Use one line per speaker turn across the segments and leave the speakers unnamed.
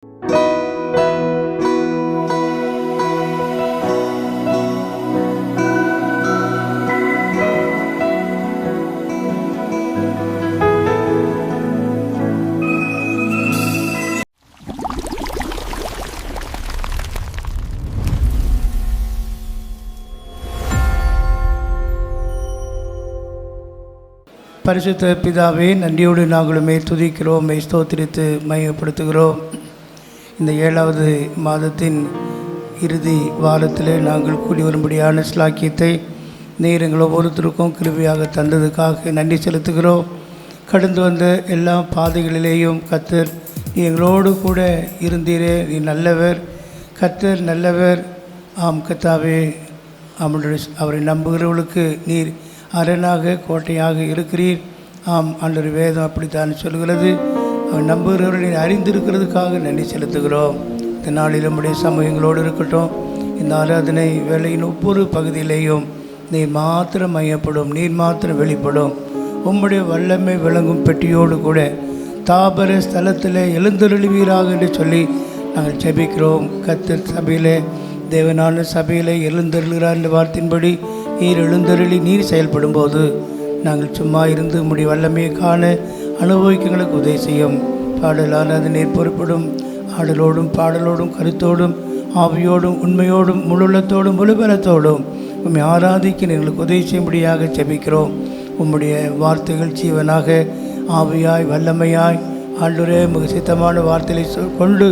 பரிசுத்த பிதாவே, நன்றியோடு நாங்களுமே துதிக்கிறோம், ஸ்தோத்திரித்து மையப்படுத்துகிறோம். இந்த 7வது மாதத்தின் இறுதி வாரத்திலே நாங்கள் கூடி வரும்படியான ஸ்லாக்கியத்தை நீர் எங்கள் ஒவ்வொருத்தருக்கும் கிருபையாக தந்ததுக்காக நன்றி செலுத்துகிறோம். கடந்து வந்த எல்லா பாதைகளிலேயும் கர்த்தர் நீ எங்களோடு கூட இருந்தீரே. நீ நல்லவர், கர்த்தர் நல்லவர். ஆம் கர்த்தாவே, அவரை நம்புகிறவர்களுக்கு நீர் அரணாக கோட்டையாக இருக்கிறீர். ஆம் ஆண்டவர், வேதம் அப்படித்தான் சொல்கிறது. அவர் நம்புகிறவர்களை அறிந்திருக்கிறதுக்காக நன்றி செலுத்துகிறோம். இந்த நாளில் நம்முடைய சமூகங்களோடு இருக்கட்டும். இந்த ஆராதனை வேலையின் ஒவ்வொரு பகுதியிலேயும் நீர் மாத்திரம் மையப்படும், நீர் மாத்திரம் வெளிப்படும். உம்முடைய வல்லமை விளங்கும் பெட்டியோடு கூட தாபர ஸ்தலத்தில் எழுந்தருளுவீராக என்று சொல்லி நாங்கள் ஜெபிக்கிறோம். கர்த்தர் சபையிலே, தேவனான சபையிலே எழுந்தருளுகிறார் என்ற வார்த்தையின்படி நீர் எழுந்தருளி நீர் செயல்படும் போது நாங்கள் சும்மா இருந்து உம்முடைய வல்லமையை காண அனுபவிக்கங்களுக்கு உதவி செய்யும். பாடலான அது நீர் பொறுப்படும். ஆடலோடும் பாடலோடும் கருத்தோடும் ஆவியோடும் உண்மையோடும் முழுள்ளத்தோடும் முழுபலத்தோடும் உம்மை ஆராதிக்க எங்களுக்கு உதவி செய்யும்படியாக ஜெபிக்கிறோம். உம்முடைய வார்த்தைகள் ஜீவனாக ஆவியாய் வல்லமையாய் ஆண்டவரே மிக சித்தமான வார்த்தைகளை கொண்டு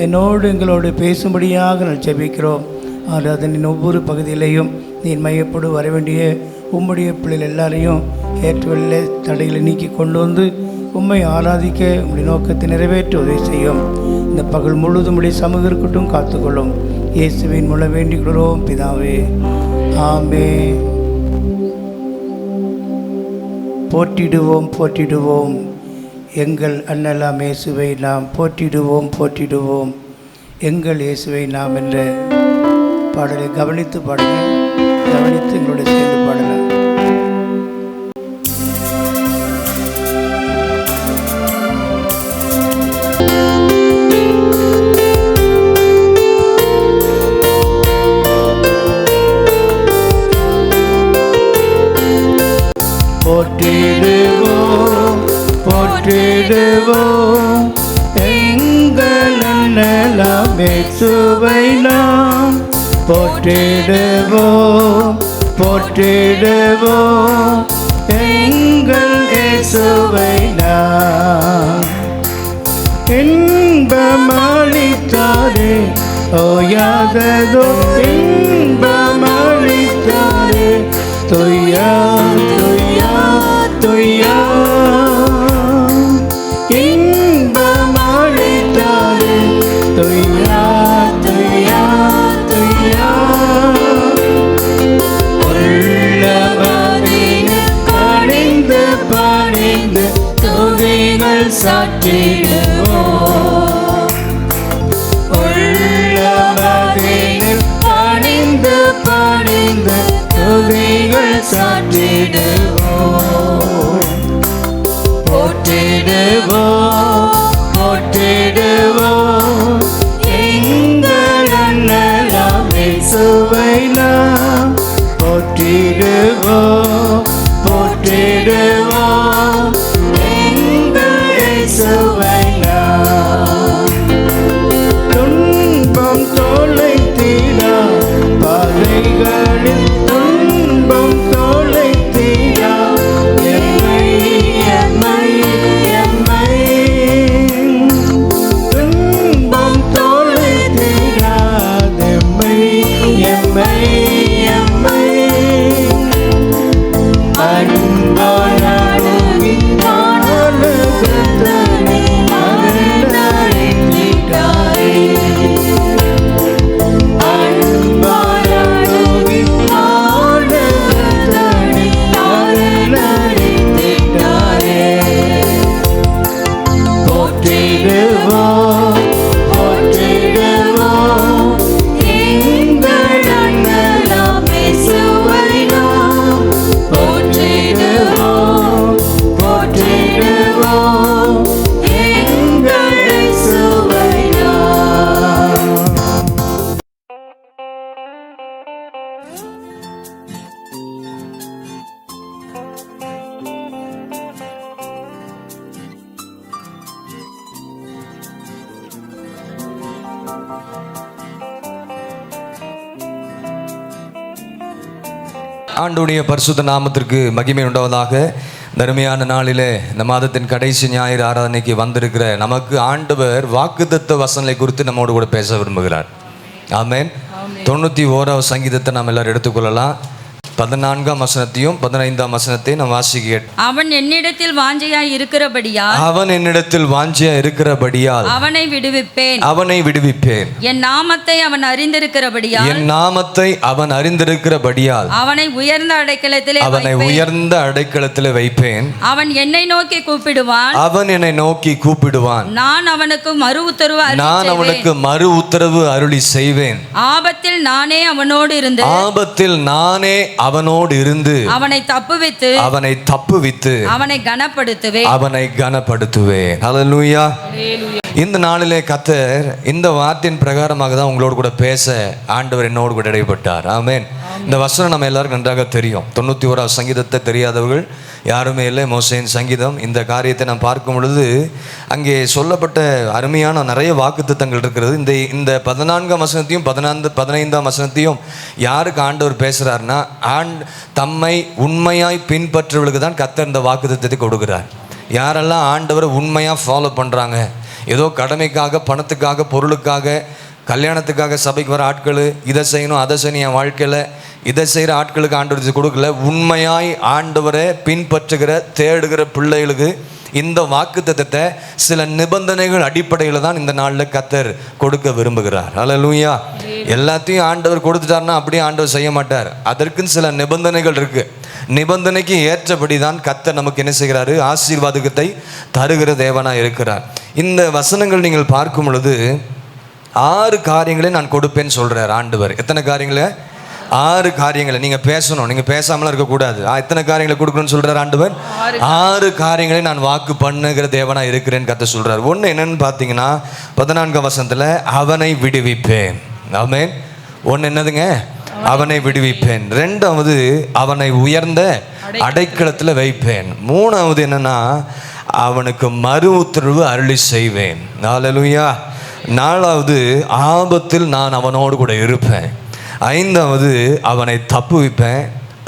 என்னோடு எங்களோடு பேசும்படியாக நான் ஜெபிக்கிறோம். ஆராதனின் ஒவ்வொரு பகுதியிலையும் நீர் மையப்படு வர வேண்டிய உம்முடைய பிள்ளைகள் எல்லாரையும் ஏற்றுவெல்ல தடைகளை நீக்கி கொண்டு வந்து உம்மை ஆராதிக்க உம்முடைய நோக்கத்தை நிறைவேற்ற உதவி செய்யும். இந்த பகல் முழுவதும் உடைய சமூகம் இருக்கட்டும், காத்துக்கொள்ளும். இயேசுவின் மூலம் வேண்டிக் கொள்கிறோம் பிதாவே, ஆமென். போற்றிடுவோம் போற்றிடுவோம் எங்கள் அண்ணலாம் இயேசுவை நாம் போற்றிடுவோம் போற்றிடுவோம் எங்கள் இயேசுவை நாம் என்ற பாடலை கவனித்து பாடுங்கள். கவனித்து எங்களோட சேர்ந்து பாடலாம். போற்றிடுவோம் போற்றிடுவோம் எங்கள் அண்ணலாம் இயேசுவை நாம் போற்றிடுவோம் போற்றிடுவோம் எங்கள் இயேசுவை நாம். இன்பமளித்தாரே ஓயாததோ இன்பமளித்தாரே தொய்யா தொய்யா தொய்யா இன்பமளித்தாரே தொய்யா தொய்யா தொய்யா பணிந்து பணிந்து துதிகள் சாற்றிடுவோம். உள்ளமதினில் பணிந்து பணிந்து துதிகள் சாற்றிடுவோம். போற்றிடுவோம் போற்றிடுவோம் எங்கள் அண்ணலாம் இயேசுவை நாம் போற்றிடுவோம் போற்றிடுவோம் எங்கள் இயேசுவை நாம். துன்பம் தொலைத்தீரா பாதைகளில் துன்பம் தொலைத்தீரா
ஆண்டவருடைய பரிசுத்த நாமத்திற்கு மகிமை உண்டாவதாக. தருமையான நாளிலே இந்த மாதத்தின் கடைசி ஞாயிறு ஆராதனைக்கு வந்திருக்கிற நமக்கு ஆண்டவர் வாக்குத்தத்த வசனங்களை குறித்து நம்மோடு கூட பேச விரும்புகிறார். ஆமென். 91வது சங்கீதத்தை நாம் எல்லாரும் எடுத்துக்கொள்ளலாம். 14ஆம் வசனத்தையும் 15ஆம் வசனத்தையும் நாம் வாசிக்க.
அவன் என்னிடத்தில் வாஞ்சையாய் இருக்கிறபடியால் அவனை விடுவிப்பேன். என் நாமத்தை அவன் அறிந்திருக்கிறபடியால் அவனை உயர்ந்த அடைக்கலத்திலே வைப்பேன். அவன் என்னை நோக்கி கூப்பிடுவான். நான் அவனுக்கு மறு உத்தரவு அருளி செய்வேன். ஆபத்தில் நானே அவனோடு இருந்து அவனை தப்புவித்து அவனை கனப்படுத்துவேன். ஹல்லேலூயா. இந்த நாளிலே கர்த்தர் இந்த வார்த்தையின் பிரகாரமாக தான் உங்களோடு கூட பேச ஆண்டவர் என்னோடு கூட இடைப்பட்டார். ஆமென். இந்த வசனம் நம்ம எல்லாருக்கும் நன்றாக தெரியும். 91வது சங்கீதத்தை தெரியாதவர்கள் யாருமே இல்லை. மோசேயின் சங்கீதம். இந்த காரியத்தை நாம் பார்க்கும் பொழுது அங்கே சொல்லப்பட்ட அருமையான நிறைய வாக்குத்தத்தங்கள் இருக்கிறது. இந்த 14ஆம் வசனத்தையும் 15ஆம் வசனத்தையும் யாருக்கு ஆண்டவர் பேசுகிறார்னா, தம்மை உண்மையாய் பின்பற்றுவர்களுக்கு தான் கர்த்தர் இந்த வாக்குத்தத்தத்தை கொடுக்கிறார். யாரெல்லாம் ஆண்டவரை உண்மையாக ஃபாலோ பண்ணுறாங்க, ஏதோ கடமைக்காக, பணத்துக்காக, பொருளுக்காக, கல்யாணத்துக்காக சபைக்கு வர ஆட்கள், இதை செய்யணும் அதை செய்யணும், என் வாழ்க்கையில் இதை செய்கிற ஆட்களுக்கு ஆண்டவர் கொடுக்கல. உண்மையாய் ஆண்டவரை பின்பற்றுகிற தேடுகிற பிள்ளைகளுக்கு இந்த வாக்குத்தத்தத்தை சில நிபந்தனைகள் அடிப்படையில் தான் இந்த நாளில் கர்த்தர் கொடுக்க விரும்புகிறார். ஹல்லேலூயா. எல்லாத்தையும் ஆண்டவர் கொடுத்துட்டார்னா அப்படியே ஆண்டவர் செய்ய மாட்டார். அதற்குன்னு சில நிபந்தனைகள் இருக்கு. நிபந்தனைக்கு ஏற்றபடி தான் கர்த்தர் நமக்கு என்ன செய்கிறாரு? ஆசீர்வாதத்தை தருகிற தேவனாக இருக்கிறார். இந்த வசனங்கள் நீங்கள் பார்க்கும் பொழுது 6 காரியங்களை நான் கொடுப்பேன்னு சொல்றார் ஆண்டவர். எத்தனை காரியங்களை? 6 காரியங்களை. நீங்கள் பேசணும், நீங்கள் பேசாமலாம் இருக்கக்கூடாது. எத்தனை காரியங்களை கொடுக்கணும்னு சொல்கிறார் ஆண்டவர்? 6 காரியங்களை நான் வாக்கு பண்ணுகிற தேவனாக இருக்கிறேன்னு கர்த்தர் சொல்கிறார். ஒன்று என்னன்னு பார்த்தீங்கன்னா 14ஆம் வசனத்தில் அவனை விடுவிப்பேன். ஆமென். ஒன்று என்னதுங்க? அவனை விடுவிப்பேன். 2வது அவனை உயர்ந்த அடைக்கலத்தில் வைப்பேன். 3வது என்னன்னா அவனுக்கு மறு உத்தரவு அருளி செய்வேன். ஹல்லேலூயா. 4வது ஆபத்தில் நான் அவனோடு கூட இருப்பேன். 5வது அவனை தப்புவிப்பேன்.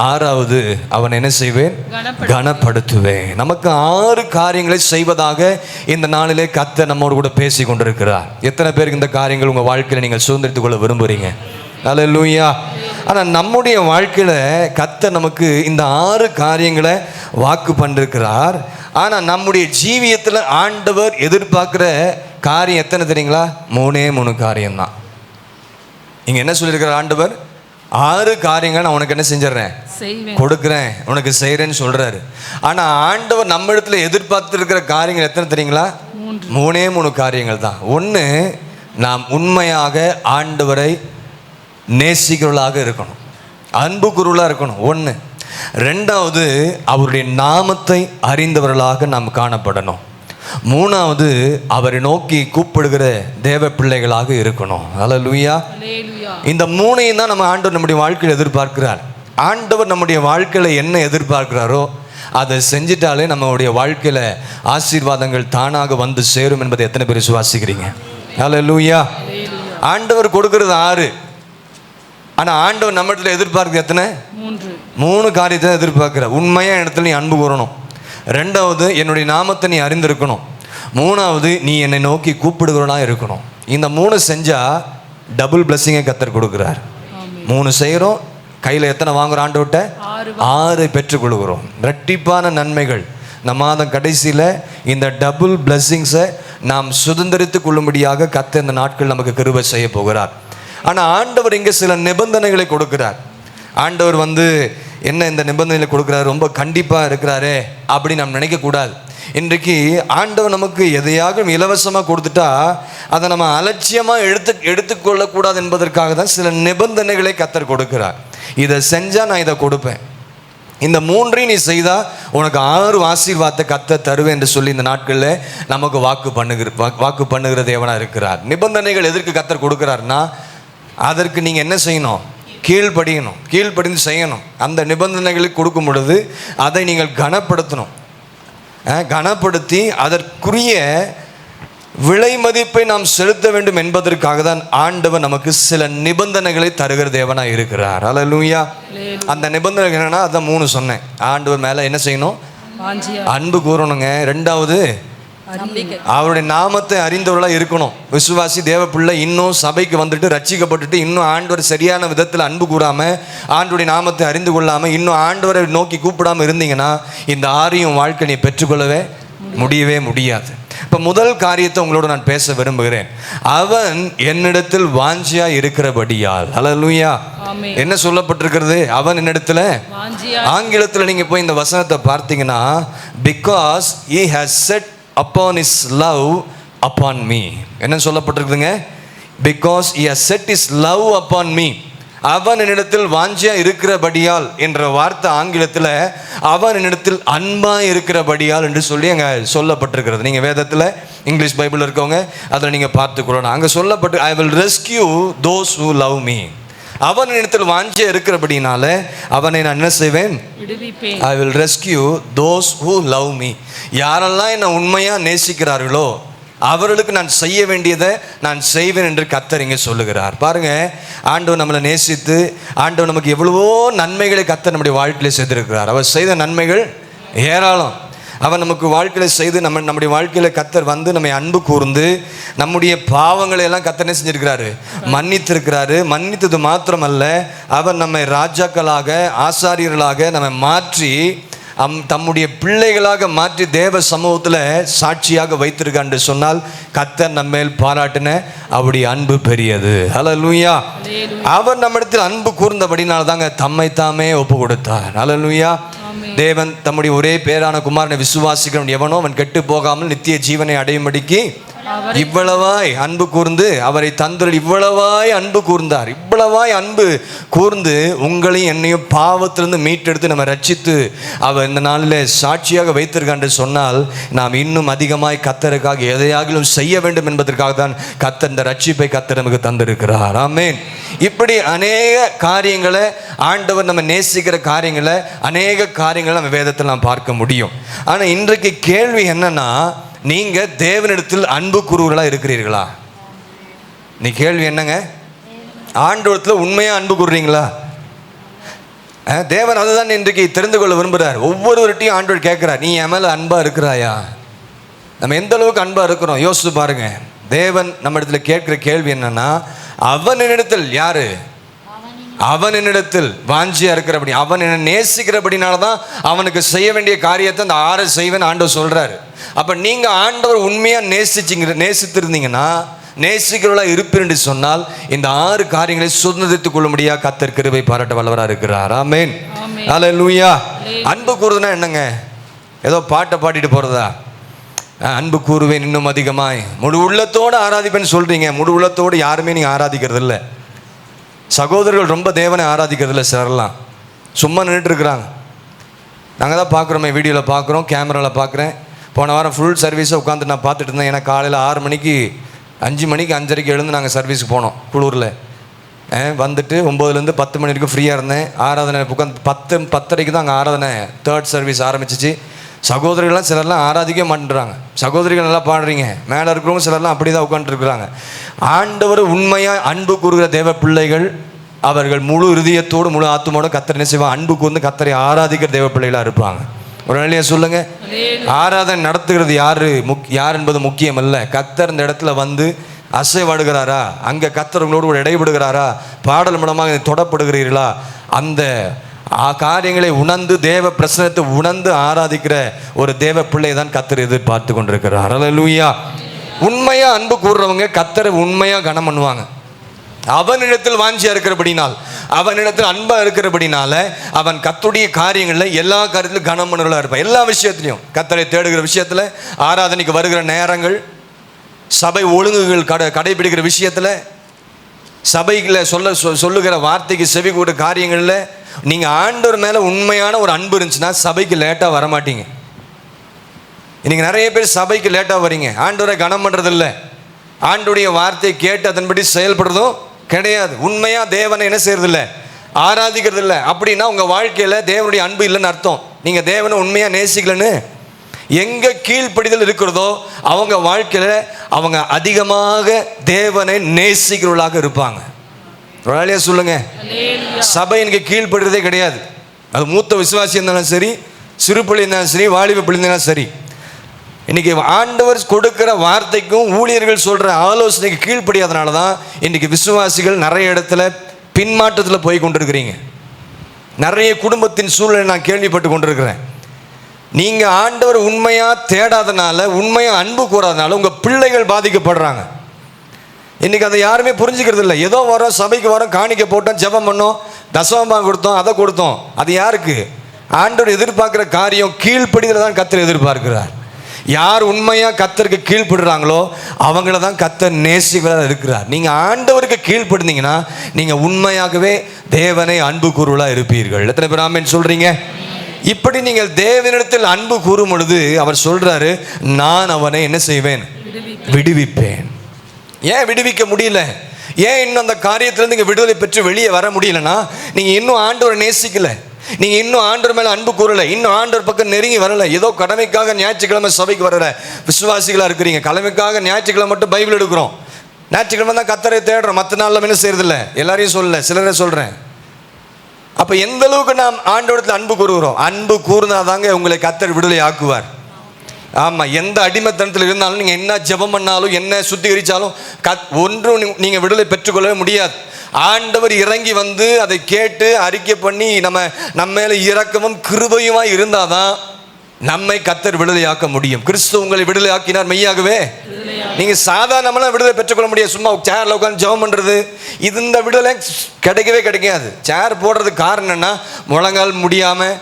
6வது அவனை என்ன செய்வேன்? கனப்படுத்துவேன். நமக்கு 6 காரியங்களை செய்வதாக இந்த நாளிலே கர்த்தர் நம்மோடு கூட பேசி கொண்டிருக்கிறார். எத்தனை பேருக்கு இந்த காரியங்கள் உங்கள் வாழ்க்கையில் நீங்கள் சுதந்திரித்துக் கொள்ள விரும்புகிறீங்க? ஹல்லேலூயா. ஆனால் நம்முடைய வாழ்க்கையில் கர்த்தர் நமக்கு இந்த 6 காரியங்களை வாக்கு பண்ணிருக்கிறார். ஆனால் நம்முடைய ஜீவியத்தில் ஆண்டவர் எதிர்பார்க்குற காரியம் எத்தனை தெரியுங்களா? 3 காரியம்தான். இங்கே என்ன சொல்லியிருக்கிற ஆண்டவர்? 6 காரியங்கள் நான் உனக்கு என்ன செஞ்சிடறேன்? கொடுக்குறேன், உனக்கு செய்கிறேன்னு சொல்கிறாரு. ஆனால் ஆண்டவர் நம்ம இடத்துல எதிர்பார்த்துருக்கிற காரியங்கள் எத்தனை தெரியுங்களா? 3 காரியங்கள் தான். ஒன்று, நாம் உண்மையாக ஆண்டவரை நேசிக்கிறவர்களாக இருக்கணும், அன்புக்குருளாக இருக்கணும். 1. 2வது அவருடைய நாமத்தை அறிந்தவர்களாக நாம் காணப்படணும். 3வது அவரை நோக்கி கூப்பிடுகிற தேவ பிள்ளைகளாக இருக்கணும். ஹல்லேலூயா. இந்த 3ஐயும் தான் நம்ம ஆண்டவர் நம்முடைய வாழ்க்கையில் எதிர்பார்க்கிறார். ஆண்டவர் நம்முடைய வாழ்க்கையில் என்ன எதிர்பார்க்கிறாரோ அதை செஞ்சிட்டாலே நம்மளுடைய வாழ்க்கையில் ஆசீர்வாதங்கள் தானாக வந்து சேரும் என்பதை எத்தனை பேர் விசுவாசிக்கிறீங்க? ஹல்லேலூயா. ஆண்டவர் கொடுக்கிறது 6. ஆனால் ஆண்டவர் நம்ம இடத்துல எதிர்பார்க்கிறது எத்தனை? 3 காரியத்தை எதிர்பார்க்கிறார். உண்மையாக இடத்துல நீ அன்பு கூறணும். 2வது என்னுடைய நாமத்தை நீ அறிந்திருக்கணும். 3வது நீ என்னை நோக்கி கூப்பிடுகிறவனா இருக்கணும். இந்த 3 செஞ்சால் டபுள் பிளஸ்ஸிங்கை கர்த்தர் கொடுக்குறார். 3 செய்கிறோம், கையில் எத்தனை வாங்குகிறோம்? ஆண்டவர்கிட்ட 6 பெற்றுக்கொள்கிறோம். இரட்டிப்பான நன்மைகள். இந்த மாதம் கடைசியில் இந்த டபுள் பிளஸ்ஸிங்ஸை நாம் சுதந்திரித்து கொள்ளும்படியாக கர்த்தர் இந்த நாட்கள் நமக்கு கிருபை செய்ய போகிறார். ஆனால் ஆண்டவர் இங்கே சில நிபந்தனைகளை கொடுக்கிறார். ஆண்டவர் என்ன இந்த நிபந்தனைகளை கொடுக்குறாரு? ரொம்ப கண்டிப்பாக இருக்கிறாரே அப்படின்னு நாம் நினைக்கக்கூடாது. இன்றைக்கு ஆண்டவர் நமக்கு எதையாக இலவசமாக கொடுத்துட்டா அதை நம்ம அலட்சியமாக எடுத்துக்கொள்ளக்கூடாது என்பதற்காக தான் சில நிபந்தனைகளை கர்த்தர் கொடுக்கிறார். இதை செஞ்சால் நான் இதை கொடுப்பேன், இந்த 3ஐயும் நீ செய்தால் உனக்கு 6 ஆசீர்வாதத்தை கர்த்தர் தருவேன் என்று சொல்லி இந்த நாட்களில் நமக்கு வாக்கு பண்ணுகிற தேவனாக இருக்கிறார். நிபந்தனைகள் எதற்கு கர்த்தர் கொடுக்குறாருன்னா அதற்கு நீங்கள் என்ன செய்யணும்? கீழ்ப்படிந்து செய்யணும். அந்த நிபந்தனைகளுக்கு கொடுக்கும் பொழுது அதை நீங்கள் கனப்படுத்தணும். கனப்படுத்தி அதற்குரிய விலை மதிப்பை நாம் செலுத்த வேண்டும் என்பதற்காக தான் ஆண்டவர் நமக்கு சில நிபந்தனைகளை தருகிற தேவனாக இருக்கிறார். அல்லேலூயா. அந்த நிபந்தனை என்னன்னா, அதான் 3 சொன்னேன். ஆண்டவர் மேலே என்ன செய்யணும்? அன்பு கூறணுங்க. 2வது அவருடைய நாமத்தை அறிந்தவர்களாக இருக்கணும். விசுவாசி தேவ பிள்ளை இன்னும் சபைக்கு வந்துட்டு ரட்சிக்கப்பட்டுட்டு இன்னும் ஆண்டவர் சரியான விதத்தில் அன்பு கூறாமல் ஆண்டவருடைய நாமத்தை அறிந்து கொள்ளாமல் இன்னும் ஆண்டவரை நோக்கி கூப்பிடாமல் இருந்தீங்கன்னா இந்த 6 வாழ்க்கை நீ பெற்றுக்கொள்ளவே முடியவே முடியாது. இப்போ முதல் காரியத்தை உங்களோட நான் பேச விரும்புகிறேன். அவன் என்னிடத்தில் வாஞ்சியா இருக்கிறபடியால். அல்லேலூயா. என்ன சொல்லப்பட்டிருக்கிறது? அவன் என்னிடத்தில், ஆங்கிலத்தில் நீங்க போய் இந்த வசனத்தை பார்த்தீங்கன்னா, because he has set upon his love upon me. என்ன சொல்லப்பட்டிருக்குதுங்க? because he has set his love upon me. அவன் என்னிடத்தில் வாஞ்சியா இருக்கிறபடியால் என்ற வார்த்தை ஆங்கிலத்தில் அவன் என்னிடத்தில் அன்பா இருக்கிறபடியால் என்று சொல்லி அங்கே சொல்லப்பட்டிருக்கிறது. நீங்கள் வேதத்தில் இங்கிலீஷ் பைபிள் இருக்கவங்க அதில் நீங்கள் பார்த்துக்கொள்ளணும். அங்கே சொல்லப்பட்டு I will rescue those who love me. அவன் என்னிடத்தில் வாஞ்சியா இருக்கிறபடினால அவனை நான் என்ன செய்வேன்? I will rescue those who love me. யாரெல்லாம் என்னை உண்மையாக நேசிக்கிறார்களோ அவர்களுக்கு நான் செய்ய வேண்டியதை நான் செய்வேன் என்று கர்த்தர் இங்கே சொல்லுகிறார். பாருங்க, ஆண்டவர் நம்மளை நேசித்து ஆண்டவர் நமக்கு எவ்வளவோ நன்மைகளை கர்த்தர் நம்முடைய வாழ்க்கையில் செய்திருக்கிறார். அவர் செய்த நன்மைகள் ஏராளம். அவன் நமக்கு வாழ்க்கையில் செய்து நம்முடைய வாழ்க்கையில் கர்த்தர் வந்து நம்மை அன்பு கூர்ந்து நம்முடைய பாவங்களை எல்லாம் கர்த்தர் என்ன செஞ்சிருக்கிறாரு? மன்னித்திருக்கிறாரு. மன்னித்தது மாத்திரமல்ல, அவர் நம்மை ராஜாக்களாக ஆசாரியர்களாக நம்மை மாற்றி தம்முடைய பிள்ளைகளாக மாற்றி தேவ சமூகத்தில் சாட்சியாக வைத்திருக்கான் என்று சொன்னால் கர்த்தர் நம்ம மேல் பாராட்டின அவருடைய அன்பு பெரியது. அல்லேலூயா. அவர் நம்மிடத்தில் அன்பு கூர்ந்தபடினால தாங்க தம்மை தாமே ஒப்பு கொடுத்தார். அல்லேலூயா. தேவன் தம்முடைய ஒரே பேரான குமாரனை விசுவாசிக்கிறவன் எவனோ அவன் கெட்டு போகாமல் நித்திய ஜீவனை அடையும்படிக்கு இவ்வளவாய் அன்பு கூர்ந்து அவரை தந்தருள் இவ்வளவாய் அன்பு கூர்ந்தார். இவ்வளவாய் அன்பு கூர்ந்து உங்களையும் என்னையும் பாவத்திலிருந்து மீட்டெடுத்து நம்ம ரட்சித்து அவர் இந்த நாளில் சாட்சியாக வைத்திருக்கான் என்று சொன்னால் நாம் இன்னும் அதிகமாய் கர்த்தருக்காக எதையாகிலும் செய்ய வேண்டும் என்பதற்காக தான் கர்த்தர் இந்த ரட்சிப்பை கர்த்தர் நமக்கு தந்திருக்கிறார். ஆமென். இப்படி அநேக காரியங்களை ஆண்டவர் நம்ம நேசிக்கிற காரியங்களை அநேக காரியங்களை நம்ம வேதத்தில் நாம் பார்க்க முடியும். ஆனால் இன்றைக்கு கேள்வி என்னன்னா, நீங்க தேவனிடத்தில் அன்பு கூறுவர்களா இருக்கிறீர்களா? நீ கேள்வி என்னங்க? ஆண்டவரத்தில் உண்மையா அன்பு கூறுறீங்களா? தேவன் அதுதான் இன்றைக்கு தெரிந்து கொள்ள விரும்புகிறார். ஒவ்வொருவர்கிட்டையும் ஆண்டவர் கேட்கிறார், நீ என் மேல அன்பா இருக்கிறாயா? நம்ம எந்த அளவுக்கு அன்பா இருக்கிறோம் யோசிச்சு பாருங்க. தேவன் நம்ம இடத்துல கேட்கிற கேள்வி என்னன்னா, அவன் என்னிடத்தில், யாரு? அவன் என்னிடத்தில் வாஞ்சியா இருக்கிறபடி, அவன் என்னை நேசிக்கிறபடினால்தான் அவனுக்கு செய்ய வேண்டிய காரியத்தை அந்த 6 செய்வேன் ஆண்டவர் சொல்றாரு. அப்ப நீங்க ஆண்டவர் உண்மையா நேசித்திருந்தீங்கன்னா, நேசிக்கிறவளா இருப்பீர் என்று சொன்னால் இந்த 6 காரியங்களை சுதந்திரித்துக் கொள்ளும்படியா கர்த்தர் கிருபை பாராட்ட வல்லவரா இருக்கிறார். ஆமென். அல்லேலூயா. அன்பு கூறுதுன்னா என்னங்க? ஏதோ பாட்டை பாடிட்டு போறதா? அன்பு கூறுவேன் இன்னும் அதிகமாய் முழு உள்ளத்தோடு ஆராதிப்பேன்னு சொல்றீங்க. முழு உள்ளத்தோடு யாருமே நீங்க ஆராதிக்கிறது இல்லை. சகோதரர்கள் ரொம்ப தேவனை ஆராதிக்கிறது இல்லை. சிலர்லாம் சும்மா நின்றுட்டு இருக்கிறாங்க. நாங்கள் தான் பார்க்குறோமே, வீடியோவில் பார்க்குறோம், கேமராவில் பார்க்குறேன். போன வாரம் ஃபுல் சர்வீஸை உட்காந்து நான் பார்த்துட்டு இருந்தேன். ஏன்னா காலையில் 6 மணிக்கு 5 மணிக்கு 5:30 எழுந்து நாங்கள் சர்வீஸுக்கு போனோம் குளூரில். வந்துட்டு 9லேருந்து 10 மணி வரைக்கும் ஃப்ரீயாக இருந்தேன். ஆராதனை உட்காந்து 10:30 தான் அங்கே ஆராதனை 3rd சர்வீஸ் ஆரம்பிச்சிச்சு. சகோதரிகள்லாம் சிலர்லாம் ஆராதிக்க மாட்டேறாங்க. சகோதரிகள் நல்லா பாடுறீங்க, மேலே இருக்கிறவங்க சிலர்லாம் அப்படி தான் உட்காந்துருக்குறாங்க. ஆண்டவர் உண்மையாக அன்பு கூறுகிற தேவ பிள்ளைகள் அவர்கள் முழு இருதயத்தோடு முழு ஆத்துமோடு கர்த்தரை என்ன செய்வாங்க? அன்பு கூர்ந்து கர்த்தரை ஆராதிக்கிற தேவ பிள்ளைகளாக இருப்பாங்க. ஒரு நிலையை சொல்லுங்க. ஆராதனை நடத்துகிறது யார் என்பது முக்கியம் அல்ல. கர்த்தர் இந்த இடத்துல வந்து அசைவாடுகிறாரா, அங்கே கர்த்தர் உங்களோடு கூட இடைபடுகிறாரா, பாடல் மூலமாக தொடப்படுகிறீர்களா, அந்த காரியங்களை உணர்ந்து தேவ பிரசனத்தை உணர்ந்து ஆராதிக்கிற ஒரு தேவ பிள்ளை தான் கர்த்தர் எதிர்பார்த்து கொண்டிருக்கிறார். அல்லேலூயா. உண்மையா அன்பு கூறுறவங்க கர்த்தரை உண்மையா கனம் பண்ணுவாங்க. அவனிடத்தில் வாஞ்சியா இருக்கிறபடினால், அவனிடத்தில் அன்பா இருக்கிறபடினால அவன் கர்த்தருடைய காரியங்களில் எல்லா காரியத்திலும் கனம் பண்ணுறவர்களா இருப்பான். எல்லா விஷயத்திலையும் கர்த்தரை தேடுகிற விஷயத்துல, ஆராதனைக்கு வருகிற நேரங்கள், சபை ஒழுங்குகள் கடைபிடிக்கிற விஷயத்துல, சபைகளை சொல்லுகிற வார்த்தைக்கு செவி கூடுற காரியங்களில் நீங்கள் ஆண்டவர் மேலே உண்மையான ஒரு அன்பு இருந்துச்சுன்னா சபைக்கு லேட்டாக வரமாட்டீங்க. இன்னைக்கு நிறைய பேர் சபைக்கு லேட்டாக வரீங்க. ஆண்டவரை கனம் பண்ணுறதில்ல, ஆண்டவருடைய வார்த்தையை கேட்டு அதன்படி செயல்படுறதும் கிடையாது. உண்மையாக தேவனை என்ன செய்யறதில்ல, ஆராதிக்கிறது இல்லை. அப்படின்னா உங்கள் வாழ்க்கையில் தேவனுடைய அன்பு இல்லைன்னு அர்த்தம். நீங்கள் தேவனை உண்மையாக நேசிக்கலன்னு. எங்கே கீழ்ப்படிதல் இருக்கிறதோ அவங்க வாழ்க்கையில் அவங்க அதிகமாக தேவனை நேசிக்கிறவர்களாக இருப்பாங்க. ஒரு சொல்லுங்க, சபை எனக்கு கீழ்ப்படுறதே கிடையாது. அது மூத்த விசுவாசி இருந்தாலும் சரி, சிறு பிள்ளை இருந்தாலும் சரி, வாலிப பிள்ளை இருந்தாலும் சரி. இன்னைக்கு ஆண்டவர் கொடுக்கிற வார்த்தைக்கும் ஊழியர்கள் சொல்கிற ஆலோசனைக்கு கீழ்ப்படியாதனால தான் இன்னைக்கு விசுவாசிகள் நிறைய இடத்துல பின்மாற்றத்தில் போய் கொண்டிருக்கிறீங்க. நிறைய குடும்பத்தின் சூழ்நிலை நான் கேள்விப்பட்டு கொண்டிருக்கிறேன். நீங்கள் ஆண்டவர் உண்மையாக தேடாதனால, உண்மையாக அன்பு கூறாதனால உங்கள் பிள்ளைகள் பாதிக்கப்படுறாங்க. இன்றைக்கி அதை யாருமே புரிஞ்சுக்கிறது இல்லை. ஏதோ வரோம், சபைக்கு வரோம், காணிக்க போட்டோம், ஜெபம் பண்ணோம், தசமபாகம் கொடுத்தோம், அதை கொடுத்தோம். அது யாருக்கு? ஆண்டவர் எதிர்பார்க்குற காரியம் கீழ்ப்படிதலை தான் கர்த்தர் எதிர்பார்க்கிறார். யார் உண்மையாக கர்த்தருக்கு கீழ்ப்படுறாங்களோ அவங்கள தான் கர்த்தர் நேசிக்கிறதா இருக்கிறார். நீங்கள் ஆண்டவருக்கு கீழ்ப்படுனீங்கன்னா நீங்கள் உண்மையாகவே தேவனை அன்பு கூறுவலாக இருப்பீர்கள். எத்தனை பேர் ஆமென் சொல்கிறீங்க? இப்படி நீங்கள் தேவனிடத்தில் அன்பு கூறும் பொழுது அவர் சொல்கிறாரு, நான் அவனை என்ன செய்வேன்? விடுவிப்பேன். ஏன் விடுவிக்க முடியல? ஏன் இன்னும் அந்த காரியத்திலிருந்து நீங்கள் விடுதலை பெற்று வெளியே வர முடியலன்னா, நீங்கள் இன்னும் ஆண்டவரை நேசிக்கலை, நீங்கள் இன்னும் ஆண்டவர் மேலே அன்பு கூறலை, இன்னும் ஆண்டவர் பக்கம் நெருங்கி வரலை. ஏதோ கடமைக்காக ஞாயிற்றுக்கிழமை சபைக்கு வர்ற விசுவாசிகளாக இருக்கிறீங்க. கடமைக்காக ஞாயிற்றுக்கிழமை மட்டும் பைபிள் எடுக்கிறோம், ஞாயிற்றுக்கிழமை தான் கர்த்தரை தேடுறோம், மற்ற நாளில் என்ன செய்யறதில்ல. எல்லாரையும் சொல்லலை, சிலரை சொல்கிறேன். அப்போ எந்த அளவுக்கு நாம் ஆண்டவரத்தில் அன்பு கூறுகிறோம்? அன்பு கூர்ந்தாதாங்க உங்களை கர்த்தர் விடுதலை ஆக்குவார். ஆமாம், எந்த அடிமைத்தனத்தில் இருந்தாலும் நீங்கள் என்ன ஜெபம் பண்ணாலும், என்ன சுத்திகரித்தாலும் ஒன்றும் நீங்கள் விடுதலை பெற்றுக்கொள்ளவே முடியாது. ஆண்டவர் இறங்கி வந்து அதை கேட்டு அறிக்கை பண்ணி நம்ம மேலே இரக்கமும் கிருபையுமாய் இருந்தால் தான் நம்மை கர்த்தர் விடுதலையாக்க முடியும். கிறிஸ்து உங்களை விடுதலை ஆக்கினார் மெய்யாகவே. நீங்கள் சாதாரணமாக விடுதலை பெற்றுக்கொள்ள முடியாது. சும்மா சேரில் உட்காந்து ஜெபம் பண்ணுறது, இந்த விடுதலை கிடைக்கவே கிடைக்காது. சேர் போடுறதுக்கு காரணம் என்னன்னா, முழங்கால் முடியாமல்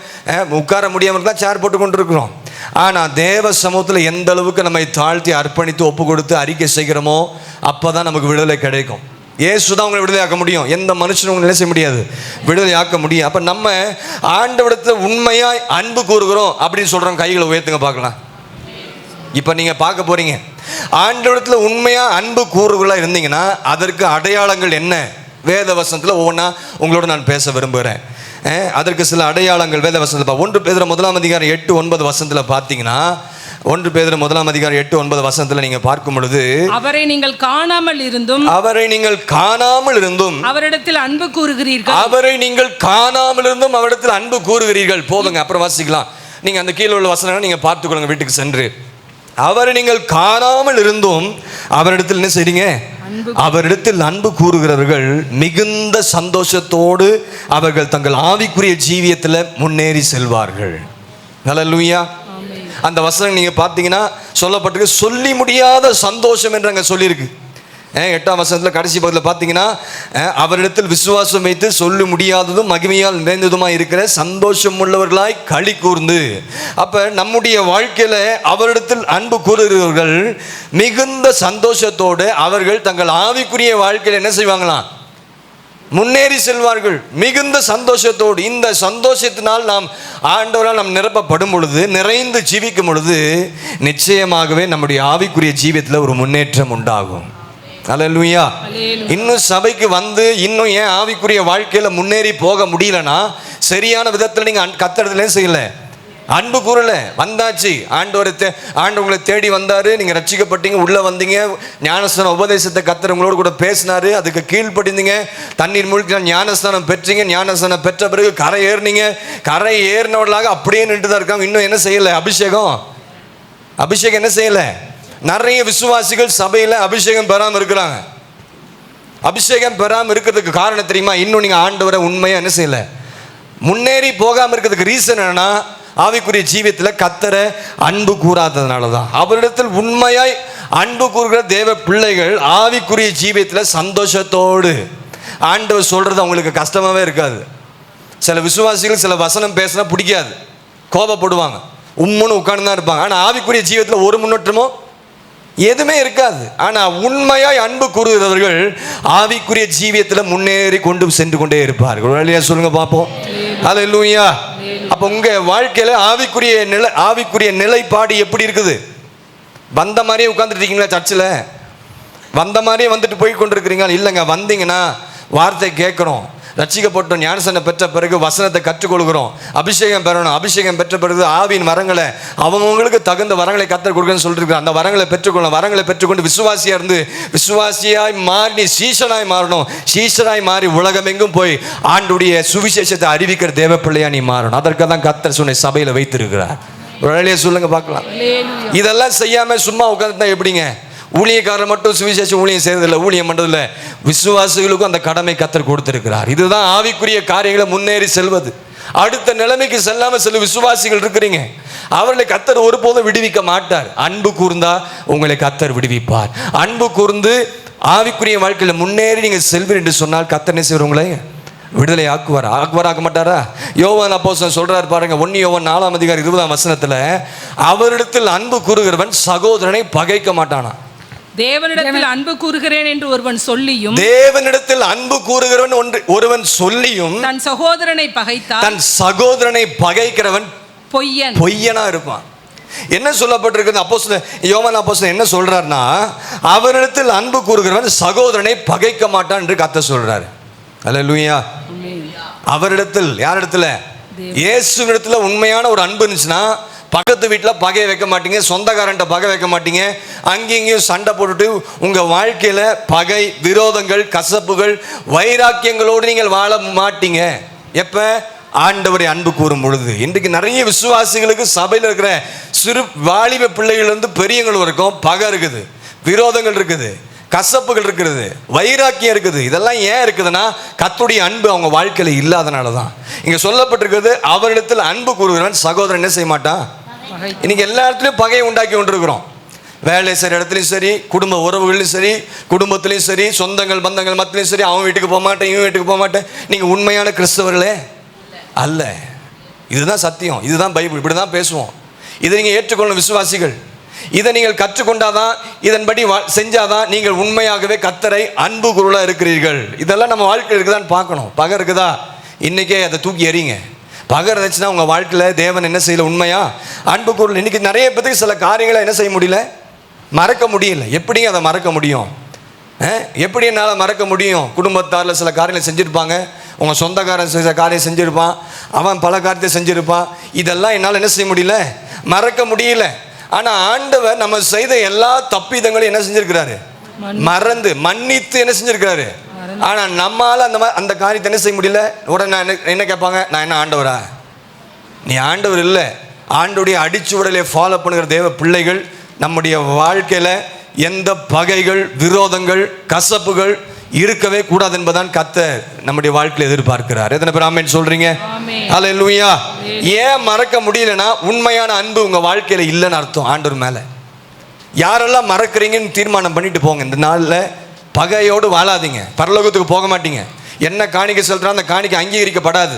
உட்கார முடியாமல் தான் சேர் போட்டு கொண்டு இருக்கிறோம். ஆனால் தேவ சமூகத்தில் எந்த அளவுக்கு நம்மை தாழ்த்தி அர்ப்பணித்து ஒப்பு கொடுத்து அறிக்கை செய்கிறோமோ அப்போ தான் நமக்கு விடுதலை கிடைக்கும். இயேசு தான் உங்களை விடுதலையாக்க முடியும். எந்த மனுஷனும் உங்களை செய்ய முடியாது, விடுதலையாக்க முடியும். அப்போ நம்ம ஆண்டவரிடத்தில் உண்மையாக அன்பு கூறுகிறோம் அப்படின்னு சொல்கிறோம். கைகளை உயர்த்துங்க பார்க்கலாம். இப்போ நீங்கள் பார்க்க போகிறீங்க, ஆண்டவரிடத்தில் உண்மையாக அன்பு கூறுகளாக இருந்தீங்கன்னா அதற்கு அடையாளங்கள் என்ன? வேத வசனத்தில் ஒவ்வொன்றா உங்களோட நான் பேச விரும்புகிறேன். அதற்கு சில அடையாளங்கள் வேத வசனத்தில் 1 பேதுரு 1:8-9 பார்த்தீங்கன்னா, 1 பேதுரு 1:8-9 நீங்க பார்க்கும் பொழுது, அவரை நீங்கள் காணாமல் இருந்தும்
அவரிடத்தில் அன்பு கூறுகிறீர்கள்.
அவரை நீங்கள் காணாமல் இருந்தும் அவரிடத்தில் அன்பு கூறுகிறீர்கள். போதுங்க, அப்புறம் வாசிக்கலாம். நீங்க அந்த கீழே உள்ள வசனங்களை நீங்க பார்த்துக்கொள்ளுங்க வீட்டுக்கு சென்று. அவரை நீங்கள் காணாமல் இருந்தும் அவரிடத்தில் என்ன செய்றீங்க? அவரிடத்தில் அன்பு கூறுகிறவர்கள் மிகுந்த சந்தோஷத்தோடு அவர்கள் தங்கள் ஆவிக்குரிய ஜீவியத்தில் முன்னேறி செல்வார்கள். ஹல்லேலூயா. அந்த வசனம் நீங்க பார்த்தீங்கன்னா சொல்லப்பட்டிருக்கு, சொல்லி முடியாத சந்தோஷம் என்று அங்கே சொல்லியிருக்கு. 8ஆம் வசனத்தில் கடைசி பக்கத்தில் பார்த்தீங்கன்னா, அவரிடத்தில் விசுவாசம் வைத்து சொல்லி முடியாததும் மகிமையால் நிறைந்ததுமாய் இருக்கிற சந்தோஷம் உள்ளவர்களாய் களி கூர்ந்து. அப்போ நம்முடைய வாழ்க்கையில் அவரிடத்தில் அன்பு கூறுகிறவர்கள் மிகுந்த சந்தோஷத்தோடு அவர்கள் தங்கள் ஆவிக்குரிய வாழ்க்கையில் என்ன செய்வாங்களாம்? முன்னேறி செல்வார்கள் மிகுந்த சந்தோஷத்தோடு. இந்த சந்தோஷத்தினால் நாம் ஆண்டவரால் நாம் நிரப்பப்படும் பொழுது, நிறைந்து ஜீவிக்கும் பொழுது நிச்சயமாகவே நம்முடைய ஆவிக்குரிய ஜீவியத்தில் ஒரு முன்னேற்றம் உண்டாகும். அல்லேலூயா. இன்னும் சபைக்கு வந்து இன்னும் ஏன் ஆவிக்குரிய வாழ்க்கையில் முன்னேறி போக முடியலன்னா, சரியான விதத்தில் நீங்கள் கர்த்தரிடத்திலே செய்யலை, அன்பு கூறல. வந்தாச்சு, ஆண்டவர் உங்களை தேடி வந்தார், நீங்கள் ரட்சிக்கப்பட்டீங்க, உள்ளே வந்தீங்க, ஞானஸ்தான உபதேசத்தை கர்த்தர் உங்களோடு கூட பேசினார், அதுக்கு கீழ்ப்படிந்தீங்க, தண்ணீர் மூழ்கி ஞானஸ்தானம் பெற்றீங்க, ஞானஸ்தானம் பெற்ற பிறகு கரை ஏறினீங்க, கரை ஏறினவர்களாக அப்படியே நின்று தான் இருக்காங்க. இன்னும் என்ன செய்யலை? அபிஷேகம் என்ன செய்யலை? நிறைய விசுவாசிகள் சபையில் அபிஷேகம் பெறாமல் இருக்கிறாங்க. அபிஷேகம் பெறாமல் இருக்கிறதுக்கு காரணம் தெரியுமா? இன்னும் நீங்கள் ஆண்டவரை உண்மையாக என்ன செய்யலை, முன்னேறி போகாமல் இருக்கிறதுக்கு ரீசன் என்னன்னா, ஆவிக்குரிய ஜீவியத்தில் கர்த்தரை அன்பு கூறாததுனால தான். அவரிடத்தில் உண்மையாய் அன்பு கூறுகிற தேவ பிள்ளைகள் ஆவிக்குரிய ஜீவியத்தில் சந்தோஷத்தோடு ஆண்டவர் சொல்கிறது அவங்களுக்கு கஷ்டமாகவே இருக்காது. சில விசுவாசிகள் சில வசனம் பேசினா பிடிக்காது, கோபப்படுவாங்க, உம்முன்னு உட்கார்ந்து தான் இருப்பாங்க. ஆனால் ஆவிக்குரிய ஜீவியத்தில் ஒரு முன்னேற்றமும் எதுவுமே இருக்காது. ஆனால் உண்மையாய் அன்பு கூறுகிறவர்கள் ஆவிக்குரிய ஜீவியத்தில் முன்னேறி கொண்டு சென்று கொண்டே இருப்பார்கள். இல்லையா? சொல்லுங்க பார்ப்போம். அல்லேலூயா. அப்போ உங்கள் வாழ்க்கையில் ஆவிக்குரிய நிலைப்பாடு எப்படி இருக்குது? வந்த மாதிரியே உட்காந்துட்டு இருக்கீங்களா? சர்ச்சில் வந்த மாதிரியே வந்துட்டு போய் கொண்டிருக்கிறீங்களா? இல்லைங்க, வந்தீங்கன்னா வார்த்தை கேட்கணும், ரட்சிக்கப்பட்டோம், ஞானஸ்நானம் பெற்ற பிறகு வசனத்தை கற்றுக்கொள்கிறோம், அபிஷேகம் பெறணும். அபிஷேகம் பெற்ற பிறகு ஆவியின் வரங்களை அவங்களுக்கு தகுந்த வரங்களை கத்தர் கொடுக்கணும்னு சொல்லியிருக்கிறார். அந்த வரங்களை பெற்றுக்கொள்ளணும். வரங்களை பெற்றுக்கொண்டு விசுவாசியாக இருந்து விசுவாசியாய் மாறி நீ சீஷனாய் மாறணும். சீஷனாய் மாறி உலகமெங்கும் போய் ஆண்டுடைய சுவிசேஷத்தை அறிவிக்கிற தேவ பிள்ளையா நீ மாறணும். அதற்காக தான் கத்தர் சொன்ன சபையில் வைத்திருக்கிறார். ஒரு வேலையை சொல்லுங்க பார்க்கலாம். இதெல்லாம் செய்யாம சும்மா உட்காந்துதான் எப்படிங்க? ஊழியக்காரர் மட்டும் சுவிசேஷம் ஊழியம் செய்யறதில்லை, ஊழியம் பண்றதில்லை, விசுவாசிகளுக்கும் அந்த கடமை கத்தர் கொடுத்திருக்கிறார். இதுதான் ஆவிக்குரிய காரியங்களை முன்னேறி செல்வது. அடுத்த நிலைமைக்கு செல்லாம சில விசுவாசிகள் இருக்கிறீங்க, அவர்களை கத்தர் ஒருபோதும் விடுவிக்க மாட்டார். அன்பு கூர்ந்தா உங்களை கத்தர் விடுவிப்பார். அன்பு கூர்ந்து ஆவிக்குரிய வாழ்க்கையில முன்னேறி நீங்க செல்வீர் என்று சொன்னால் கத்தர் என்ன செய்வார்? உங்களை விடுதலை ஆக்க மாட்டாரா? யோவான் அப்போஸ்தலன் சொல்றாரு பாருங்க, 1 யோவான் 4ஆம் அதிகாரம் 20ஆம் வசனத்துல, அவரிடத்தில் அன்பு கூறுகிறவன் சகோதரனை பகைக்க மாட்டானா.
தேவனிடத்தில் அன்பு கூறுகிறேன் என்று ஒருவன் சொல்லியும்,
தேவனிடத்தில் அன்பு கூறுகிறவன் ஒருவன் சொல்லியும்
தன் சகோதரனை பகைத்தால்
தன் சகோதரனை பகைக்கிறவன் பொய்யனா இருப்பான். என்ன சொல்லப்பட்டிருக்கு? அப்போஸ்தலன் யோவான் அப்போஸ்தலன் என்ன சொல்றாருன்னா, அவரிடத்தில் அன்பு கூறுகிறவன் சகோதரனை பகைக்க மாட்டான் என்று கர்த்தர் சொல்றாரு. அல்லேலூயா. அவரிடத்தில், யாரிடத்துல? இயேசுவிடத்துல உண்மையான ஒரு அன்பு இருந்துச்சுன்னா பக்கத்து வீட்டில் பகையை வைக்க மாட்டீங்க, சொந்தக்காரன்ட்ட பகை வைக்க மாட்டீங்க, அங்கேயும் சண்டை போட்டுட்டு உங்கள் வாழ்க்கையில் பகை, விரோதங்கள், கசப்புகள், வைராக்கியங்களோடு நீங்கள் வாழ மாட்டீங்க. எப்போ? ஆண்டவரை அன்பு கூறும் பொழுது. இன்றைக்கு நிறைய விசுவாசிகளுக்கு சபையில் இருக்கிற சிறு வாலிப பிள்ளைகள் பெரியவங்களும் இருக்கும், பகை இருக்குது, விரோதங்கள் இருக்குது, கசப்புகள் இருக்கிறது, வைராக்கியம் இருக்குது. இதெல்லாம் ஏன் இருக்குதுன்னா கர்த்தருடைய அன்பு அவங்க வாழ்க்கையில் இல்லாதனால தான். இங்கே சொல்லப்பட்டிருக்கிறது, அவரிடத்தில் அன்பு கூறுகிறவன் சகோதரன் என்ன செய்ய மாட்டான். இன்னைக்கு எல்லா இடத்துலையும் பகையை உண்டாக்கி கொண்டிருக்கிறோம். வேலை செய்கிற இடத்துலையும் சரி, குடும்ப உறவுகளையும் சரி, குடும்பத்திலையும் சரி, சொந்தங்கள் பந்தங்கள் மத்தியிலையும் சரி, அவன் வீட்டுக்கு போக மாட்டேன், இவன் வீட்டுக்கு போக மாட்டேன். நீங்கள் உண்மையான கிறிஸ்தவர்களே அல்ல. இதுதான் சத்தியம், இதுதான் பைபிள், இப்படி தான் பேசுவோம். இதை நீங்கள் ஏற்றுக்கொள்ளும் விசுவாசிகள். இதை நீங்கள் கற்றுக்கொண்டாதான், இதன்படி செஞ்சாதான் நீங்கள் உண்மையாகவே கர்த்தரை அன்பு குருளாக இருக்கிறீர்கள். இதெல்லாம் நம்ம வாழ்க்கையில் இருக்குதான்னு பார்க்கணும். பகை இருக்குதா? இன்னைக்கே அதை தூக்கி எறிங்க. பகை இருந்துச்சுன்னா உங்கள் வாழ்க்கையில் தேவன் என்ன செய்யல? உண்மையா அன்பு குரல். இன்னைக்கு நிறைய பேருக்கு சில காரியங்களை என்ன செய்ய முடியல? மறக்க முடியல. எப்படி அதை மறக்க முடியும்? எப்படி என்னால் மறக்க முடியும்? குடும்பத்தாரில் சில காரியங்களை செஞ்சுருப்பாங்க, உங்கள் சொந்தக்காரன் சில காரியம் செஞ்சுருப்பான், அவன் பல காரியத்தை செஞ்சுருப்பான். இதெல்லாம் என்னால் என்ன செய்ய முடியல? மறக்க முடியல. ஆனால் ஆண்டவர் நம்ம செய்த எல்லா தப்பிதங்களையும் என்ன செஞ்சிருக்கிறாரு? மறந்து மன்னித்து என்ன செஞ்சிருக்கிறாரு? ஆனால் நம்மளால அந்த காரியத்தை என்ன செய்ய முடியல. உடனே என்ன கேட்பாங்க? நான் என்ன ஆண்டவரா? நீ ஆண்டவர் இல்லை. ஆண்டோடைய அடிச்சுவடலை ஃபாலோ பண்ணுகிற தேவ பிள்ளைகள் நம்முடைய வாழ்க்கையில் எந்த பகைகள், விரோதங்கள், கசப்புகள் இருக்கவே கூடாது என்பதான் கர்த்தர் நம்முடைய வாழ்க்கையில் எதிர்பார்க்கிறார். எத்தனை பேர் ஆமென் சொல்றீங்க? ஹல்லேலூயா. ஏன் மறக்க முடியலன்னா உண்மையான அன்பு உங்க வாழ்க்கையில இல்லைன்னு அர்த்தம். ஆண்டவர் மேல யாரெல்லாம் மறக்கிறீங்கன்னு தீர்மானம் பண்ணிட்டு போங்க. இந்த நாளில் பகையோடு வாழாதீங்க. பரலோகத்துக்கு போக மாட்டீங்க. என்ன காணிக்கை செலுத்தினா அந்த காணிக்கை அங்கீகரிக்கப்படாது.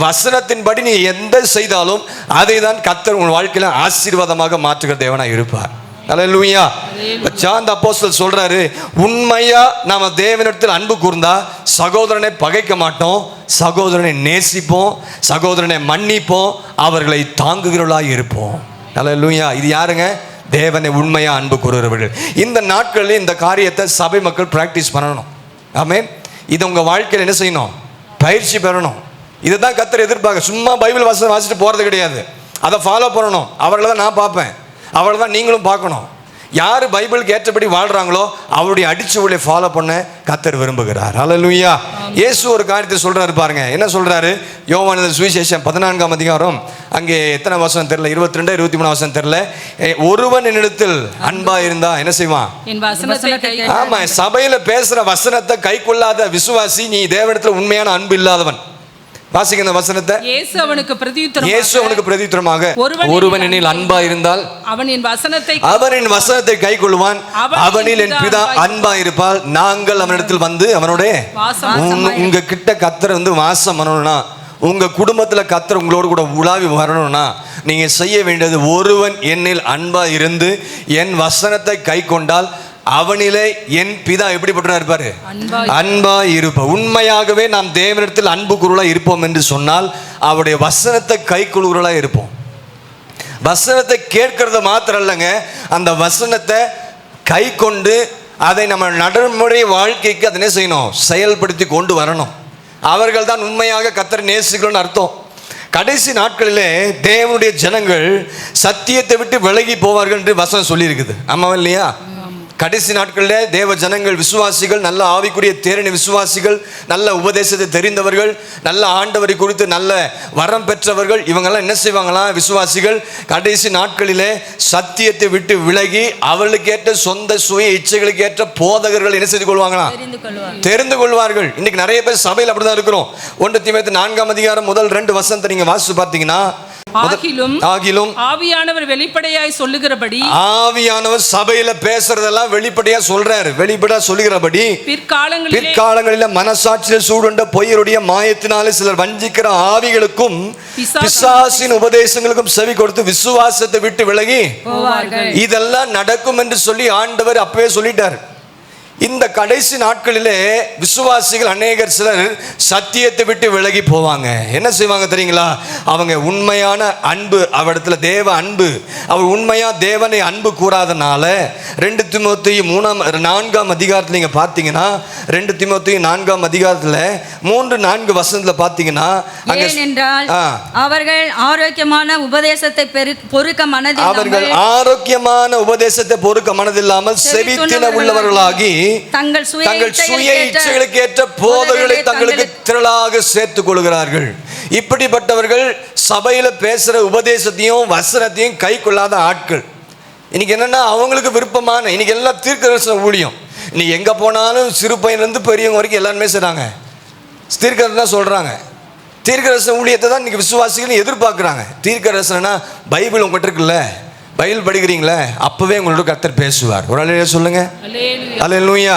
வசனத்தின்படி நீ எந்த செய்தாலும் அதை தான் கர்த்தர் உன் வாழ்க்கையில ஆசீர்வாதமாக மாற்றுகிற தேவனாக இருப்பார். அல்லேலூயா. ஜான் தி அப்போஸ்தலன் சொல்றாரு, உண்மையா நாம தேவனிடத்தில் அன்பு கூர்ந்தா சகோதரனை பகைக்க மாட்டோம், சகோதரனை நேசிப்போம், சகோதரனை மன்னிப்போம், அவர்களை தாங்குகிறவர்களாய் இருப்போம். அல்லேலூயா. இது யாருங்க? தேவனை உண்மையா அன்பு கூறுகிறவர்கள். இந்த நாட்களில் இந்த காரியத்தை சபை மக்கள் பிராக்டிஸ் பண்ணணும். ஆமென். இது உங்க வாழ்க்கையில் என்ன செய்யணும்? பயிற்சி பெறணும். இதுதான் கர்த்தர் எதிர்பார்க்க. சும்மா பைபிள் வசனம் வாசிட்டு போறது கிடையாது. அதை ஃபாலோ பண்ணணும். அவர்களை தான் நான் பார்ப்பேன், அவளை தான் நீங்களும் பார்க்கணும். யார் பைபிளுக்கு ஏற்றபடி வாழ்றாங்களோ அவருடைய அடிச்சுவலை ஃபாலோ பண்ண கர்த்தர் விரும்புகிறார். ஹல்லேலூயா. இயேசு ஒரு காரியத்தை சொல்றாரு பாருங்க. என்ன சொல்றாரு? யோவான் சுவிசேஷம் 14ஆம் அதிகாரம், அங்கே எத்தனை வசனம் தெரியல, 22 23 வசனம் தெரியல. ஒருவன் என்னிடத்தில் அன்பா இருந்தா என்ன செய்வான்? ஆமா, சபையில பேசுற வசனத்தை கை கொள்ளாத விசுவாசி, நீ தேவனிடத்தில் உண்மையான அன்பு இல்லாதவன். வாசிங்க இந்த வசனத்தை.
இயேசு அவனுக்கு
பிரதியுத்தரமாக, ஒருவன் என்னில் அன்பா இருந்தால் அவன் என் வசனத்தை கைக்கொள்வான், அவனில் என் பிதா அன்பா இருப்பால் நாங்கள் அவனிடத்தில் வந்து அவனோட உங்க கிட்ட கர்த்தர் வாசம் பண்ணணும்னா, உங்க குடும்பத்துல கர்த்தர் உங்களோடு கூட உலாவி வரணும்னா நீங்க செய்ய வேண்டியது, ஒருவன் என்னில் அன்பா இருந்து என் வசனத்தை கை கொண்டால் அவனிலே என் பிதா எப்படிப்பட்டவனா இருப்பாரு? அன்பா இருப்ப. உண்மையாகவே நாம் தேவனிடத்தில் அன்பு கூறுவலா இருப்போம் என்று சொன்னால் அவருடைய வசனத்தை கை கொள்கிறவர்களா இருப்போம். வசனத்தை கேட்கறது மாத்திரம் இல்லைங்க, அந்த வசனத்தை கை கொண்டு அதை நம்ம நடைமுறை வாழ்க்கைக்கு அதனை செய்யணும், செயல்படுத்தி கொண்டு வரணும். அவர்கள் தான் உண்மையாக கர்த்தரை நேசிக்கிறோன்னு அர்த்தம். கடைசி நாட்களிலே தேவனுடைய ஜனங்கள் சத்தியத்தை விட்டு விலகி போவார்கள் என்று வசனம் சொல்லியிருக்குது. ஆமாவா இல்லையா? கடைசி நாட்களில் தேவ ஜனங்கள், விசுவாசிகள், நல்ல ஆவிக்குரிய தேரணி விசுவாசிகள், நல்ல உபதேசத்தை தெரிந்தவர்கள், நல்ல ஆண்டவரை குறித்து நல்ல வரம் பெற்றவர்கள், இவங்கெல்லாம் என்ன செய்வாங்களா? விசுவாசிகள் கடைசி நாட்களிலே சத்தியத்தை விட்டு விலகி அவர்களுக்கேற்ற சொந்த சுய இச்சைகளுக்கு ஏற்ற போதகர்கள் என்ன செய்து கொள்வாங்களா? தெரிந்து கொள்வார்கள். இன்னைக்கு நிறைய பேர் சபையில் அப்படிதான் இருக்கிறோம். 1 தீமோத்தேயு 4ஆம் அதிகாரம் முதல் 2 வசனத்தை நீங்க வாசிச்சு பார்த்தீங்கன்னா,
ஆகிலும் ஆவியானவர் வெளிப்படையாய் சொல்லுகிறபடி,
ஆவியானவர் சபையில பேசுறதெல்லாம் வெளிப்படையா சொல்றாரு. வெளிப்படையா சொல்லுகிறபடி பிற்காலங்களில மனசாட்சியில் சூடுண்ட பொய்யருடைய மாயத்தினாலே சிலர் வஞ்சிக்கிற ஆவிகளுக்கும் பிசாசின் உபதேசங்களுக்கும் செவி கொடுத்து விசுவாசத்தை விட்டு விலகி இதெல்லாம் நடக்கும் என்று சொல்லி ஆண்டவர் அப்பவே சொல்லிட்டார். இந்த கடைசி நாட்களிலே விசுவாசிகள் அநேகர் சிலர் சத்தியத்தை விட்டு விலகி போவாங்க. என்ன செய்வாங்க தெரியுங்களா? அவங்க உண்மையான அன்பு, அவரிடத்துல தேவ அன்பு, அவர் உண்மையா தேவனை அன்பு கூறாதனால 2 தீமோத்தேயு 4ஆம் அதிகாரத்தில் நீங்க பார்த்தீங்கன்னா, 2 தீமோத்தேயு 4ஆம் அதிகாரத்தில் 3-4 வசனத்துல பார்த்தீங்கன்னா,
அவர்கள் ஆரோக்கியமான உபதேசத்தை பொறுக்க
மனதில்லாமல் செவித்தின உள்ளவர்களாகி தங்கள் சுய இச்சைகளுக்கு ஏற்ற போதகங்களை தங்களுக்கு திரளாக சேர்த்துக் கொள்கிறார்கள். இப்படிப்பட்டவர்கள் சபையில பேசுற உபதேசத்தையும் வசனத்தையும் கை கொள்ளாத ஆட்கள். இன்னைக்கு என்னன்னா, அவங்களுக்கு விருப்பமான, இன்னைக்கு எல்லாம் தீர்க்கதரிசன ஊழியம். இன்னைக்கு எங்க போனாலும் சிறு பையன்லேருந்து பெரியவங்க வரைக்கும் எல்லாருமே செய்றாங்க, தீர்க்கதரிசனம் சொல்றாங்க. தீர்க்கதரிசன ஊழியத்தை தான் இன்னைக்கு விசுவாசிகள் எதிர்பார்க்குறாங்க. தீர்க்கதரிசனம்னா பைபிள் உங்ககிட்ட இருக்குல்ல, பைபிள் படிக்கிறீங்களே, அப்பவே உங்களோட கர்த்தர் பேசுவார். ஒரு அல்லேலூயா சொல்லுங்க. அல்லேலூயா.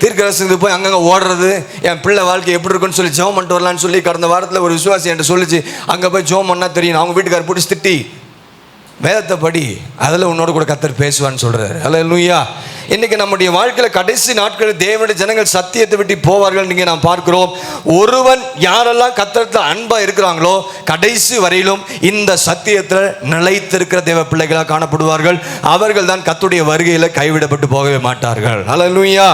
தீர்க்கதரிசனத்துக்கு போய் அங்கங்க ஓடுறது, என் பிள்ளை வாழ்க்கை எப்படி இருக்குன்னு சொல்லி ஜெபம் பண்ணிட்டு வரலான்னு சொல்லி கடந்த வாரத்தில் ஒரு விசுவாசி என்கிட்ட சொல்லிச்சு, அங்கே போய் ஜெபம் பண்ணா தெரியும், அவங்க வீட்டுக்காரர் போட்டு திட்டி வேதத்தை படி, அதில் உன்னோட கூட கர்த்தர் பேசுவான்னு சொல்றாரு. அல்லேலூயா. இன்னைக்கு நம்முடைய வாழ்க்கையில கடைசி நாட்களில் தேவனுடைய ஜனங்கள் சத்தியத்தை விட்டு போவார்கள். நீங்க நாம் பார்க்கிறோம், ஒருவன் யாரெல்லாம் கர்த்தரிடத்துல அன்பா இருக்கிறாங்களோ கடைசி வரையிலும் இந்த சத்தியத்தில் நிலைத்திருக்கிற தேவ பிள்ளைகளாக காணப்படுவார்கள். அவர்கள் தான் கர்த்தருடைய வருகையில கைவிடப்பட்டு போகவே மாட்டார்கள். அல்லேலூயா.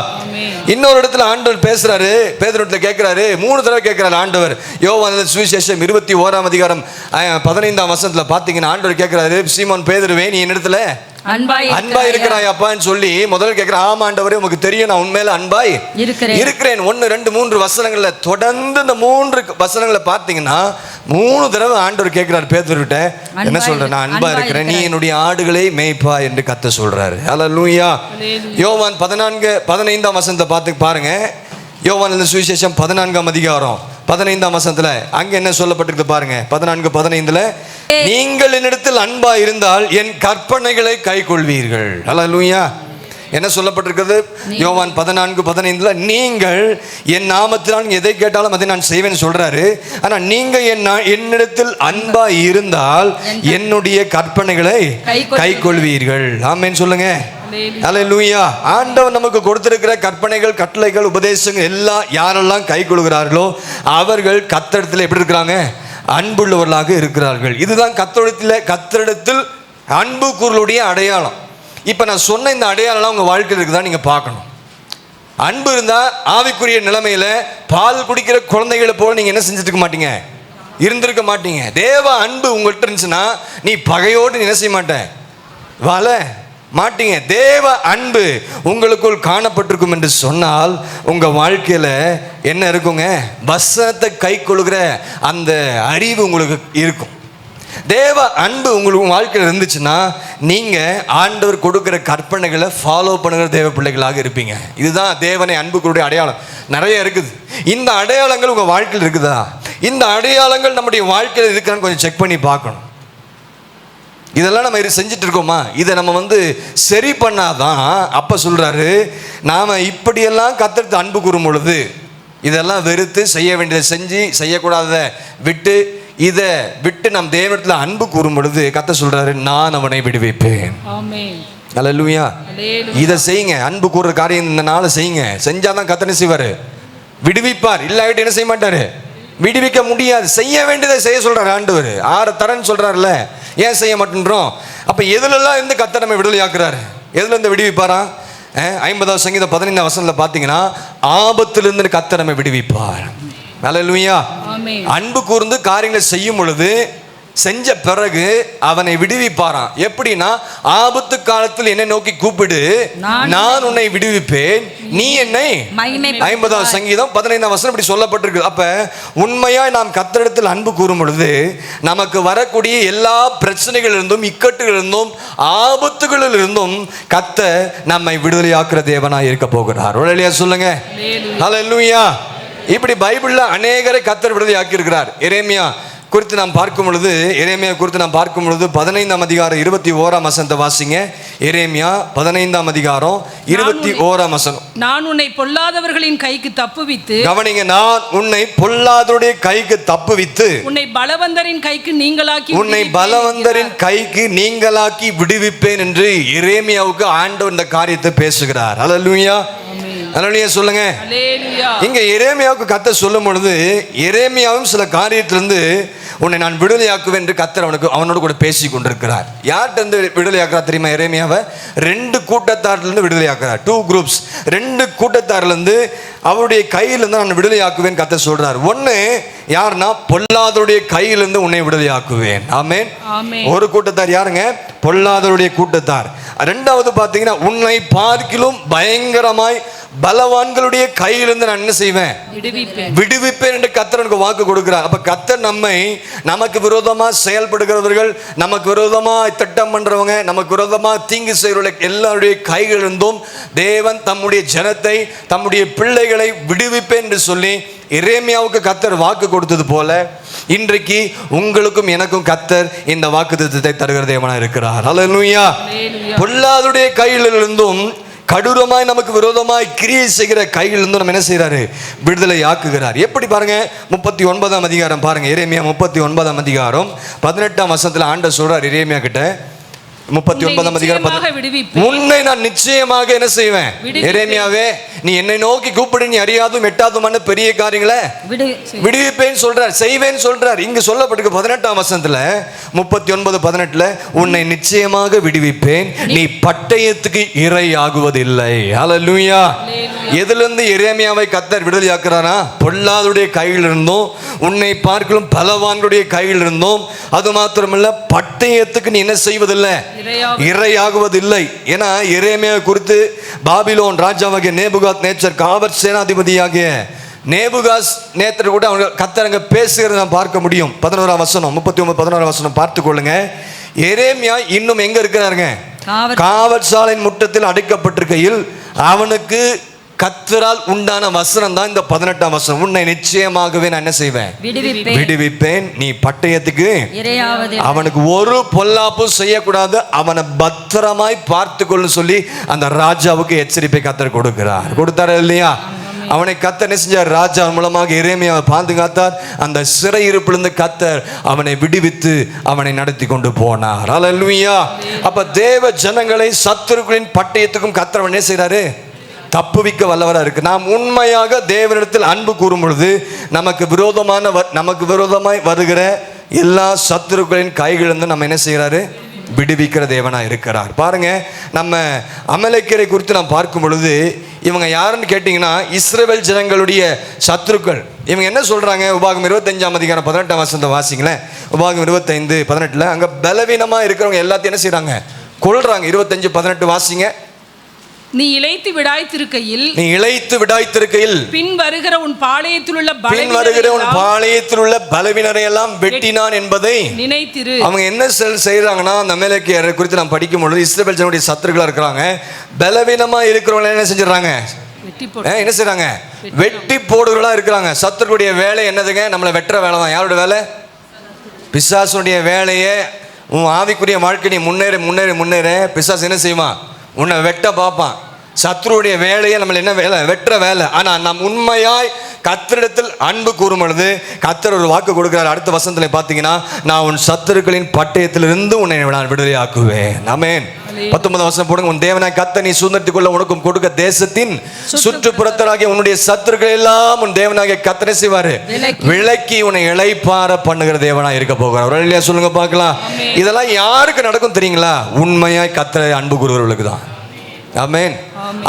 இன்னொரு இடத்துல ஆண்டவர் பேசுறாரு, பேதுருவிடத்துல கேட்கிறாரு, 3 தடவை கேட்கிறாரு ஆண்டவர். யோவான் சுவிசேஷம் 21ஆம் அதிகாரம் 15ஆம் வசனத்துல பாத்தீங்கன்னா ஆண்டவர் கேட்கிறாரு, சீமோன் பேதுருவே, நீ என்னிடத்துல அன்பாய் இருக்கிறாய் அப்பான்னு சொல்லி முதல்ல கேட்கிறேன். ஆமா ஆண்டவரே, உங்களுக்கு தெரியும் நான் உண்மையில அன்பாய் இருக்கிறேன். 1, 2, 3 வசனங்கள்ல தொடர்ந்து இந்த 3 வசனங்களை பார்த்தீங்கன்னா 3 தடவை ஆண்டவர் கேட்கிறார் பேதுருவிட்ட, என்ன சொல்ற? நான் அன்பா இருக்கிறேன், நீ என்னுடைய ஆடுகளை மேய்ப்பா என்று கத்த சொல்றாரு. அல்லேலூயா. யோவான் 14-15ஆம் வசனத்தை பார்த்து பாருங்க. யோவான் சுவிசேஷம் 14ஆம் அதிகாரம் 15ஆம் வசனத்துல அங்க என்ன சொல்லப்பட்டிருக்கு பாருங்க. 14-15 நீங்கள் என்னிடத்தில் அன்பா இருந்தால் என் கற்பனைகளை கை கொள்வீர்கள். அல்லேலூயா. என்ன சொல்லப்பட்டிருக்கிறது? யோவான் 14-15 நீங்கள் என் நாமத்தினால் எதை கேட்டாலும் அதை நான் செய்வேன்னு சொல்றாரு. ஆனா நீங்க என்னிடத்தில் அன்பா இருந்தால் என்னுடைய கற்பனைகளை கை கொள்வீர்கள். ஆமென் சொல்லுங்க. அல்லேலூயா. ஆண்டவர் நமக்கு கொடுத்திருக்கிற கற்பனைகள், கட்டளைகள், உபதேசங்கள் எல்லாம் யாரெல்லாம் கை கொள்கிறார்களோ அவர்கள் கர்த்தரிடத்தில் எப்படி இருக்கிறாங்க? அன்புள்ளவர்களாக இருக்கிறார்கள். இதுதான் கர்த்தரிடத்தில் அன்பு கூறலுடைய அடையாளம். இப்போ நான் சொன்ன இந்த அடையாளம்லாம் உங்கள் வாழ்க்கையில் இருக்குதா நீங்கள் பார்க்கணும். அன்பு இருந்தால் ஆவிக்குரிய நிலைமையில் பால் குடிக்கிற குழந்தைகளை போல நீங்கள் என்ன செஞ்சுருக்க மாட்டீங்க, இருந்திருக்க மாட்டீங்க. தேவ அன்பு உங்கள்கிட்ட இருந்துச்சுன்னா நீ பகையோடு நீ என்ன செய்ய மாட்டேன், வாழ மாட்டீங்க. தேவ அன்பு உங்களுக்குள் காணப்பட்டிருக்கும் என்று சொன்னால் உங்கள் வாழ்க்கையில் என்ன இருக்குங்க? வசனத்தை கை கொள்கிற அந்த அறிவு உங்களுக்கு இருக்கும். தேவ அன்பு உங்களுக்கு வாழ்க்கையில் இருந்துச்சுன்னா நீங்கள் ஆண்டவர் கொடுக்குற கற்பனைகளை ஃபாலோ பண்ணுகிற தேவ பிள்ளைகளாக இருப்பீங்க. இதுதான் தேவனை அன்புக்குடைய அடையாளம். நிறைய இருக்குது. இந்த அடையாளங்கள் உங்கள் வாழ்க்கையில் இருக்குதா? இந்த அடையாளங்கள் நம்முடைய வாழ்க்கையில் இருக்கான்னு கொஞ்சம் செக் பண்ணி பார்க்கணும். இதெல்லாம் நம்ம செஞ்சுட்டு இருக்கோமா? இதை நம்ம சரி பண்ணாதான். அப்போ சொல்கிறாரு, நாம் இப்படியெல்லாம் கர்த்தருக்கு அன்பு கூறும் பொழுது இதெல்லாம் வெறுத்து செய்ய வேண்டியதை செஞ்சு செய்யக்கூடாததை விட்டு இதை விட்டு நம் தேவனிடத்தில் அன்பு கூறும் பொழுது கர்த்தர் சொல்கிறாரு, நான் அவனை விடுவிப்பேன். அல்லேலூயா. இதை செய்யுங்க, அன்பு கூறுற காரியம் இந்த நாளை செய்யுங்க. செஞ்சாதான் கர்த்தர் செய்வார், விடுவிப்பார். இல்லாவிட்டு என்ன செய்ய மாட்டார், விடுவிக்க முடியாது. செய்ய வேண்டியதை செய்ய சொல்கிறார் ஆண்டவர். 6 தரன்னு சொல்கிறார்ல, ஏன் செய்ய மாட்டேன்றோம்? அப்போ எதுலெல்லாம் இருந்து கர்த்தர் நம்ம விடுதலை ஆக்குறாரு, எதுல இருந்து விடுவிப்பாரா? 50ஆம் சங்கீதம் 15ஆம் வசனத்தில் பார்த்தீங்கன்னா, ஆபத்திலிருந்து கர்த்தர் நம்ம விடுவிப்பார். அல்லேலூயா.
ஆமென்.
அன்பு கூர்ந்து காரியங்களை செய்யும் பொழுது செஞ்ச பிறகு அவனை விடுவிப்பாராம். எப்படின்னா, ஆபத்து காலத்தில் என்னை நோக்கி கூப்பிடு, நான் உன்னை விடுவிப்பேன், நீ என்னை 50ஆம் சங்கீதம் 15ஆம் வசனம் இப்படி சொல்லப்பட்டிருக்கு. அப்ப உண்மையாய் நாம் கர்த்தரிடத்தில் அன்பு கூறும் பொழுது நமக்கு வரக்கூடிய எல்லா பிரச்சனைகளிலிருந்தும் இக்கட்டுகளிலிருந்தும் ஆபத்துகளிலிருந்தும் கர்த்தர் நம்மை விடுதலையாக்குற தேவனாய் இருக்க போகிறார். ஒருவேளையா சொல்லுங்க ஹல்லேலூயா. இப்படி பைபிள்ல அநேகரை கர்த்தர் விடுதலையாக்கி இருக்கிறார். எரேமியா குறித்து நாம் பார்க்கும் பொழுது 15ஆம் அதிகாரம் 21ஆம் வசனத்தை வாசிங்க. எரேமியா 15ஆம் அதிகாரம் 21ஆம் வசனம்.
நான் உன்னை பொல்லாதவர்களின் கைக்கு தப்புவித்து,
கவனிங்க, நான் உன்னை பொல்லாதவருடைய கைக்கு தப்புவித்து
உன்னை பலவந்தரின் கைக்கு
நீங்களாக்கி விடுவிப்பேன் என்று எரேமியாவுக்கு ஆண்டவர் இந்த காரியத்தை பேசுகிறார். அல்லேலூயா. அல்லேலூயா சொல்லுங்க. இங்க எரேமியாவுக்கு கர்த்தர் சொல்லும் பொழுது எரேமியாவும் சில காரியத்திலிருந்து உன்னை நான் விடுதலையாக்குவேன் என்று கர்த்தர் அவனோடு கூட பேசி கொண்டிருக்கிறார். யார்கிட்ட இருந்து விடுதலையாக்குறார் தெரியுமா? எரேமியாவை 2 கூட்டத்தாரிலிருந்து விடுதலையாக்குறார். 2 குரூப்ஸ், 2 கூட்டத்தாரிலிருந்து அவருடைய கையிலிருந்து நான் விடுதலையாக்குவேன் கர்த்தர் சொல்றார். ஒன்னு யாருன்னா, பொல்லாதவருடைய கையிலிருந்து உன்னை விடுதலையாக்குவேன். ஆமென். ஒரு கூட்டத்தார் யாருங்க? பொல்லாதவருடைய கூட்டத்தார். ரெண்டாவது பாத்தீங்கன்னா, உன்னை பார்க்கிலும் பயங்கரமாய் பலவான்களுடைய கையிலிருந்து நான் என்ன செய்வேன்? விடுவிப்பேன் என்று கர்த்தர் எனக்கு வாக்கு கொடுக்கிறார். அப்ப கர்த்தர் நமக்கு விரோதமா செயல்படுகிறவர்கள், நமக்கு விரோதமா திட்டம் பண்றவங்க, நமக்கு விரோதமா தீங்கு செய்கிறவர்கள் எல்லாருடைய கைகளிலிருந்தும் தேவன் தம்முடைய ஜனத்தை, தம்முடைய பிள்ளைகளை விடுவிப்பேன் என்று சொல்லி எரேமியாவுக்கு கர்த்தர் வாக்கு கொடுத்தது போல இன்றைக்கு உங்களுக்கும் எனக்கும் கர்த்தர் இந்த வாக்குத்தத்தத்தை தருகிற தேவனா இருக்கிறார். அல்லேலூயா. பொல்லாதவருடைய கையிலிருந்தும் கடூரமாய் நமக்கு விரோதமாய் கிரியை செய்கிற கையிலிருந்து நம்ம என்ன செய்யறாரு? விடுதலை ஆக்குகிறார். எப்படி பாருங்க, 39ஆம் அதிகாரம் பாருங்க. எரேமியா 39ஆம் அதிகாரம் 18ஆம் வசனத்துல ஆண்டவர் சொல்றார் எரேமியா கிட்ட. 39ஆம் அதிகாரம் உன்னை நான் நிச்சயமாக என்ன செய்வேன்? எரேமியாவே, நீ என்னை நோக்கி கூப்பிடு, நீ அறியாதும் எட்டாதுமான பெரிய காரியங்களை விடுவிப்பேன் சொல்றார், செய்வேன் சொல்றார். இங்கு சொல்லப்பட்டிருக்கு 18ஆம் வசனத்துல 39:18 உன்னை நிச்சயமாக விடுவிப்பேன், நீ பட்டயத்துக்கு இரையாகுவதில்லை. ஹல்லேலூயா. எதிலிருந்து எரேமியாவை கர்த்தர் விடுதலையாக்குறாரா? பொல்லாதவருடைய கையில் இருந்தும், உன்னை பார்க்கலும் பலவான்களுடைய கையில் இருந்தும், அது மாத்திரமல்ல பட்டயத்துக்கு நீ என்ன செய்வதில்லை? இரையாகுவதில்லை. ஏன்னா எரேமியா குறித்து பாபிலோன் ராஜாவாகிய நேபுகாத் நேச்சர் காவற் சேனாதிபதியாகிய நேபுகாத் நேத்தர் கூட அவங்க கர்த்தர் அங்க பேசுகிறத நாம் பார்க்க முடியும். 11ஆம் வசனம் 39-11 வசனம் பார்த்துக் கொள்ளுங்க. எரேமியா இன்னும் எங்க இருக்கிறாருங்க? காவற்சாலையின் முற்றத்தில் அடைக்கப்பட்டிருக்கையில் அவனுக்கு கர்த்தரால் உண்டான வசனம் தான் இந்த 18ஆம் வசனம். உன்னை நிச்சயமாகவே நான் என்ன செய்வேன்? விடுவிப்பேன், நீ பட்டயத்துக்கு அவனுக்கு ஒரு பொல்லாப்பு செய்யக்கூடாது, அவனை பத்திரமாய் பார்த்துக்கொள்ளு சொல்லி அந்த ராஜாவுக்கு எச்சரிப்பை கர்த்தர் கொடுத்தாரு இல்லையா? அவனை கர்த்தர் என்ன செஞ்சார்? ராஜா மூலமாக எரேமியாவை பாதுகாத்தார். அந்த சிறையிருப்பிலிருந்து கர்த்தர் அவனை விடுவித்து அவனை நடத்தி கொண்டு போனார். ஹல்லேலூயா. அப்ப தேவ ஜனங்களை சத்துருக்களின் பட்டயத்துக்கும் கர்த்தர் என்ன செய்றாரு? தப்புவிக்க வல்லவராக இருக்கு. நாம் உண்மையாக தேவனிடத்தில் அன்பு கூறும் பொழுது நமக்கு விரோதமாய் வருகிற எல்லா சத்துருக்களின் கைகளிலிருந்து நம்ம என்ன செய்யறாரு? விடுவிக்கிற தேவனா இருக்கிறார். பாருங்க, நம்ம அமலேக்கியரை குறித்து நாம் பார்க்கும் பொழுது இவங்க யாருன்னு கேட்டீங்கன்னா இஸ்ரவேல் ஜனங்களுடைய சத்துருக்கள். இவங்க என்ன சொல்றாங்க? உபாகம் 25ஆம் அதிகாரம் 18ஆம் வசனத்தை வாசிங்களேன். உபாகம் 25:18 அங்க பலவீனமா இருக்கிறவங்க எல்லாத்தையும் என்ன செய்யறாங்க? கொல்றாங்க. 25:18 வாசிங்க.
நீ இளைத்து விடாய்த்திருக்கையில்
பின் வருகிற உன் பாளையத்தில் உள்ள பலவீனரை எல்லாம் வெட்டினான் என்பதை நினைத்திரு. அவங்க என்ன செய்யறாங்கன்னா, அந்த அமலேக்கியரை குறித்து நாம் படிக்கும் பொழுது இஸ்ரவேல் ஜனங்களுடைய சத்துருக்களா இருக்கிறாங்க. பலவீனமா இருக்கிறவங்க என்ன செஞ்சிடறாங்க? என்ன செய்யறாங்க? வெட்டி போடுகளா இருக்கிறாங்க. சத்துருடைய வேலை என்னதுங்க? நம்மளை வெட்டுற வேலை தான். யாரோட வேலை? பிசாசுடைய வேலையே. உன் ஆவிக்குரிய வாழ்க்கை நீ முன்னேற பிசாசு என்ன செய்வான்? உன்னை வெட்ட பார்ப்பான். சத்ருடைய வேலையை நம்ம என்ன வேலை? வெற்ற வேலை. ஆனா நாம் உண்மையாய் கர்த்தரிடத்தில் அன்பு கூறும் பொழுது கர்த்தர் ஒரு வாக்கு கொடுக்கிறார். அடுத்த வசனத்துல பாத்தீங்கன்னா, நான் உன் சத்துருக்களின் பட்டயத்திலிருந்து உன்னை நான் விடுதலையாக்குவேன். ஆமென். 19 வசனம் போடுங்க. உன் தேவனாய் கர்த்தர் நீ சுதந்திரத்துக் கொள்ள உனக்கும் கொடுக்க தேசத்தின் சுற்றுப்புறத்தராகிய உன்னுடைய சத்துருக்கள் எல்லாம் உன் தேவனாகிய கர்த்தர் செய்வாரு, விலக்கி உன்னை இளைப்பாற பண்ணுகிற தேவனாய் இருக்க போகிறார். இல்லையா? சொல்லுங்க பார்க்கலாம். இதெல்லாம் யாருக்கு நடக்கும் தெரியுங்களா? உண்மையாய் கர்த்தரை அன்பு கூறுகிறவர்களுக்கு தான். ஆமென்.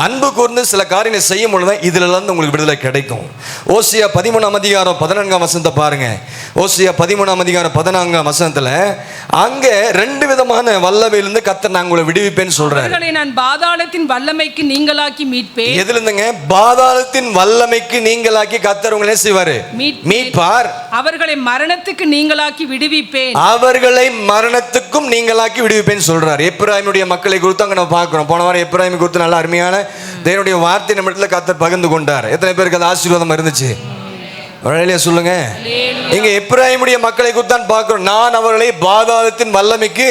அன்பு கூர்ந்து சில காரியங்களை செய்யும் பொழுது இதுல இருந்து உங்களுக்கு விடுதலை கிடைக்கும். ஓசியா 13:14 பாருங்க. ஓசியா 13:14 அங்க 2 விதமான வல்லமையிலிருந்து கர்த்தர் நான் உங்களை விடுவிப்பேன்னு சொல்றாரு.
அவர்களை நான் பாதாளத்தின் வல்லமைக்கு நீங்களாக்கி மீட்பேன்.
எதுல இருந்துங்க? பாதாளத்தின் வல்லமைக்கு நீங்களாக்கி கர்த்தர் உங்களை செய்வாரு, மீட்பார்.
அவர்களை மரணத்துக்கு நீங்களாக்கி விடுவிப்பேன்.
அவர்களை மரணத்துக்கும் நீங்களாக்கி விடுவிப்பேன் சொல்றாரு. எப்பிராயிமுடைய மக்களை குறித்து அங்க நம்ம பார்க்கிறோம். போன வாரம் எப்பிராயிமை குறித்து நல்ல அருமையான தேவனுடைய வார்த்தை நம்ம இடத்துல கர்த்தர் பகிர்ந்து கொண்டார். எத்தனை பேருக்கு அது ஆசீர்வாதம் இருந்துச்சு? சொல்லுங்க. இங்க எப்பிராயிமுடைய மக்களை குறித்து தான் பார்க்கிறோம். நான் அவர்களை பாதாளத்தின் வல்லமைக்கு,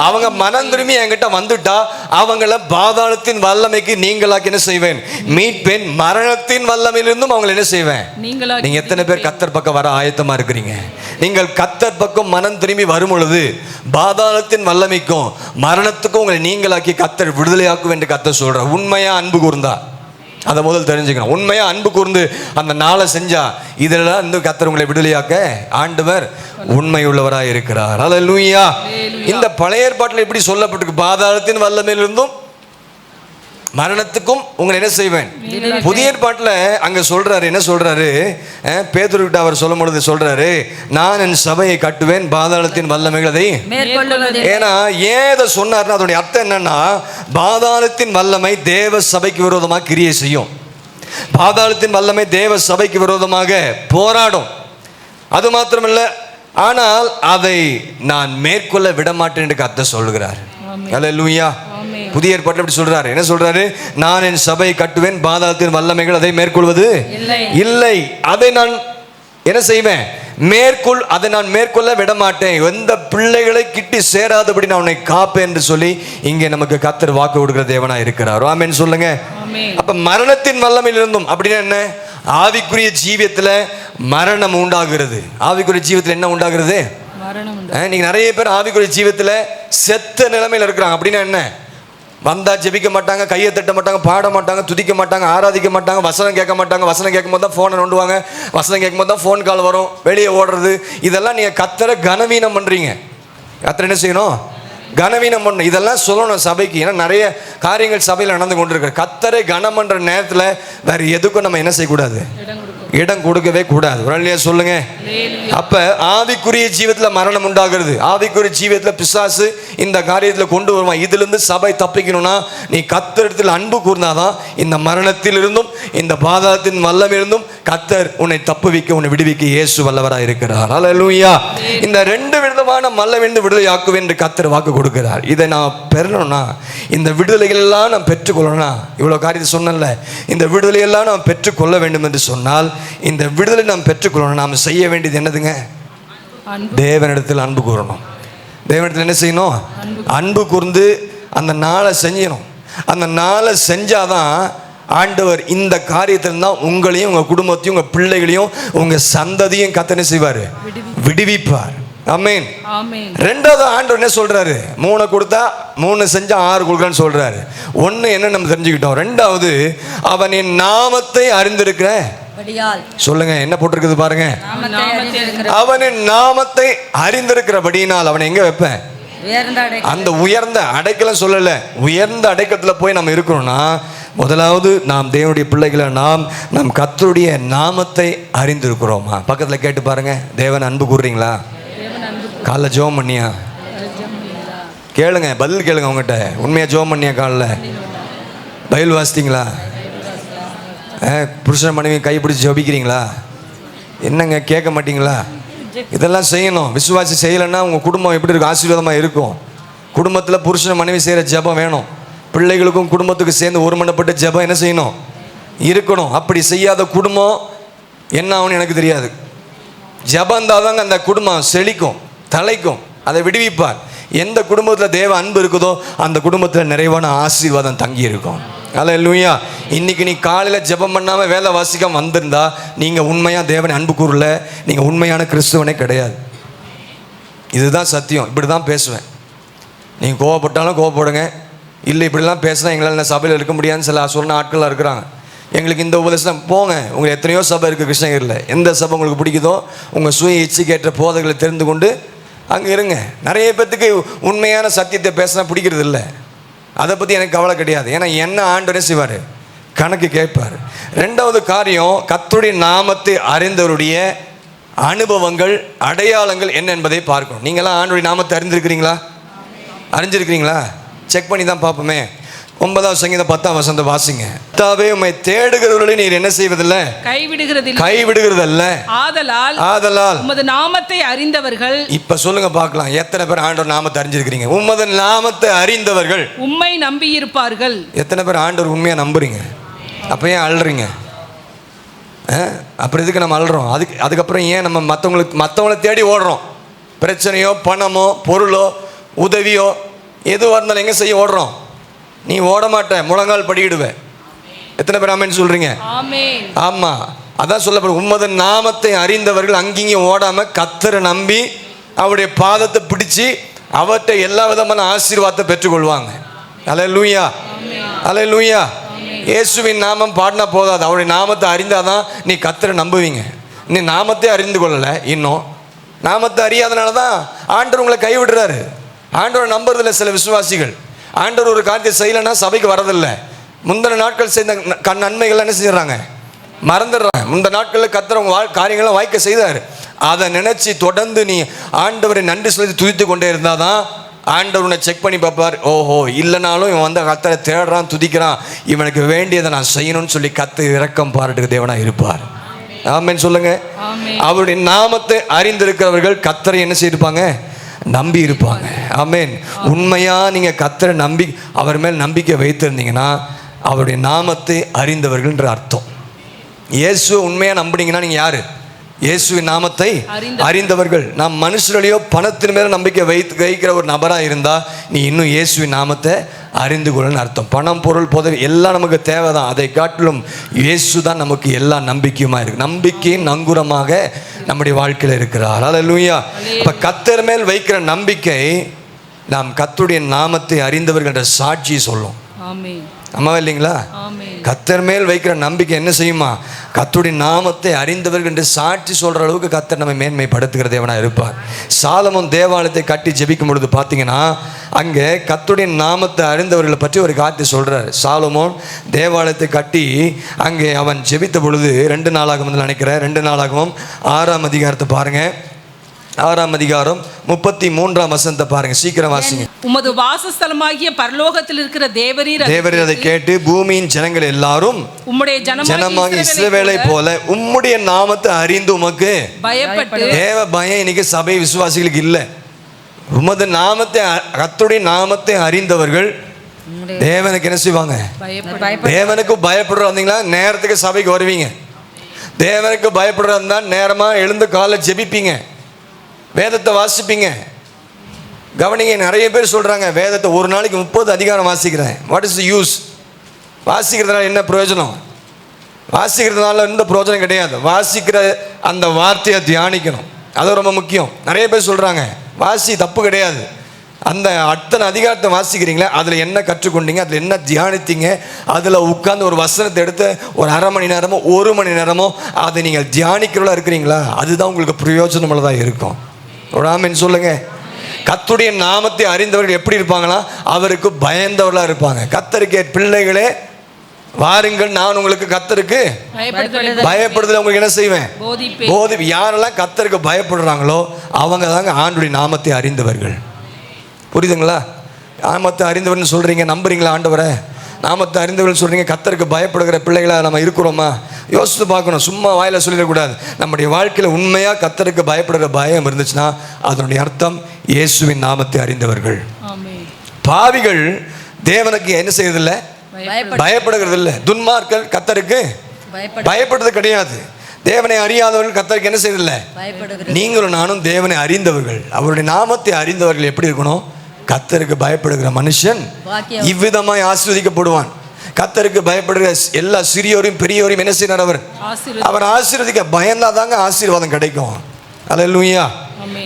அவங்க மனம் திரும்பி என்கிட்ட வந்துட்டா அவங்கள பாதாளத்தின் வல்லமைக்கு நீங்களாக்கி என்ன செய்வேன்? மீட்பேன். மரணத்தின் வல்லமையிலிருந்தும் அவங்களை என்ன செய்வேன்? நீங்க எத்தனை பேர் கர்த்தர் பக்கம் வர ஆயத்தமா இருக்கிறீங்க? நீங்கள் கர்த்தர் பக்கம் மனம் திரும்பி வரும் பொழுது பாதாளத்தின் வல்லமைக்கும் மரணத்துக்கும் உங்களை நீங்களாக்கி கர்த்தர் விடுதலையாக்கும் என்று கர்த்தர் சொல்ற. உண்மையா அன்பு கூர்ந்தா அதை முதல் தெரிஞ்சுக்கணும். உண்மையா அன்பு கூர்ந்து அந்த நாளை செஞ்சா இதெல்லாம் இந்த கர்த்தர் உங்களை விடுதலையாக்க ஆண்டவர் உண்மை உள்ளவராய் இருக்கிறார். அல்லேலூயா. இந்த பழைய ஏற்பாட்டில் எப்படி சொல்லப்பட்டிருக்கு? பாதாளத்தின் வல்லமையிலிருந்தும் மரணத்துக்கும் உங்களை என்ன செய்வேன்? புதிய ஏற்பாட்டில் அங்க சொல்றாரு, என்ன சொல்றாரு? பேதுருவிட்ட அவர் சொல்லும் பொழுது சொல்றாரு, நான் என் சபையை கட்டுவேன், பாதாளத்தின் வல்லமைகளை. ஏன்னா ஏதை சொன்னார்னா அதோடைய அர்த்தம் என்னன்னா, பாதாளத்தின் வல்லமை தேவ சபைக்கு விரோதமாக கிரியை செய்யும். பாதாளத்தின் வல்லமை தேவ சபைக்கு விரோதமாக போராடும். அது மாத்திரமல்ல, ஆனால் அதை நான் மேற்கொள்ள விடமாட்டேன் என்று கர்த்தர் சொல்கிறார். அல்லேலூயா. புதிய ஏற்பாட்டில் எப்படி சொல்றாரு? என்ன சொல்றாரு? நான் என் சபையை கட்டுவேன், பாதாளத்தின் வல்லமைகள் அதை மேற்கொள்வது இல்லை. அதை நான் என்ன செய்வேன்? அதை நான் மேற்கொள்ள விடமாட்டேன். எந்த பிள்ளைகளை கிட்டி சேராதபடி நான் உன்னை காப்பேன் என்று சொல்லி இங்கே நமக்கு கர்த்தர் வாக்கு கொடுக்கிற தேவனா இருக்கிறார். ஆமென் சொல்லுங்க. அப்ப மரணத்தின் வல்லமையில் இருந்தும் அப்படின்னா என்ன? ஆவிக்குரிய ஜீவியத்துல மரணம் உண்டாகிறது. ஆவிக்குரிய ஜீவியத்தில் என்ன உண்டாகிறது? நீங்க நிறைய பேர் ஆவிக்குரிய ஜீவியத்துல செத்த நிலைமையில இருக்கிறாங்க. அப்படின்னா என்ன? வந்தா ஜெபிக்க மாட்டாங்க, கையை தட்ட மாட்டாங்க, பாட மாட்டாங்க, துதிக்க மாட்டாங்க, ஆராதிக்க மாட்டாங்க, வசனம் கேட்க மாட்டாங்க. வசனம் கேட்கும் போது தான் ஃபோனை நோண்டுவாங்க, வசனம் கேட்கும் போது தான் ஃபோன் கால் வரும், வெளியே ஓடுறது. இதெல்லாம் நீங்கள் கர்த்தரை கனவீனம் பண்ணுறீங்க. கர்த்தர் என்ன செய்யணும்? கனவீனம் பண்ணணும். இதெல்லாம் சொல்லணும் சபைக்கு. ஏன்னா நிறைய காரியங்கள் சபையில் நடந்து கொண்டு இருக்கு. கர்த்தரை கனம் பண்ணுற நேரத்தில் வேற எதுக்கும் நம்ம என்ன செய்யக்கூடாது? இடம் கொடுக்கவே கூடாது. உடனே சொல்லுங்க. அப்ப ஆவிக்குரிய ஜீவத்தில் மரணம் உண்டாகிறது. ஆவிக்குரிய ஜீவத்தில் பிசாசு இந்த காரியத்தில் கொண்டு வருவான். இதிலிருந்து சபை தப்பிக்கணும்னா நீ கர்த்தரிடத்தில் அன்பு கூர்ந்தாதான் இந்த மரணத்தில் இருந்தும் இந்த பாதாளத்தின் வல்லமையிலிருந்தும் கர்த்தர் உன்னை தப்புவிக்க, உன்னை விடுவிக்க இயேசு வல்லவராக இருக்கிறார். அல்லேலூயா. இந்த 2 விதமான வல்லமையிலிருந்து விடுதலையாக்குவேன் என்று கர்த்தர் வாக்கு கொடுக்கிறார். இதை நான் பெறணும்னா, இந்த விடுதலைகள் எல்லாம் நான் பெற்றுக்கொள்ளணும்னா, இவ்வளோ காரியத்தை சொன்னல, இந்த விடுதலையெல்லாம் நான் பெற்றுக்கொள்ள வேண்டும் என்று சொன்னால், இந்த விடுதலை நாம் பெற்றுக்கொள்ளணும். நாம் செய்ய வேண்டியது என்னதுங்க? தேவனிடத்தில் அன்பு கூறணும். தேவனிடத்தில் என்ன செய்யணும்? அன்பு கூர்ந்து அந்த நாளை செஞ்சணும். அந்த நாளை செஞ்சாதான் ஆண்டவர் இந்த காரியத்தில் தான் உங்களையும் உங்க குடும்பத்தையும் உங்க பிள்ளைகளையும் உங்க சந்ததியும் கர்த்தர் செய்வார், விடுவிப்பார். ஆமென். ரெண்டாவது ஆண்டவர் என்ன சொல்றாரு? 3 கொடுத்தா 3 செஞ்சா 6 கொடுக்கன்னு சொல்றாரு. ஒண்ணு என்ன நம்ம தெரிஞ்சுக்கிட்டோம். ரெண்டாவது, அவன் என் நாமத்தை அறிந்திருக்கிற. சொல்லுங்க, என்ன போட்டிருக்குது பாருங்க. அவன் என் நாமத்தை அறிந்திருக்கிறபடியினால் அவனை எங்க வைப்பேன்? அந்த உயர்ந்த அடைக்கலம் சொல்லல, உயர்ந்த அடைக்கலத்துல போய் நம்ம இருக்கணும்னா முதலாவது நாம் தேவனுடைய பிள்ளைகளை நாம் கர்த்தருடைய நாமத்தை அறிந்திருக்கிறோமா? பக்கத்துல கேட்டு பாருங்க. தேவன் அன்பு கூறுறீங்களா? காலைல ஜெபம் பண்ணியா? கேளுங்க, பதில் கேளுங்க. உங்ககிட்ட உண்மையா ஜெபம் பண்ணியா? காலைல பைபிள் வாசித்தீங்களா? புருஷன் மனைவி கைப்பிடிச்சு ஜெபிக்கிறீங்களா? என்னங்க கேட்க மாட்டீங்களா? இதெல்லாம் செய்யணும். விசுவாசி செய்யலைன்னா உங்கள் குடும்பம் எப்படி இருக்கும்? ஆசீர்வாதமாக இருக்கும். குடும்பத்தில் புருஷன் மனைவி செய்கிற ஜெபம் வேணும். பிள்ளைகளுக்கும் குடும்பத்துக்கு சேர்ந்து ஒருமனப்பட்ட ஜெபம் என்ன செய்யணும்? இருக்கணும். அப்படி செய்யாத குடும்பம் என்ன ஆகும்னு எனக்கு தெரியாது. ஜெபம் இருந்தால் தாங்க அந்த குடும்பம் செழிக்கும், தலைக்கும், அதை விடுவிப்பார். எந்த குடும்பத்தில் தேவ அன்பு இருக்குதோ அந்த குடும்பத்தில் நிறைவான ஆசீர்வாதம் தங்கி இருக்கும். அல்லேலூயா. இன்னைக்கு நீ காலையில் ஜெபம் பண்ணாமல் வேலை வாசிக்காம வந்திருந்தா நீங்கள் உண்மையாக தேவனை அன்பு கூறல, நீங்கள் உண்மையான கிறிஸ்துவனே கிடையாது. இதுதான் சத்தியம். இப்படி தான் பேசுவேன். நீங்கள் கோவப்பட்டாலும் கோவப்படுங்க. இல்லை இப்படிலாம் பேசினா எங்களால் சபையில் இருக்க முடியாதுன்னு சில சொன்ன ஆட்களாக இருக்கிறாங்க. எங்களுக்கு இந்த உபதேசம் போங்க. உங்களுக்கு எத்தனையோ சபை இருக்குது கிருஷ்ணகிரியில். எந்த சபை உங்களுக்கு பிடிக்குதோ உங்கள் சுய இச்சைக்கேற்ற போதைகளை தெரிந்து கொண்டு அங்கே இருங்க. நிறைய பேத்துக்கு உண்மையான சத்தியத்தை பேசினா பிடிக்கிறது இல்லை. அதை பற்றி எனக்கு கவலை கிடையாது. ஏன்னா என்ன ஆண்டவரே செய்வார், கணக்கு கேட்பார். ரெண்டாவது காரியம், கர்த்தருடைய நாமத்தை அறிந்தவருடைய அனுபவங்கள், அடையாளங்கள் என்ன என்பதை பார்க்கணும். நீங்களாம் ஆண்டவருடைய நாமத்தை அறிந்திருக்கிறீங்களா? அறிஞ்சிருக்கிறீங்களா? செக் பண்ணி தான் பார்ப்போமே. 9வது சங்கீதம் 10ஆம் வசனத்தை வாசிங்க. கர்த்தாவே உம்மை தேடுகிறவர்களை நீர் என்ன செய்வதில்லை? கைவிடுகிறதல்ல. ஆதலால்
உமது நாமத்தை அறிந்தவர்கள்.
இப்ப சொல்லுங்க பார்க்கலாம், எத்தனை பேர் ஆண்டவர் நாமத்தை அறிஞ்சிருக்கிறீங்க? உமது நாமத்தை அறிந்தவர்கள்
உம்மை நம்பி இருப்பார்கள்.
எத்தனை பேர் ஆண்டவர் உண்மையா நம்புறீங்க? அப்ப ஏன் அழுறீங்க? அப்புறம் எதுக்கு நம்ம அழுறோம்? அதுக்கப்புறம் ஏன் நம்ம மற்றவங்களை தேடி ஓடுறோம்? பிரச்சனையோ, பணமோ, பொருளோ, உதவியோ, எதுவாக இருந்தாலும் எங்கே செய்ய ஓடுறோம்? நீ ஓட மாட்ட, முழங்கால் படியிடுவேன். எத்தனை பேர் ஆமென் சொல்றீங்க? ஆமாம், அதான் சொல்லப்படும். உம்மது நாமத்தை அறிந்தவர்கள் அங்கேயும் ஓடாம கர்த்தரை நம்பி அவருடைய பாதத்தை பிடிச்சி அவர்கிட்ட எல்லா விதமான ஆசீர்வாதத்தை பெற்றுக்கொள்வாங்க. அல்லேலூயா, அல்லேலூயா. இயேசுவின் நாமம் பாடினா போதாது, அவருடைய நாமத்தை அறிந்தாதான் நீ கர்த்தரை நம்புவீங்க. நீ நாமத்தை அறிந்து கொள்ளலை, இன்னும் நாமத்தை அறியாதனால தான் ஆண்டவர் உங்களை கைவிடுறாரு. ஆண்டவரை நம்புறதில்லை சில விசுவாசிகள். ஆண்டவர் ஒரு காரியத்தை செய்யலைன்னா சபைக்கு வரதில்லை. முந்தின நாட்கள் செய்த நன்மைகள் என்ன செய்யறாங்க? மறந்துடுறாங்க. முந்தின நாட்களில் கர்த்தர் உங்க காரியங்களை வாய்க்க செய்தார். அதை நினைச்சு தொடர்ந்து நீ ஆண்டவரை நன்றி சொல்லி துதித்து கொண்டே இருந்தாதான் ஆண்டவர் உன்னை செக் பண்ணி பார்ப்பார். ஓஹோ, இல்லைனாலும் இவன் வந்து கர்த்தரை தேடுறான், துதிக்கிறான், இவனுக்கு வேண்டியதை நான் செய்யணும்னு சொல்லி கர்த்தர் இரக்கம் பாராட்டுக்கு தேவனா இருப்பார். ஆமென் சொல்லுங்க. அவருடைய நாமத்தை அறிந்திருக்கிறவர்கள் கர்த்தரை என்ன செய்திருப்பாங்க? நம்பி இருப்பாங்க. ஆமென். உண்மையா நீங்க கர்த்தரை நம்பி அவர் மேல் நம்பிக்கை வைத்திருந்தீங்கன்னா அவருடைய நாமத்தை அறிந்தவர்கள்ன்ற அர்த்தம். இயேசுவை உண்மையா நம்புனீங்கன்னா நீங்க யாரு? இயேசுவின் நாமத்தை அறிந்தவர்கள். நாம் மனுஷர்களையோ பணத்தின் மேல நம்பிக்கை வைக்கிற ஒரு நபராக இருந்தா நீ இன்னும் இயேசுவின் நாமத்தை அறிந்து கொள்ளன்னு அர்த்தம். பணம், பொருள், பதவி எல்லாம் நமக்கு தேவைதான். அதை காட்டிலும் இயேசு தான் நமக்கு எல்லா நம்பிக்கையுமா இருக்கு. நம்பிக்கையின் நங்குரமாக நம்முடைய வாழ்க்கையில் இருக்கிறார். அல்லேலூயா. அப்ப கர்த்தர் மேல் வைக்கிற நம்பிக்கை நாம் கர்த்தருடைய நாமத்தை அறிந்தவர்கள் என்ற சாட்சி சொல்லும். ஆமாவா இல்லைங்களா? கர்த்தர் மேல் வைக்கிற நம்பிக்கை என்ன செய்யுமா? கர்த்தருடைய நாமத்தை அறிந்தவர்கள் என்று சாட்சி சொல்ற அளவுக்கு கர்த்தர் நம்மை மேன்மைப்படுத்துகிற தேவனா இருப்பார். சாலமோன் தேவாலயத்தை கட்டி ஜெபிக்கும் பொழுது பார்த்தீங்கன்னா அங்கே கர்த்தருடைய நாமத்தை அறிந்தவர்களை பற்றி ஒரு காரியத்தை சொல்றார். சாலமோன் தேவாலயத்தை கட்டி அங்கே அவன் ஜெபித்த பொழுது 2 நாளாகமம் நினைக்கிறேன், 2 நாளாகமம் 6ஆம் அதிகாரத்தை பாருங்க. 6ஆம் அதிகாரம் 33ஆம் வசனத்தை பாருங்க, சீக்கிரம் வாசிங்க.
உமது வாசஸ்தலமாகிய பரலோகத்தில் இருக்கிற தேவரீர்
அதை கேட்டு பூமியின் ஜனங்கள் எல்லாரும் உம்முடைய ஜனமாகிய இஸ்ரவேலை போல உம்முடைய நாமத்தை அறிந்து உமக்கு
பயப்பட்டு.
தேவ பயம் இன்னைக்கு சபை விசுவாசிகளுக்கு இல்லை. உமது நாமத்தை, கர்த்தருடைய நாமத்தை அறிந்தவர்கள் தேவனுக்கு என்ன செய்வாங்க? தேவனுக்கு பயப்படுற வந்தீங்களா நேரத்துக்கு சபைக்கு வருவீங்க. தேவனுக்கு பயப்படுறதா நேரமா எழுந்து காலை ஜெபிப்பீங்க, வேதத்தை வாசிப்பீங்க. கவனிங்க, நிறைய பேர் சொல்கிறாங்க வேதத்தை ஒரு நாளைக்கு 30 அதிகாரம் வாசிக்கிறேன். What is the use? வாசிக்கிறதுனால என்ன பிரயோஜனம்? வாசிக்கிறதுனால எந்த பிரயோஜனம் கிடையாது. வாசிக்கிற அந்த வார்த்தையை தியானிக்கணும், அது ரொம்ப முக்கியம். நிறைய பேர் சொல்கிறாங்க வாசி, தப்பு கிடையாது. அந்த அத்தனை அதிகாரத்தை வாசிக்கிறீங்களே, அதில் என்ன கற்றுக்கொண்டீங்க, அதில் என்ன தியானித்தீங்க, அதில் உட்கார்ந்து ஒரு வசனத்தை எடுத்து ஒரு அரை மணி நேரமோ 1 மணி நேரமோ அதை நீங்கள் தியானிக்கிறவளா இருக்கிறீங்களா? அதுதான் உங்களுக்கு பிரயோஜனமுள்ளதாக இருக்கும். ஒரு ஆமென் சொல்லுங்க. கர்த்தருடைய நாமத்தை அறிந்தவர்கள் எப்படி இருப்பாங்களா? அவருக்கு பயந்தவர்களாக இருப்பாங்க. கர்த்தருக்கு பிள்ளைகளே வாருங்கள், நான் உங்களுக்கு கர்த்தருக்கு பயப்படுதல் உங்களுக்கு என்ன செய்வேன்? போதி. யாரெல்லாம் கர்த்தருக்கு பயப்படுறாங்களோ அவங்க தாங்க ஆண்டுடைய நாமத்தை அறிந்தவர்கள். புரியுதுங்களா? நாமத்தை அறிந்தவர்னு சொல்கிறீங்க, நம்புறீங்களா ஆண்டவரை? நாமத்தை அறிந்தவர்கள் சொல்கிறீங்க, கர்த்தருக்கு பயப்படுகிற பிள்ளைகளாக நம்ம இருக்கிறோமா? யோசித்து பார்க்கணும். சும்மா வாயில சொல்லிடக்கூடாது. நம்முடைய வாழ்க்கையில் உண்மையாக கர்த்தருக்கு பயப்படுகிற பயம் இருந்துச்சுன்னா அதனுடைய அர்த்தம் இயேசுவின் நாமத்தை அறிந்தவர்கள். பாவிகள் தேவனுக்கு என்ன செய்யறதில்லை? பயப்படுகிறது இல்லை. துன்மார்கள் கர்த்தருக்கு பயப்படுறது கிடையாது. தேவனை அறியாதவர்கள் கர்த்தருக்கு என்ன செய்யறதில்லை? நீங்களும் நானும் தேவனை அறிந்தவர்கள், அவருடைய நாமத்தை அறிந்தவர்கள் எப்படி இருக்கணும்? கர்த்தருக்கு பயப்படுகிற மனுஷன் இவ்விதமாய் ஆசீர்வதிக்கப்படுவான். கர்த்தருக்கு பயப்படுகிற எல்லா சிறியோரையும் பெரியோரையும் என்ன செய்யறார்? அவர் ஆசீர்வதிக்க பயந்தாதாங்க ஆசீர்வாதம் கிடைக்கும். அல்லேலூயா.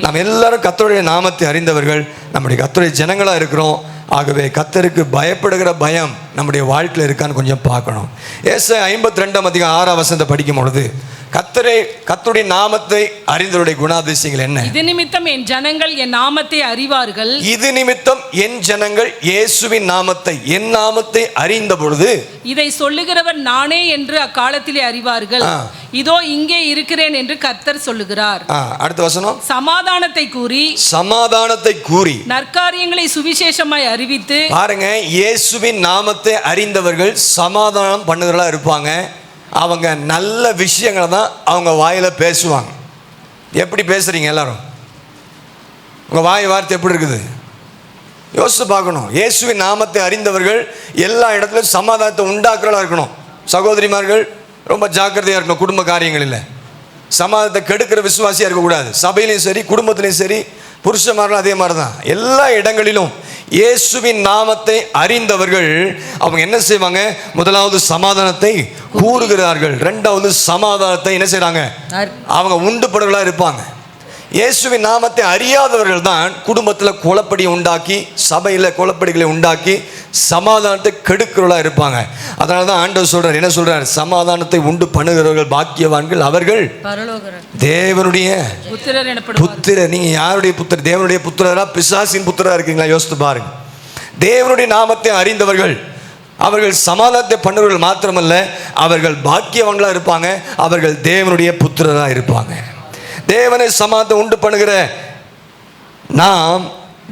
நாம் எல்லாரும் கர்த்தருடைய நாமத்தை அறிந்தவர்கள், நம்முடைய கர்த்தருடைய ஜனங்களா இருக்கிறோம். ஆகவே கர்த்தருக்கு பயப்படுகிற பயம் நம்முடைய வாழ்க்கையில் இருக்கான்னு கொஞ்சம் பார்க்கணும். ஏசாயா 52ஆம் அதிகாரம் 6ஆம் வசனத்தை படிக்கும் பொழுது கர்த்தருடைய நாமத்தை அறிந்தவருடைய குணாதிசயங்கள் என்ன?
இது நிமித்தம் என் ஜனங்கள் என் நாமத்தை அறிவார்கள்.
இது நிமித்தம் என் ஜனங்கள் இயேசுவின் நாமத்தை, என் நாமத்தை அறிந்த பொழுது
இதை சொல்லுகிறவர் நானே என்று அக்காலத்திலே அறிவார்கள். இதோ இங்கே இருக்கிறேன் என்று கர்த்தர் சொல்லுகிறார்.
அடுத்த வசனம்.
சமாதானத்தை கூறி நற்காரியங்களை சுவிசேஷமாய் அறிவித்து.
பாருங்க, இயேசுவின் நாமத்தை அறிந்தவர்கள் சமாதானம் பண்ணுகிறவர்களா இருப்பாங்க. அவங்க நல்ல விஷயங்களை தான் அவங்க வாயில பேசுவாங்க. எப்படி பேசுறீங்க எல்லாரும்? உங்க வாய் வார்த்தை எப்படி இருக்குது? யோசித்து பார்க்கணும். இயேசுவின் நாமத்தை அறிந்தவர்கள் எல்லா இடத்துலையும் சமாதானத்தை உண்டாக்குறவர்களா இருக்கணும். சகோதரிமார்கள் ரொம்ப ஜாக்கிரதையா இருக்கணும். குடும்ப காரியங்களில் சமாதானத்தை கெடுக்கிற விசுவாசியா இருக்கக்கூடாது. சபையிலையும் சரி, குடும்பத்திலையும் சரி, புருஷமார்களும் அதே மாதிரி தான். எல்லா இடங்களிலும் இயேசுவின் நாமத்தை அறிந்தவர்கள் அவங்க என்ன செய்வாங்க? முதலாவது சமாதானத்தை கூறுகிறார்கள். இரண்டாவது சமாதானத்தை என்ன செய்றாங்க? அவங்க உண்டு படுகளா இருப்பாங்க. இயேசுவின் நாமத்தை அறியாதவர்கள் தான் குடும்பத்தில் குழப்படி உண்டாக்கி, சபையில் குழப்படிகளை உண்டாக்கி சமாதானத்தை கெடுக்கிறவர்களா இருப்பாங்க. அதனால தான் ஆண்டவர் சொல்றார், என்ன சொல்றார்? சமாதானத்தை உண்டு பண்ணுகிறவர்கள் பாக்கியவான்கள், அவர்கள் தேவனுடைய புத்திரர். நீங்க யாருடைய புத்திரர்? தேவனுடைய புத்திரரா பிசாசின் புத்திரரா இருக்கீங்களா? யோசித்து பாருங்க. தேவனுடைய நாமத்தை அறிந்தவர்கள் அவர்கள் சமாதானத்தை பண்ணுறவர்கள் மாத்திரமல்ல, அவர்கள் பாக்கியவான்களா இருப்பாங்க. அவர்கள் தேவனுடைய புத்திரரா இருப்பாங்க. தேவனை சமாதானத்தை உண்டு பண்ணுகிற நாம்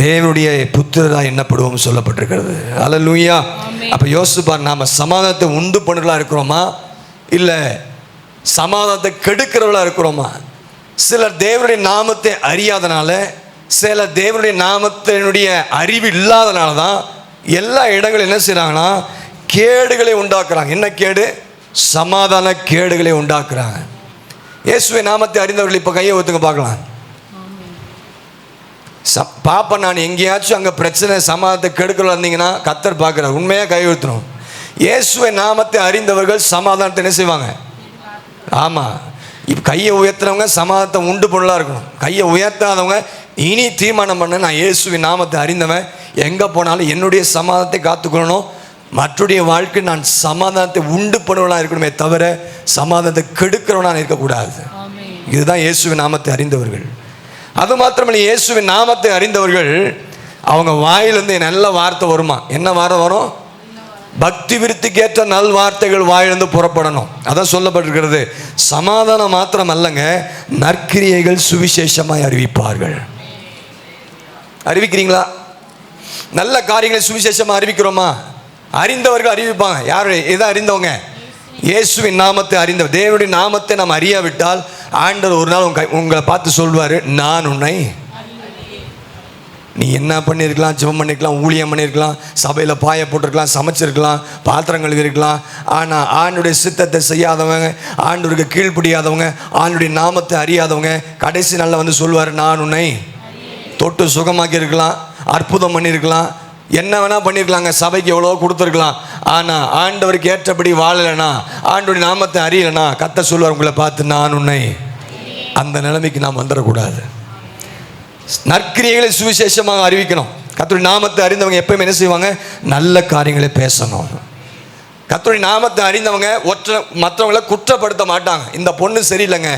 தேவனுடைய புத்திரரா எண்ணப்படுவோம் சொல்லப்பட்டிருக்கிறது. அல்லேலூயா. அப்ப யோசிப்பார், நாம சமாதானத்தை உண்டு பண்ணுறவர்களா இருக்கிறோமா இல்லை சமாதானத்தை கெடுக்கிறவர்களா இருக்கிறோமா? சிலர் தேவனுடைய நாமத்தை அறியாதனால, சிலர் தேவனுடைய நாமத்தினுடைய அறிவு இல்லாதனால தான் எல்லா இடங்களும் என்ன செய்கிறாங்கன்னா கேடுகளை உண்டாக்குறாங்க. என்ன கேடு? சமாதான கேடுகளை உண்டாக்குறாங்க. இயேசுவை நாமத்தை அறிந்தவர்கள் இப்போ கையை ஊற்றுங்க பார்க்கலாம். பாப்பா, நான் எங்கேயாச்சும் அங்கே பிரச்சனை சமாதானத்தை கெடுக்கிறதா இருந்தீங்கன்னா கர்த்தர் பார்க்குறார். உண்மையாக கை ஊற்றணும். இயேசுவை நாமத்தை அறிந்தவர்கள் சமாதானத்தை என்ன செய்வாங்க? ஆமாம். இப்போ கையை உயர்த்துறவங்க சமாதானத்தை உண்டு பொருளாக இருக்கணும். கையை உயர்த்தாதவங்க இனி தீர்மானம் பண்ண, நான் இயேசுவின் நாமத்தை அறிந்தவன், எங்கே போனாலும் என்னுடைய சமாதானத்தை காத்துக்கொள்ளணும், மற்றுடைய வாழ்க்கை நான் சமாதானத்தை உண்டு பண்ணுவனாக இருக்கணுமே தவிர சமாதானத்தை கெடுக்கிறவனாக இருக்கக்கூடாது. இதுதான் இயேசுவின் நாமத்தை அறிந்தவர்கள். அது மாத்திரமல்ல, இயேசுவின் நாமத்தை அறிந்தவர்கள் அவங்க வாயிலிருந்து நல்ல வார்த்தை வருமா? என்ன வார்த்தை வரும்? பக்தி விருத்திக்கேற்ற நல் வார்த்தைகள் வாயிலிருந்து புறப்படணும். அதான் சொல்லப்பட்டிருக்கிறது. சமாதானம் மாத்திரம் அல்லங்க, நற்கிரியைகள் சுவிசேஷமாய் அறிவிப்பார்கள். அறிவிக்கிறீங்களா? நல்ல காரியங்களை சுவிசேஷமாக அறிவிக்கிறோமா? அறிந்தவர்கள் அறிவிப்பாங்க. யாரு எதை அறிந்தவங்க? இயேசுவின் நாமத்தை அறிந்தவர். தேவனுடைய நாமத்தை நாம் அறியாவிட்டால் ஆண்டவர் ஒரு நாள் உங்களை பார்த்து சொல்வார், நான் உன்னை, நீ என்ன பண்ணியிருக்கலாம், ஜெபம் பண்ணியிருக்கலாம், ஊழியம் பண்ணியிருக்கலாம், சபையில் பாய போட்டிருக்கலாம், சமைச்சிருக்கலாம், பாத்திரம் கழுவிருக்கலாம். ஆனால் ஆண்டுடைய சித்தத்தை செய்யாதவங்க, ஆண்டவருக்கு கீழ்ப்படியாதவங்க, ஆண்டுடைய நாமத்தை அறியாதவங்க கடைசி நாளில் வந்து சொல்வார், நான் உன்னை தொட்டு சுகமாக்கி இருக்கலாம், அற்புதம் பண்ணியிருக்கலாம், என்ன வேணா பண்ணியிருக்கலாங்க, சபைக்கு எவ்வளோ கொடுத்துருக்கலாம். ஆனால் ஆண்டவருக்கு ஏற்றபடி வாழலைனா, ஆண்டவருடைய நாமத்தை அறியலைனா கர்த்தர் சொல்வார் உங்களை பார்த்து, நான் உன்னை. அந்த நிலைமைக்கு நாம் வந்துடக்கூடாது. நற்கிரியைகளை சுவிசேஷமாக அறிவிக்கணும். கர்த்தருடைய நாமத்தை அறிந்தவங்க எப்பயுமே என்ன செய்வாங்க? நல்ல காரியங்களை பேசணும். கர்த்தருடைய நாமத்தை அறிந்தவங்க மற்றவங்களை குற்றப்படுத்த மாட்டாங்க. இந்த பொண்ணு சரியில்லைங்க,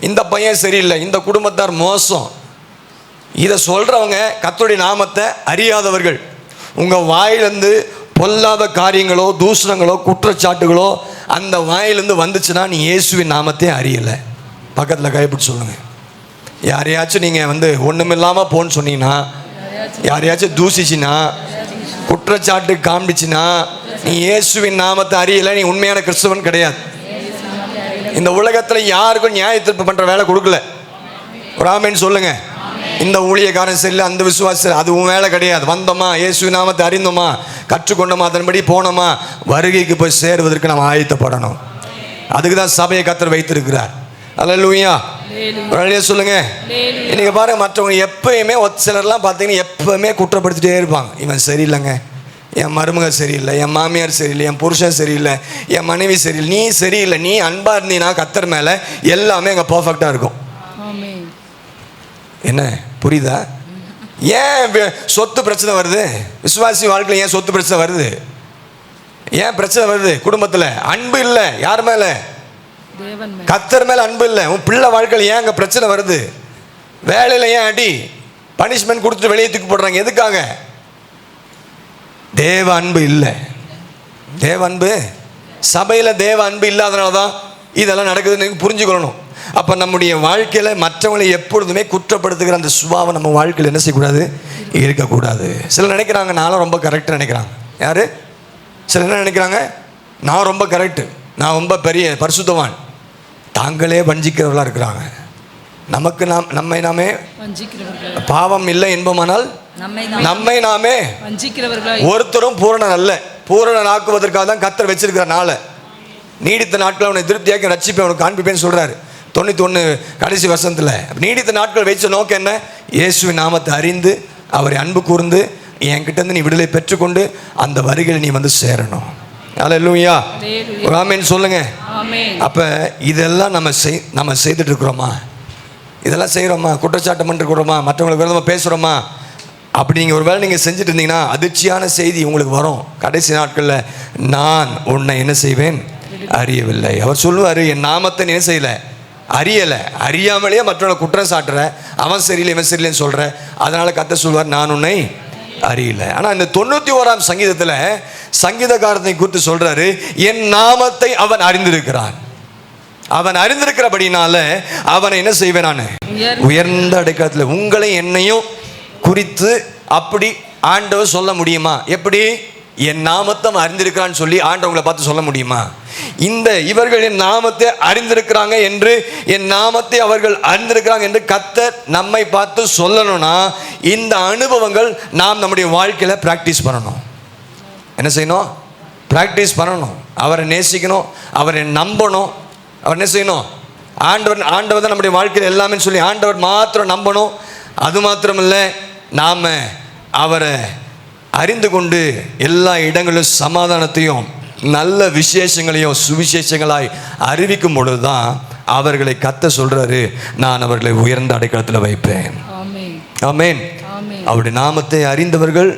இந்த பையன் சரியில்லை, இந்த குடும்பத்தார் மோசம், இதை சொல்கிறவங்க கர்த்தருடைய நாமத்தை அறியாதவர்கள். உங்கள் வாயிலிருந்து பொல்லாத காரியங்களோ தூஷணங்களோ குற்றச்சாட்டுகளோ அந்த வாயிலிருந்து வந்துச்சுன்னா நீ இயேசுவின் நாமத்தை அறியலை. பக்கத்தில் கைப்பிடிச்சு சொல்லுங்கள். யாரையாச்சும் நீங்கள் வந்து ஒன்றுமில்லாமல் போன்னு சொன்னீங்கன்னா, யாரையாச்சும் தூசிச்சின்னா, குற்றச்சாட்டு காமிச்சின்னா, நீ இயேசுவின் நாமத்தை அறியலை, நீ உண்மையான கிறிஸ்தவன் கிடையாது. இந்த உலகத்தில் யாருக்கும் நியாய தீர்ப்பு பண்ணுற வேலை கொடுக்கல. ஒரு ஆமென் சொல்லுங்க. இந்த ஊழியக்காரன் சரியில்லை, அந்த விசுவாசி, அது உன் வேலை கிடையாது. வந்தோமா, இயேசுவின் நாமத்தை அறிந்தோமா, கற்றுக்கொண்டோமா, அதன்படி போனோமா, வருகைக்கு போய் சேருவதற்கு நாம் ஆயத்தப்படணும். அதுக்கு தான் சபையை கர்த்தர் வைத்திருக்கிறார். அல்லேலூயா. சொல்லுங்க. இன்னைக்கு பாருங்க, மற்றவங்க எப்பயுமே சிலர்லாம் பார்த்தீங்கன்னா எப்பவுமே குற்றப்படுத்திட்டே இருப்பாங்க. இவன் சரியில்லைங்க, என் மருமக சரியில்லை, என் மாமியார் சரியில்லை, என் புருஷன் சரியில்லை, என் மனைவி சரியில்லை, நீ சரியில்லை. நீ அன்பா இருந்தீங்கன்னா கர்த்தர் மேலே எல்லாமே அங்கே பர்ஃபெக்டாக இருக்கும். என்ன புரியுதா? ஏன் சொத்து பிரச்சனை வருது? விசுவாசி வாழ்க்கையில் ஏன் சொத்து பிரச்சனை வருது? ஏன் பிரச்சனை வருது? குடும்பத்தில் அன்பு இல்லை. யார் மேலே?
தேவன் மேல்.
கத்தர் மேல அன்பு இல்லை. உன் பிள்ளை வாழ்க்கையில் ஏன் அங்கே பிரச்சனை வருது? வேலையில் ஏன் அடி, பனிஷ்மெண்ட் கொடுத்துட்டு வெளியே தூக்கி போடுறாங்க? எதுக்காக? தேவ அன்பு இல்லை. தேவ அன்பு, சபையில் தேவ அன்பு இல்லாதனால தான் இதெல்லாம் நடக்குதுன்னு புரிஞ்சுக்கணும். அப்போ நம்முடைய வாழ்க்கையில் மற்றவங்களை எப்பொழுதுமே குற்றப்படுத்துகிற அந்த சுபாவம் நம்ம வாழ்க்கையில் என்ன செய்யக்கூடாது? இருக்கக்கூடாது. சிலர் நினைக்கிறாங்க நானும் ரொம்ப கரெக்டாக நினைக்கிறாங்க. யார்? சிலர் என்ன நினைக்கிறாங்க? நான் ரொம்ப கரெக்டு, நான் ரொம்ப பெரிய பரிசுத்தவான். தாங்களே வஞ்சிக்கிறவர்களாக இருக்கிறாங்க. நமக்கு நம்மை நாமே
வஞ்சிக்கிறவர்கள்.
பாவம் இல்லை என்போமானால் நம்மை நாமே
வஞ்சிக்கிறவர்களாய்.
ஒருத்தரும் பூரணன் அல்ல. பூரணன் ஆக்குவதற்காக தான் கர்த்தர் வச்சிருக்கிற நாளை. நீடித்த நாட்கள் அவனை திருப்தியாக்கி ரட்சிப்பேன் அவனுக்கு காண்பிப்பேன்னு சொல்றாரு 91 கடைசி வருஷத்துல. நீடித்த நாட்கள் வச்ச நோக்கம் என்ன? இயேசுவின் நாமத்தை அறிந்து அவரை அன்பு கூர்ந்து என்கிட்ட இருந்து நீ விடுதலை பெற்றுக்கொண்டு அந்த வருகையில் நீ வந்து சேரணும். அல்லேலூயா, ஆமென் சொல்லுங்க. அப்ப இதெல்லாம் நம்ம செய்துட்டு இருக்கிறோமா? இதெல்லாம் செய்கிறோமா? குற்றச்சாட்டு பண்ணிருக்கிறோமா? மற்றவங்களுக்கு விரோதமாக பேசுகிறோமா? அப்படி நீங்கள் ஒரு வேளை நீங்கள் செஞ்சுட்டு இருந்தீங்கன்னா அதிர்ச்சியான செய்தி உங்களுக்கு வரும். கடைசி நாட்களில் நான் உன்னை என்ன செய்வேன்? அறியவில்லை. அவர் சொல்லுவார், என் நாமத்தை நீ என்ன செய்யலை? அறியலை. அறியாமலேயே மற்றவங்களை குற்றம் சாட்டுற, அவன் சரியில்லை இவன் சரியில்லைன்னு சொல்கிற. அதனால் கர்த்தர் சொல்வார், நான் உன்னை அறியலை. ஆனால் இந்த 91ஆம் சங்கீதத்தில் சங்கீதக்காரனை குறித்து சொல்கிறாரு, என் நாமத்தை அவன் அறிந்திருக்கிறான். அவன் அறிந்திருக்கிறபடினால அவனை என்ன செய்வேன்? நான் உயர்ந்த அடைக்கலத்தில். உங்களை என்னையும் குறித்து அப்படி ஆண்டவர் சொல்ல முடியுமா? எப்படி? என் நாமத்தை அவன் அறிந்திருக்கிறான்னு சொல்லி ஆண்டவங்களை பார்த்து சொல்ல முடியுமா? இவர்கள் என் நாமத்தை அறிந்திருக்கிறாங்க என்று, என் நாமத்தை அவர்கள் அறிந்திருக்கிறாங்க என்று கர்த்தர் நம்மை பார்த்து சொல்லணும்னா இந்த அனுபவங்கள் நாம் நம்முடைய வாழ்க்கையில் பிராக்டிஸ் பண்ணணும். என்ன செய்யணும்? பிராக்டிஸ் பண்ணணும். அவரை நேசிக்கணும், அவரை நம்பணும். அவர் என்ன செய்யணும்? ஆண்டவர் தான் நம்முடைய வாழ்க்கையில் எல்லாமே சொல்லி ஆண்டவர் மாத்திரம் நம்பணும். அது மாத்திரமில்லை, நாம் அவரை அறிந்து கொண்டு எல்லா இடங்களிலும் சமாதானத்தையும் நல்ல விசேஷங்களையும் சுவிசேஷங்களாய் அறிவிக்கும் பொழுது தான் அவர்களை கர்த்தர் சொல்றாரு, நான் அவர்களை உயர்ந்த அடைக்கலத்தில் வைப்பேன். ஆமென். அவருடைய நாமத்தை அறிந்தவர்கள்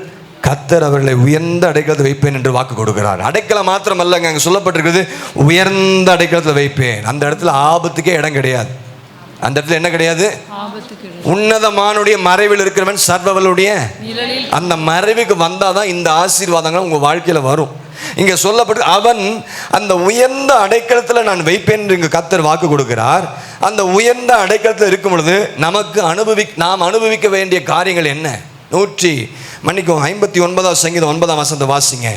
கர்த்தர் அவர்களை உயர்ந்த அடைக்கலத்தில் வைப்பேன் என்று வாக்கு கொடுக்கிறார். அடைக்கலம் மாத்திரம் அல்லங்க, அங்கே சொல்லப்பட்டிருக்கிறது உயர்ந்த அடைக்கலத்தில் வைப்பேன். அந்த இடத்துல ஆபத்துக்கே இடம் கிடையாது. அந்த இடத்துல என்ன கிடையாது? உன்னதமானுடைய மறைவில் இருக்கிறவன் சர்வவலுடைய அந்த மறைவுக்கு வந்தாதான் இந்த ஆசீர்வாதங்கள் உங்க வாழ்க்கையில வரும். இங்க சொல்லப்பட்டு அவன் அந்த உயர்ந்த அடைக்கலத்தில் நான் வைப்பேன் என்று இங்கு கர்த்தர் வாக்கு கொடுக்கிறார். அந்த உயர்ந்த அடைக்கலத்தில் இருக்கும் பொழுது நாம் அனுபவிக்க வேண்டிய காரியங்கள் என்ன? 59 சங்கீதம் 9ஆம் வசனத்தை வாசிங்க.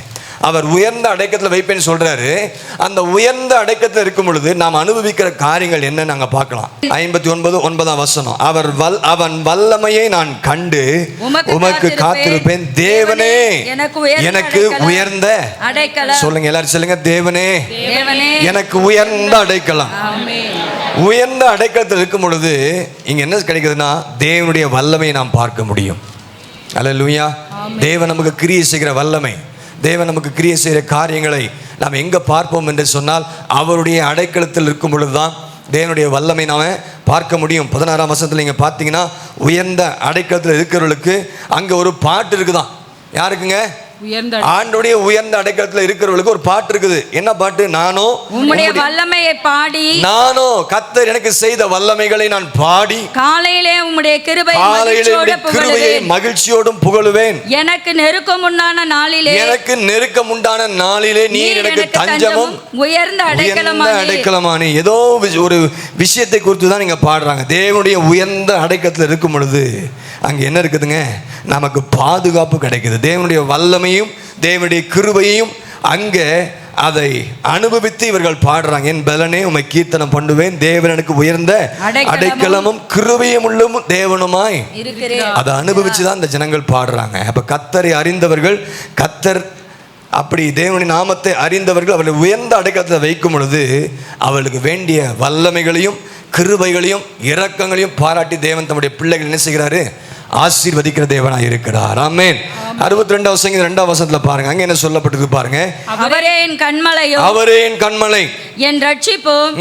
அவர் உயர்ந்த அடைக்கலத்தில் வைப்பேன்னு சொல்றாரு. அந்த உயர்ந்த அடைக்கலத்தில் இருக்கும் பொழுது நாம் அனுபவிக்கிற காரியங்கள் என்ன நாங்க பார்க்கலாம். 59:9ஆம் வசனம். அவன் வல்லமையை நான் கண்டு உமக்கு காத்திருப்பேன். தேவனே எனக்கு உயர்ந்த அடைக்கலம். சொல்லுங்க எல்லாரும் சொல்லுங்க, தேவனே எனக்கு உயர்ந்த அடைக்கலம். உயர்ந்த அடைக்கலத்தில் இருக்கும் பொழுது இங்க என்ன கிடைக்குதுன்னா தேவனுடைய வல்லமையை நாம் பார்க்க முடியும். அல்லேலூயா. தேவன் நமக்கு கிரியை செய்கிற வல்லமை, தேவன் நமக்கு கிரியை செய்கிற காரியங்களை நாம் எங்கே பார்ப்போம் என்று சொன்னால் அவருடைய அடைக்கலத்தில் இருக்கும் பொழுது தான் தேவனுடைய வல்லமை நாம் பார்க்க முடியும். 16ஆம் வசனத்தில் நீங்கள் பார்த்தீங்கன்னா உயர்ந்த அடைக்கலத்தில் இருக்கிறவர்களுக்கு அங்கே ஒரு பாட்டு இருக்குதான். யாருக்குங்க? ஆண்டோடைய உயர்ந்த அடைக்கலத்தில் இருக்கிறவர்களுக்கு ஒரு பாட்டு இருக்குது. என்ன பாட்டு? நானோ
உம்முடைய வல்லமையை பாடி,
நானோ கர்த்தர் எனக்கு செய்த வல்லமைகளை நான் பாடி
காலையிலே உம்முடைய கிருபையை
மகிழ்ச்சியோடும் புகழுவேன்.
எனக்கு நெருக்கம் உண்டான நாளிலே
நீர் எனக்கு தஞ்சமும்
உயர்ந்த
அடைக்கலமானி. ஏதோ ஒரு விஷயத்தை குறித்து தான் நீங்க பாடுறாங்க. தேவனுடைய உயர்ந்த அடைக்கலத்தில் இருக்கும் பொழுது அங்க என்ன இருக்குதுங்க? நமக்கு பாதுகாப்பு கிடைக்குது. தேவனுடைய வல்லமையும் தேவனுடைய கிருபையையும் அங்கே அதை அனுபவித்து இவர்கள் பாடுறாங்க. என் பலனே உம்மை கீர்த்தனம் பண்ணுவேன், தேவன் எனக்கு உயர்ந்த அடைக்கலமும் கிருபையும் உள்ளும் தேவனுமாய். அதை அனுபவிச்சுதான் இந்த ஜனங்கள் பாடுறாங்க. அப்ப கர்த்தரை அறிந்தவர்கள், கர்த்தர் அப்படி தேவனின் நாமத்தை அறிந்தவர்கள் அவர்களை உயர்ந்த அடைக்கலத்தில் வைக்கும் பொழுது அவர்களுக்கு வேண்டிய வல்லமைகளையும் கிருபைகளையும் இரக்கங்களையும் பாராட்டி தேவன் தம்முடைய பிள்ளைகள் என்ன செய்கிறாரு? ஆசீர்வதிக்கிற தேவனாய் இருக்கிறார். ஆமென். 62ஆம் சங்கீதம் 2ஆம் வசனத்துல பாருங்க, அங்க என்ன சொல்லப்பட்டிருக்கு பாருங்க.
அவரே என் கன்மலையும்,
அவரே என் கன்மலை,
என் ரட்சிப்பும்,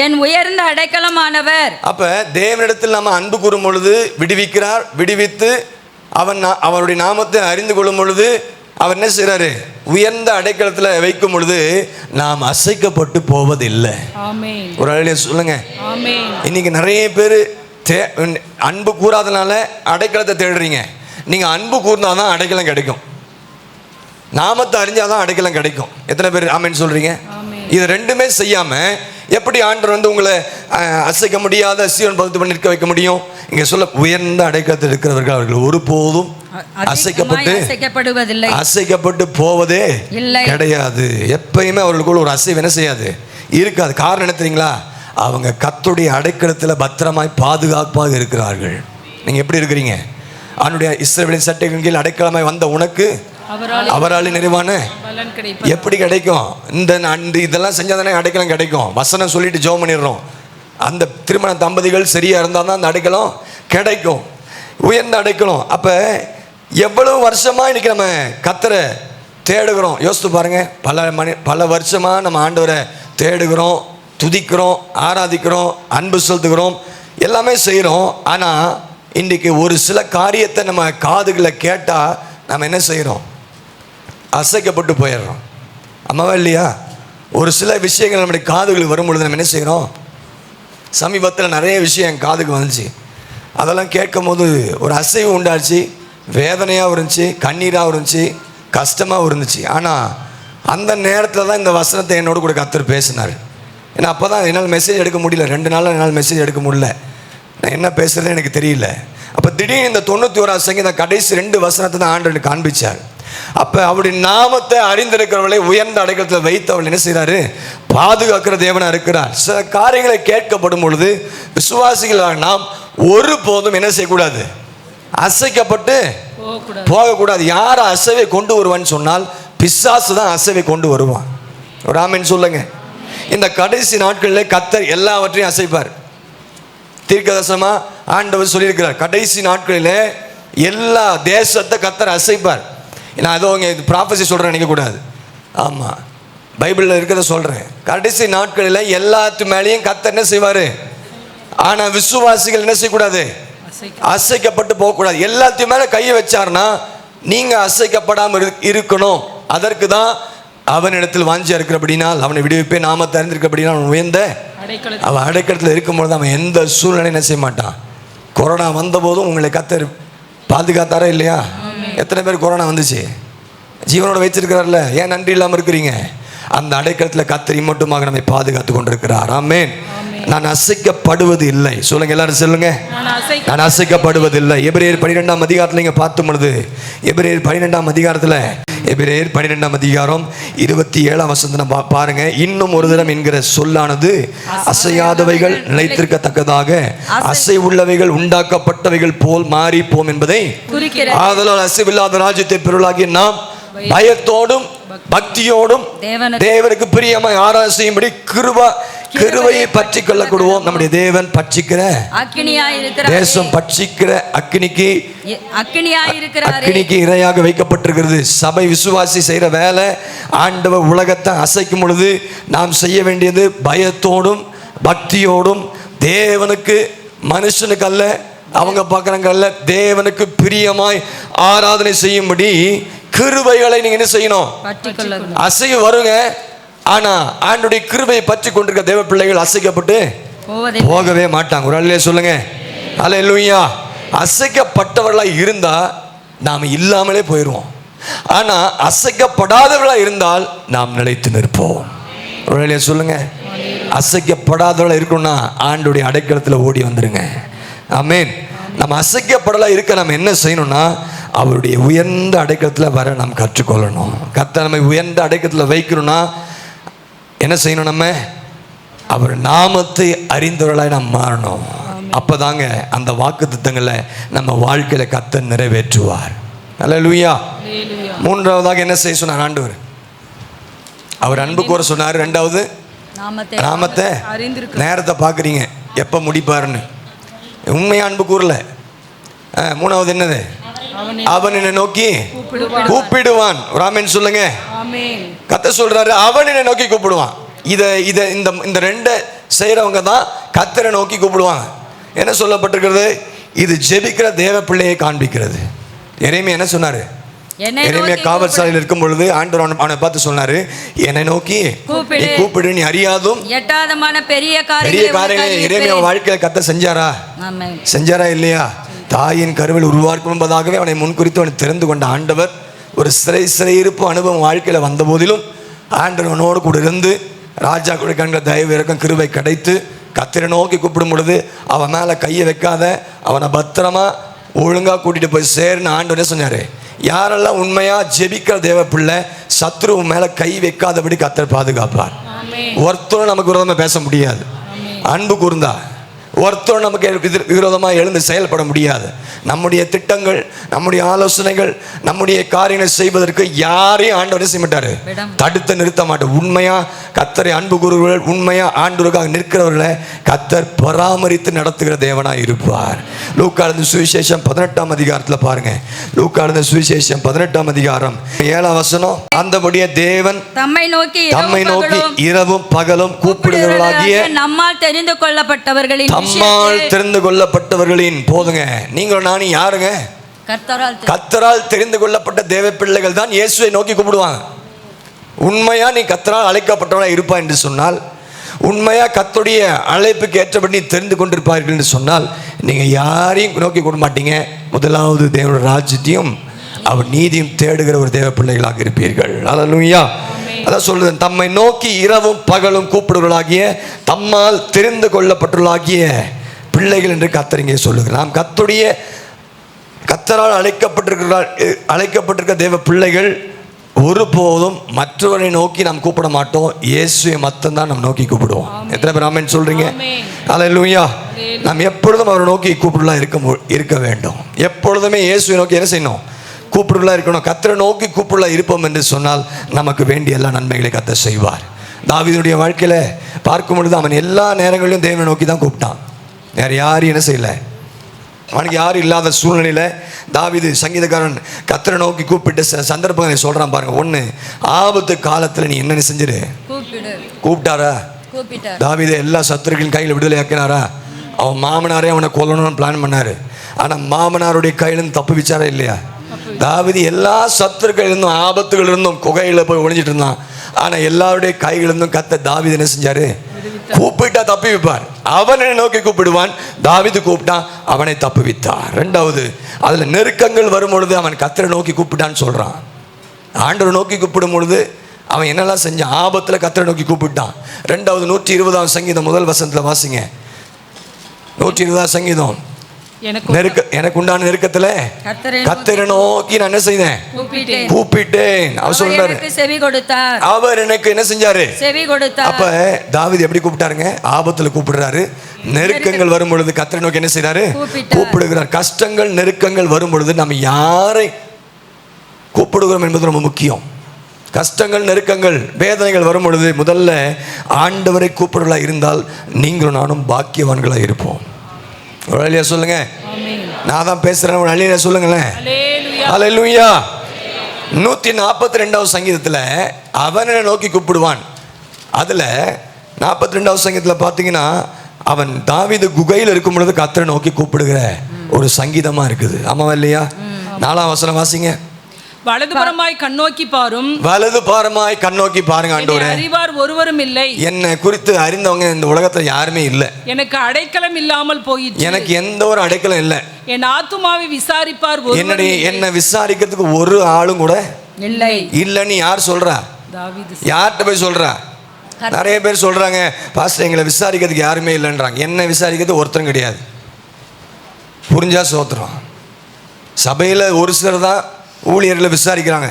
என் உயர்ந்த அடைக்கலமானவர். அப்ப
தேவனிடத்தில் நாம அன்பு கூறும் பொழுது விடுவிக்கிறார். விடுவித்து அவருடைய நாமத்தை அறிந்து கொள்ளும் பொழுது அவர் என்ன செய்றாரு? உயர்ந்த அடைக்கலத்தில் வைக்கும் பொழுது நாம் அசைக்கப்பட்டு போவதில்லை.
ஆமென்.
ஒரு அழைய சொல்லுங்க.
ஆமென்.
இன்னைக்கு நிறைய பேர் அன்பு கூறாதனால அடைக்கலத்தை தேடுறீங்க. நீங்க அன்பு கூர்ந்தாதான் அடைக்கலம் கிடைக்கும். நாமத்தை அறிஞ்சாதான் அடைக்கலம் கிடைக்கும். எத்தனை பேர் ஆமென் சொல்றீங்க? இது ரெண்டுமே செய்யாம எப்படி ஆண்டவர் உங்களை அசைக்க முடியாத சீவன் பகுத்து பண்ணி நிற்க வைக்க முடியும்? இங்க சொல்ல உயர்ந்த அடைக்கலத்தில் இருக்கிறவர்கள் அவர்கள் ஒருபோதும் அசைக்கப்பட்டு போவதே கிடையாது. எப்பயுமே அவர்களுக்குள்ள ஒரு அசைவு என்ன செய்யாது, இருக்காது. காரணம் என்ன தெரியுங்களா? அவங்க கர்த்தருடைய அடைக்கலத்தில் பத்திரமாய் பாதுகாப்பாக இருக்கிறார்கள். நீங்க எப்படி இருக்கிறீங்க? அவனுடைய இஸ்ரவேலின் சட்டைகளின் கீழ் அடைக்கலமாய் வந்த உனக்கு அவரால் நிறைவான எப்படி கிடைக்கும்? இந்த இதெல்லாம் செஞ்சாதானே அடைக்கலம் கிடைக்கும். வசனம் சொல்லிட்டு ஜெபம் பண்ணிடுறோம். அந்த திருமண தம்பதிகள் சரியா இருந்தால் தான் அந்த அடைக்கலம் கிடைக்கும், உயர்ந்த அடைக்கலம். அப்ப எவ்வளவு வருஷமா இன்னைக்கு நம்ம கர்த்தரை தேடுகிறோம். யோசித்து பாருங்க. பல வருஷமா நம்ம ஆண்டவரை தேடுகிறோம், துதிக்கிறோம், ஆராதிக்கிறோம், அன்பு செலுத்துகிறோம், எல்லாமே செய்கிறோம். ஆனால் இன்றைக்கி ஒரு சில காரியத்தை நம்ம காதுகளை கேட்டால் நம்ம என்ன செய்கிறோம்? அசைக்கப்பட்டு போயிடுறோம். அம்மாவா இல்லையா? ஒரு சில விஷயங்கள் நம்முடைய காதுகளுக்கு வரும்பொழுது நம்ம என்ன செய்கிறோம்? சமீபத்தில் நிறைய விஷயம் என் காதுக்கு வந்துச்சு. அதெல்லாம் கேட்கும் போது ஒரு அசைவு உண்டாச்சு, வேதனையாகவும் இருந்துச்சு, கண்ணீராகவும் இருந்துச்சு, கஷ்டமாகவும் இருந்துச்சு. ஆனால் அந்த நேரத்தில் தான் இந்த வசனத்தை என்னோட கூட கர்த்தர் பேசினார். ஏன்னா அப்போ தான் என்னால் மெசேஜ் எடுக்க முடியல. 2 நாளில் என்னால் மெசேஜ் எடுக்க முடியல. நான் என்ன பேசுகிறதுன்னு எனக்கு தெரியல. அப்போ திடீர்னு இந்த 91 சங்கீதம் கடைசி 2 வசனத்தை தான் ஆண்டவர் காண்பிச்சார். அப்போ அவருடைய நாமத்தை அறிந்திருக்கிறவர்களை உயர்ந்த அடைக்கலத்தில் வைத்தவர்கள் என்ன செய்கிறாரு? பாதுகாக்கிற தேவனாக இருக்கிறார். சில காரியங்களை கேட்கப்படும் பொழுது விசுவாசிகளாக நாம் ஒருபோதும் என்ன செய்யக்கூடாது? அசைக்கப்பட்டு போகக்கூடாது. யார் அசைவை கொண்டு வருவான்னு சொன்னால் பிசாசு தான் அசைவை கொண்டு வருவான். ஒரு ஆமென் சொல்லுங்க. இந்த கடைசி நாட்களில் கர்த்தர் எல்லாவற்றையும் அசைப்பார். தீர்க்கதரிசனமா ஆண்டவர் சொல்லியிருக்கிறார், கடைசி நாட்களில் எல்லா தேசத்தை கர்த்தர் அசைப்பார். நான் ஏதோ இங்கே ப்ராஃபஸி சொல்கிறேன் நினைக்கக்கூடாது. ஆமாம், பைபிளில் இருக்கிறத சொல்கிறேன். கடைசி நாட்களில் எல்லாத்து மேலேயும் கர்த்தர் என்ன செய்வார்? ஆனால் விசுவாசிகள் என்ன செய்யக்கூடாது? அசைக்கப்பட்டு போகக்கூடாது. எல்லாத்தையும் மேலே கையை வச்சார்னா நீங்கள் அசைக்கப்படாமல் இருக்கணும். அதற்கு தான் அவனிடத்தில் வாஞ்சியா இருக்கிறபடினால் அவனை விடுவிப்பே, நாம தெரிந்திருக்கிறபடினால் அவன் உயர்ந்த அவன் அடைக்கலத்தில் இருக்கும்போது அவன் எந்த சூழ்நிலை என்ன செய்ய மாட்டான். கொரோனா வந்த போதும் உங்களை கர்த்தர் பாதுகாத்தாரா இல்லையா? எத்தனை பேர் கொரோனா வந்துச்சு ஜீவனோட வச்சிருக்கிறார்ல? ஏன் நன்றி இல்லாமல் இருக்கிறீங்க? அந்த அடைக்கலத்தில் கர்த்தர் மட்டுமாக நம்மை பாதுகாத்து கொண்டிருக்கிறார். ஆமென். நான் அசைக்கப்படுவது இல்லை. சொல்லுங்க, எல்லாரும் சொல்லுங்க, நான் அசைக்கப்படுவதில்லை. எபிரேயர் 12ஆம் அதிகாரத்தில் நீங்க பார்த்தும் பொழுது, எபிரேயர் 12ஆம் அதிகாரத்தில், எபிரேயர் 12ஆம் அதிகாரம் 27ஆம் வசனத்தை பாருங்க. இன்னும் ஒரு தரம் என்கிற சொல்லானது அசையாதவைகள் நிலைத்திருக்கத்தக்கதாக அசை உள்ளவைகள் உண்டாக்கப்பட்டவைகள் போல் மாறி போம் என்பதை ஆதலால் அசைவில்லாத ராஜ்யத்தை பெருளாகி நாம் பயத்தோடும் பக்தியோடும் தேவனுக்கு பிரியமாய் ஆராதனை செய்யும்படி கிருபையை பற்றி கொள்ளக்கூடுவோம். நம்முடைய தேவன் பட்சிக்கிற தேசம் பட்சிக்கிற அக்கினிக்கு இரையாக வைக்கப்பட்டிருக்கிறது. சபை விசுவாசி செய்கிற வேலை, ஆண்டவர் உலகத்தை அசைக்கும் பொழுது நாம் செய்ய வேண்டியது பயத்தோடும் பக்தியோடும் தேவனுக்கு, மனுஷனுக்கு அல்ல, அவங்க பார்க்குறாங்க அல்ல, தேவனுக்கு பிரியமாய் ஆராதனை செய்யும்படி கிருபைகளை நீங்க என்ன செய்யணும்? அசைவு வருங்க. ஆனா ஆண்டுடைய கிருபையை பற்றி கொண்டிருக்க தேவ பிள்ளைகள் அசைக்கப்பட்டு போகவே மாட்டாங்க. ஒரு அல்லேலூயா சொல்லுங்க. அல்லேலூயா. அசைக்கப்பட்டவர்களா இருந்தா நாம் இல்லாமலே போயிடுவோம். ஆனா அசைக்கப்படாதவர்களா இருந்தால் நாம் நிலைத்து நிற்போம். ஒரு அல்லேலூயா சொல்லுங்க. அசைக்கப்படாதவர்களா இருக்கணும்னா ஆண்டுடைய அடைக்கலத்தில் ஓடி வந்துருங்க. ஆமென். நம்ம அசைக்கப்படலா இருக்க நம்ம என்ன செய்யணும்னா அவருடைய உயர்ந்த அடைக்கலத்தில் வர நாம் கற்றுக்கொள்ளணும். கர்த்தர் நம்மை உயர்ந்த அடைக்கலத்தில் வைக்கணும்னா என்ன செய்யணும்? நம்ம அவர் நாமத்தை அறிந்தவர்களாய் நாம் மாறணும். அப்போதாங்க அந்த வாக்குத்தத்தங்களை நம்ம வாழ்க்கையில் கர்த்தர் நிறைவேற்றுவார். அல்லேலூயா. மூன்றாவதாக என்ன செய்ய சொன்னார் ஆண்டவர்? அவர் அன்பு கூற சொன்னார். ரெண்டாவது நாமத்தை நேரத்தை பார்க்குறீங்க எப்போ முடிப்பாருன்னு. உண்மையா அன்பு கூறல. மூணாவது என்னது? அவன் என்னை நோக்கி கூப்பிடுவான். ஆமென் சொல்லுங்க. கர்த்தர் சொல்றாரு அவன் என்னை நோக்கி கூப்பிடுவான். இந்த ரெண்டை செய்யறவங்க தான் கர்த்தரை நோக்கி கூப்பிடுவாங்க. என்ன சொல்லப்பட்டிருக்கிறது? இது ஜெபிக்கிற தேவ பிள்ளையை காண்பிக்கிறது. எரேமியா என்ன சொன்னாரு? எரேமியா காவல் சாலையில் இருக்கும் பொழுது ஆண்டவர் அவனை பார்த்து சொன்னாரு, என்னை நோக்கி நீ கூப்பிடு, நீ அறியாதும்
எட்டாதமான பெரிய
காரியங்களை எரேமியா வாழ்க்கையில கர்த்தர் செஞ்சாரா? செஞ்சாரா இல்லையா? தாயின் கருவில் உருவாக்கும் என்பதாகவே அவனை முன்குறித்து அவனை தெரிந்து கொண்ட ஆண்டவர் ஒரு சிறையிருப்பு அனுபவம் வாழ்க்கையில வந்த போதிலும் ஆண்டவர் அவனோடு கூட இருந்து ராஜா கூட கண்களை தயவு இறக்கம் கிருபை கிடைத்து கர்த்தரை நோக்கி கூப்பிடும் பொழுது அவன் மேல கையை வைக்காத, அவனை பத்திரமா ஒழுங்கா கூட்டிட்டு போய் சேர்ன்னு ஆண்டவரே சொன்னாரு. யாரெல்லாம் உண்மையா ஜெபிக்கிற தேவ பிள்ளை சத்ரு மேல கை வைக்காதபடி கர்த்தர் பாதுகாப்பார். ஒருத்தரும் நமக்கு விரோதமா பேச முடியாது. அன்பு கூர்ந்தா ஒருத்தரும் நமக்கு விரோதமாக எழுந்து செயல்பட முடியாது. நம்முடைய திட்டங்கள், நம்முடைய ஆலோசனைகள், நம்முடைய காரியங்களை செய்வதற்கு யாரையும் ஆண்டவரே செய்ய மாட்டாரு, தடுத்து நிறுத்த மாட்டார். உண்மையா கர்த்தரை அன்பு கூறுவர்கள், உண்மையா ஆண்டவருக்காக நிற்கிறவர்களை கர்த்தர் பராமரித்து நடத்துகிற தேவனாய் இருப்பார். லூக்கா எழுதின சுவிசேஷம் 18ஆம் அதிகாரத்துல பாருங்க. லூக்கா எழுதின சுவிசேஷம் 18ஆம் அதிகாரம் 7ஆம் வசனம். அந்தபடியே தேவன் தம்மை நோக்கி இரவும் பகலும் கூப்பிடுகிறவர்களாகிய
நம்மால் தெரிந்து
கொள்ளப்பட்டவர்களின் போதுங்க. நீங்களும் நானும் யாருங்க? கர்த்தரால் தெரிந்து கொள்ளப்பட்ட தேவ பிள்ளைகள் தான் இயேசுவை நோக்கி கூப்பிடுவாங்க. உண்மையா நீ கர்த்தரால் அழைக்கப்பட்டவனா இருப்பா என்று சொன்னால், உண்மையா கர்த்தருடைய அழைப்புக்கு ஏற்றபடி தெரிந்து கொண்டிருப்பார்கள் என்று சொன்னால், நீங்க யாரையும் நோக்கி கூப்பிட மாட்டீங்க. முதலாவது தேவனுடைய ராஜ்யத்தையும் அவர் நீதியும் தேடுகிற ஒரு தேவ பிள்ளைகளாக இருப்பீர்கள். அல்லேலூயா. அதான் சொல்றது, தம்மை நோக்கி இரவும் பகலும் கூப்பிடுவர்களாகிய தம்மால் தெரிந்து கொள்ளப்பட்டுள்ளாகிய பிள்ளைகள் என்று கர்த்தர் இங்கே சொல்லுகிறார். நாம் கர்த்தரால் அழைக்கப்பட்டிருக்கிற தேவ பிள்ளைகள் ஒருபோதும் மற்றவரை நோக்கி நாம் கூப்பிட மாட்டோம். இயேசுவை மட்டும்தான் நாம் நோக்கி கூப்பிடுவோம். எத்தனை பேர் ஆமென் சொல்றீங்க? அல்லேலூயா. நாம் எப்பொழுதும் அவரை நோக்கி கூப்பிடலாம் இருக்க வேண்டும். எப்பொழுதுமே இயேசுவை நோக்கி என்ன செய்யணும்? கூப்பிடுலாம் இருக்கணும். கர்த்தரை நோக்கி கூப்பிடலாம் இருப்போம் என்று சொன்னால் நமக்கு வேண்டிய எல்லா நன்மைகளை கர்த்தர் செய்வார். தாவீதுடைய வாழ்க்கையில பார்க்கும் பொழுது அவன் எல்லா நேரங்களிலும் தேவனை நோக்கி தான் கூப்பிட்டான். வேற யாரும் என்ன செய்யல. அவனுக்கு யாரும் இல்லாத சூழ்நிலையில தாவீது சங்கீதக்காரன் கர்த்தரை நோக்கி கூப்பிட்டு சந்தர்ப்பங்களை சொல்றான் பாருங்க. ஒண்ணு, ஆபத்து காலத்துல நீ என்ன செஞ்சிரு? கூப்பிட்டாரா? தாவீது எல்லா சத்துருக்களின் கையில் விடுதலை ஆக்கினாரா? அவன் மாமனாரே அவனை கொல்லணும்னு பிளான் பண்ணாரு. ஆனா மாமனாருடைய கையிலிருந்து தப்பு வச்சாரா இல்லையா? தாவீது எல்லா சத்துருக்களிலிருந்தும் ஆபத்துகளிலிருந்தும் குகையில போய் ஒளிஞ்சிட்டு இருந்தான். ஆனா எல்லாருடைய கைகளிலிருந்தும் கர்த்தர் தாவீது என்ன செஞ்சாரு? கூப்பிட்டா தப்பி வைப்பார். அவனை நோக்கி கூப்பிடுவான். தாவீது கூப்பிட்டான், அவனை தப்பு வைத்தார். ரெண்டாவது, அதுல நெருக்கங்கள் வரும் பொழுது அவன் கர்த்தரை நோக்கி கூப்பிட்டான்னு சொல்றான். ஆண்டவரை நோக்கி கூப்பிடும் பொழுது அவன் என்னெல்லாம் செஞ்சான்? ஆபத்துல கர்த்தரை நோக்கி கூப்பிட்டான். ரெண்டாவது 120ஆம் சங்கீதம் முதல் வசனத்துல வாசிங்க. 120ஆம் சங்கீதம். எனக்கு உண்டான நெருக்கத்துல கர்த்தரை நோக்கி நான் என்ன செய்தேன்? கூப்பிட்டேன். அவர் சொல்றாரு, அவர் எனக்கு என்ன செஞ்சாரு? செவி கொடுத்தார். அப்ப தாவீது எப்படி கூப்பிட்டாருங்க? ஆபத்துல கூப்பிடுறாரு. நெருக்கங்கள் வரும் பொழுது கர்த்தரை நோக்கி என்ன செய்யறாரு? கூப்பிடுகிறார். கஷ்டங்கள் நெருக்கங்கள் வரும் பொழுது நம்ம யாரை கூப்பிடுகிறோம் என்பது ரொம்ப முக்கியம். கஷ்டங்கள் நெருக்கங்கள் வேதனைகள் வரும் பொழுது முதல்ல ஆண்டவரை கூப்பிடுறா இருந்தால் நீங்களும் நானும் பாக்கியவான்களா இருப்போம். சொல்லுங்க, நான் தான் பேசுறேன். சொல்லுங்களேன். அல்லேலூயா. 142ஆம் சங்கீதத்துல அவனை நோக்கி கூப்பிடுவான். அதுல 42ஆம் சங்கீதத்துல பாத்தீங்கன்னா அவன் தாவீது குகையில் இருக்கும் பொழுது கர்த்தரை நோக்கி கூப்பிடுகிற ஒரு சங்கீதமா இருக்குது. ஆமாவா இல்லையா? 4ஆம் வசனம் வாசிங்க.
வலதுபுறமாய் கண்ணோக்கி பாரும்.
வலதுபுறமாய் கண்ணோக்கி பாருங்க. ஆண்டவரே,
அறிவார் ஒருவரும் இல்லை.
என்னை குறித்து அறிந்தவங்க இந்த உலகத்துல யாருமே இல்லை.
எனக்கு அடைக்கலம் இல்லாமல் போயிற்று.
எனக்கு எந்த ஒரு அடைக்கலம் இல்லை.
என் ஆத்துமாவை விசாரிப்பார்
என்ன விசாரிக்கிறதுக்கு ஒரு ஆளும் கூட இல்லை. இல்லன்னு யார் சொல்றா? யார்கிட்ட போய் சொல்றா? நிறைய பேர் சொல்றாங்க, பாஸ்டர் எங்களை விசாரிக்கிறதுக்கு யாருமே இல்லைன்றாங்க. என்ன விசாரிக்கிறது ஒருத்தரும் கிடையாது. புரிஞ்சா சோத்திரம். சபையில ஒரு சிலர் தான் ஊழியர்களை விசாரிக்கிறாங்க.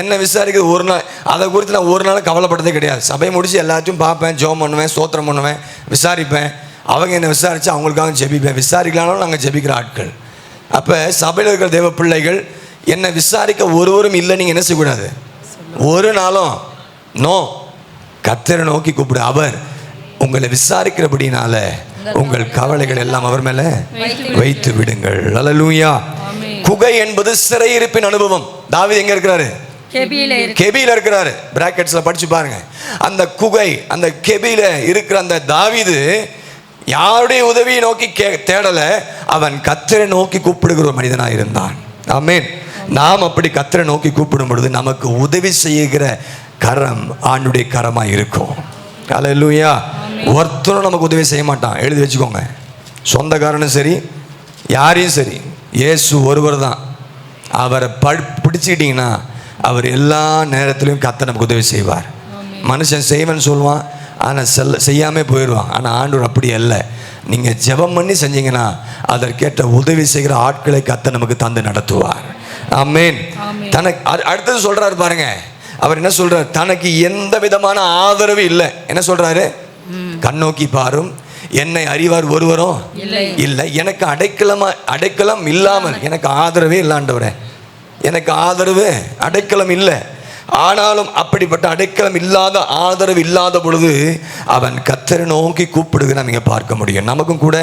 என்ன விசாரிக்கிறது ஒரு நாள், அதை குறித்து நான் ஒரு நாள் கவலைப்பட்டதே கிடையாது. சபை முடிச்சு எல்லாத்தையும் பார்ப்பேன், ஜெபம் பண்ணுவேன், ஸ்தோத்திரம் பண்ணுவேன், விசாரிப்பேன். அவங்க என்னை விசாரித்து அவங்களுக்காக ஜெபிப்பேன். விசாரிக்கலாம்னாலும் நாங்கள் ஜெபிக்கிற ஆட்கள். அப்போ சபையில் இருக்கிற தேவ பிள்ளைகள் என்னை விசாரிக்க ஒருவரும் இல்லை. நீங்கள் என்ன செய்யக்கூடாது? ஒரு நாளும் நோ. கர்த்தரை நோக்கி கூப்பிடு. அவர் உங்களை விசாரிக்கிறபடினால உங்கள் கவலைகள் எல்லாம் அவர் மேல வைத்து விடுங்கள். அல்லேலூயா. குகை என்பது சிறையிருப்பின் அனுபவம். தாவீது எங்க இருக்கிறாரு? கெபியில இருக்கிறாரு. பிராக்கெட்ஸ்ல படிச்சு பாருங்க. அந்த குகை, அந்த கெபியில இருக்கிற அந்த தாவீது யாருடைய உதவியை நோக்கி தேடல, அவன் கர்த்தரை நோக்கி கூப்பிடுகிற ஒரு மனிதனாக இருந்தான். ஆமென். நாம் அப்படி கர்த்தரை நோக்கி கூப்பிடும் பொழுது நமக்கு உதவி செய்கிற கரம் ஆண்டுடைய கரமாக இருக்கும். அல்லேலூயா. ஒருத்தரும் நமக்கு உதவி செய்ய மாட்டான், எழுதி வச்சுக்கோங்க. சொந்தக்காரனும் சரி, யாரையும் சரி, இயேசு ஒருவர் தான். அவரை பிடிச்சிக்கிட்டிங்கன்னா அவர் எல்லா நேரத்திலையும் கர்த்தர் நமக்கு உதவி செய்வார். மனுஷன் செய்வேன்னு சொல்லுவான், ஆனால் செய்யாமல் போயிடுவான். ஆனால் ஆண்டவர் அப்படி இல்லை. நீங்கள் ஜெபம் பண்ணி செஞ்சீங்கன்னா அதற்கேற்ற உதவி செய்கிற ஆட்களை கர்த்தர் நமக்கு தந்து நடத்துவார். ஆமென். தனக்கு அடுத்தது சொல்றாரு பாருங்க. அவர் என்ன சொல்றார்? தனக்கு எந்த விதமான ஆதரவு இல்லை. என்ன சொல்றாரு? கண்ணோக்கி பாரும், என்னை அறிவார் ஒருவரும் இல்லை. எனக்கு அடைக்கலம் இல்லாமல் எனக்கு ஆதரவே இல்லாண்டவரே. எனக்கு ஆதரவு அடைக்கலம் இல்லை. ஆனாலும் அப்படிப்பட்ட அடைக்கலம் இல்லாத, ஆதரவு இல்லாத பொழுது அவன் கர்த்தரை நோக்கி கூப்பிடுகிற நீங்க பார்க்க முடியும். நமக்கும் கூட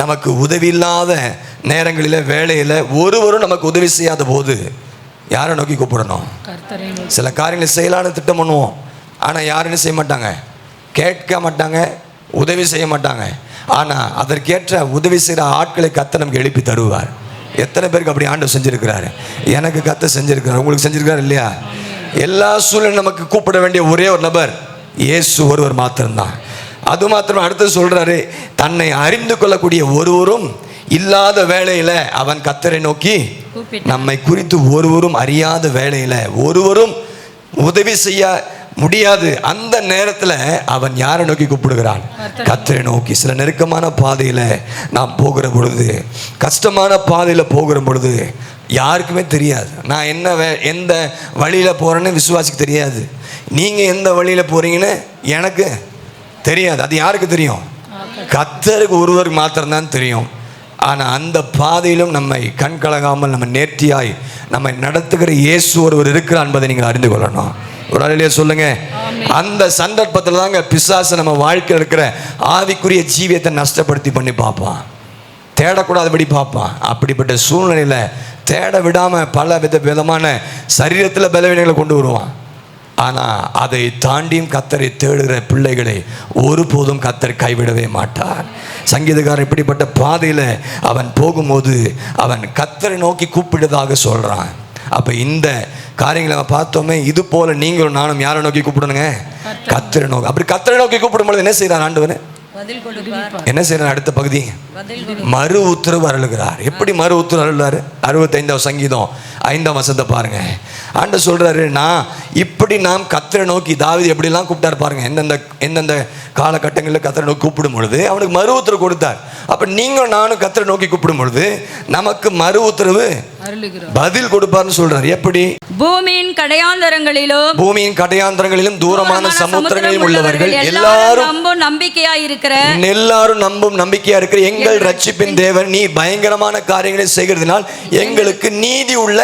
நமக்கு உதவி இல்லாத நேரங்களில், வேலையில் ஒருவரும் நமக்கு உதவி செய்யாத போது யாரை நோக்கி கூப்பிடணும்? சில காரியங்களை செய்யலான்னு திட்டம் பண்ணுவோம், ஆனால் யாரும் செய்ய மாட்டாங்க, கேட்க மாட்டாங்க, உதவி செய்ய மாட்டாங்க. ஆனால் அதற்கேற்ற உதவி செய்கிற ஆட்களை கர்த்தர் நமக்கு எழுப்பி தருவார். எத்தனை பேருக்கு அப்படி ஆண்டவர் செஞ்சிருக்கிறாரு? எனக்கு கர்த்தர் செஞ்சிருக்கிறார், உங்களுக்கு செஞ்சிருக்காரு இல்லையா? எல்லா சூழலும் நமக்கு கூப்பிட வேண்டிய ஒரே ஒரு நபர் இயேசு ஒருவர் மாத்திரம்தான். அது மாத்திரம் அடுத்து சொல்றாரு, தன்னை அறிந்து கொள்ளக்கூடிய ஒருவரும் இல்லாத வேளையில அவன் கர்த்தரை நோக்கி, நம்மை குறித்து ஒருவரும் அறியாத வேளையில, ஒருவரும் உதவி செய்ய முடியாது அந்த நேரத்தில் அவன் யாரை நோக்கி கூப்பிடுகிறான்? கர்த்தரை நோக்கி. சில நெருக்கமான பாதையில் நாம் போகிற பொழுது, கஷ்டமான பாதையில் போகிற பொழுது யாருக்குமே தெரியாது நான் எந்த வழியில் போகிறேன்னு விசுவாசிக்கு தெரியாது. நீங்கள் எந்த வழியில் போகிறீங்கன்னு எனக்கு தெரியாது. அது யாருக்கு தெரியும்? கர்த்தருக்கு ஒருவருக்கு மாத்திரம்தான் தெரியும். ஆனால் அந்த பாதையிலும் நம்மை கண் கலங்காமல் நம்ம நேர்த்தியாய் நம்மை நடத்துகிற இயேசு ஒருவர் இருக்கிறார் என்பதை நீங்கள் அறிந்து கொள்ளணும். ஒரு அலையிலே சொல்லுங்க. அந்த சந்தர்ப்பத்தில் தாங்க பிசாசு நம்ம வாழ்க்கையில் இருக்கிற ஆவிக்குரிய ஜீவியத்தை நஷ்டப்படுத்தி பண்ணி பார்ப்பான், தேடக்கூடாதபடி பார்ப்பான். அப்படிப்பட்ட சூழ்நிலையில் தேட விடாமல் பல விதமான சரீரத்தில் பலவீனங்களை கொண்டு வருவான். ஆனால் அதை தாண்டியும் கர்த்தரை தேடுகிற பிள்ளைகளை ஒருபோதும் கர்த்தர் கைவிடவே மாட்டார். சங்கீதக்காரன் இப்படிப்பட்ட பாதையில் அவன் போகும்போது அவன் கர்த்தரை நோக்கி கூப்பிடுவதாக சொல்கிறான். அப்போ இந்த காரியங்களை நம்ம பார்த்தோமே, இது போல நீங்களும் நானும் யாரை நோக்கி கூப்பிடணுங்க? கர்த்தரை நோக்கி. அப்படி கர்த்தரை நோக்கி கூப்பிடும்போது என்ன செய்கிறார் ஆண்டவர்? என்ன செய்யறார்? அடுத்த பகுதி, மறு உத்தரவு அருளுகிறார். எப்படி மறு உத்தரவு அருளாரு? 65 சங்கீதம் 5 வசனத்தை பாருங்க. ஆண்டவர் சொல்றாரு, நான் இப்படி நாம் கர்த்தரை நோக்கி, தாவீது எப்படிலாம் கூப்பிட்டாரு பாருங்க. எந்தெந்த காலகட்டங்களில் கர்த்தரை நோக்கி கூப்பிடும் பொழுது அவனுக்கு மறு உத்தரவு கொடுத்தார். அப்ப நீங்களும் நானும் கர்த்தரை நோக்கி கூப்பிடும் பொழுது நமக்கு மறு உத்தரவு பதில் கொடுப்பார்னு சொல்றாரு. எப்படி?
பூமியின் கடையாந்தரங்களிலும்
தூரமான சமுத்திரங்களிலும் உள்ளவர்கள் எல்லாரும் நம்பும் நம்பிக்கையா இருக்கிற எங்கள் ரட்சிப்பின் தேவன் நீ பயங்கரமான காரியங்களை செய்கிறதுனால் எங்களுக்கு நீதி உள்ள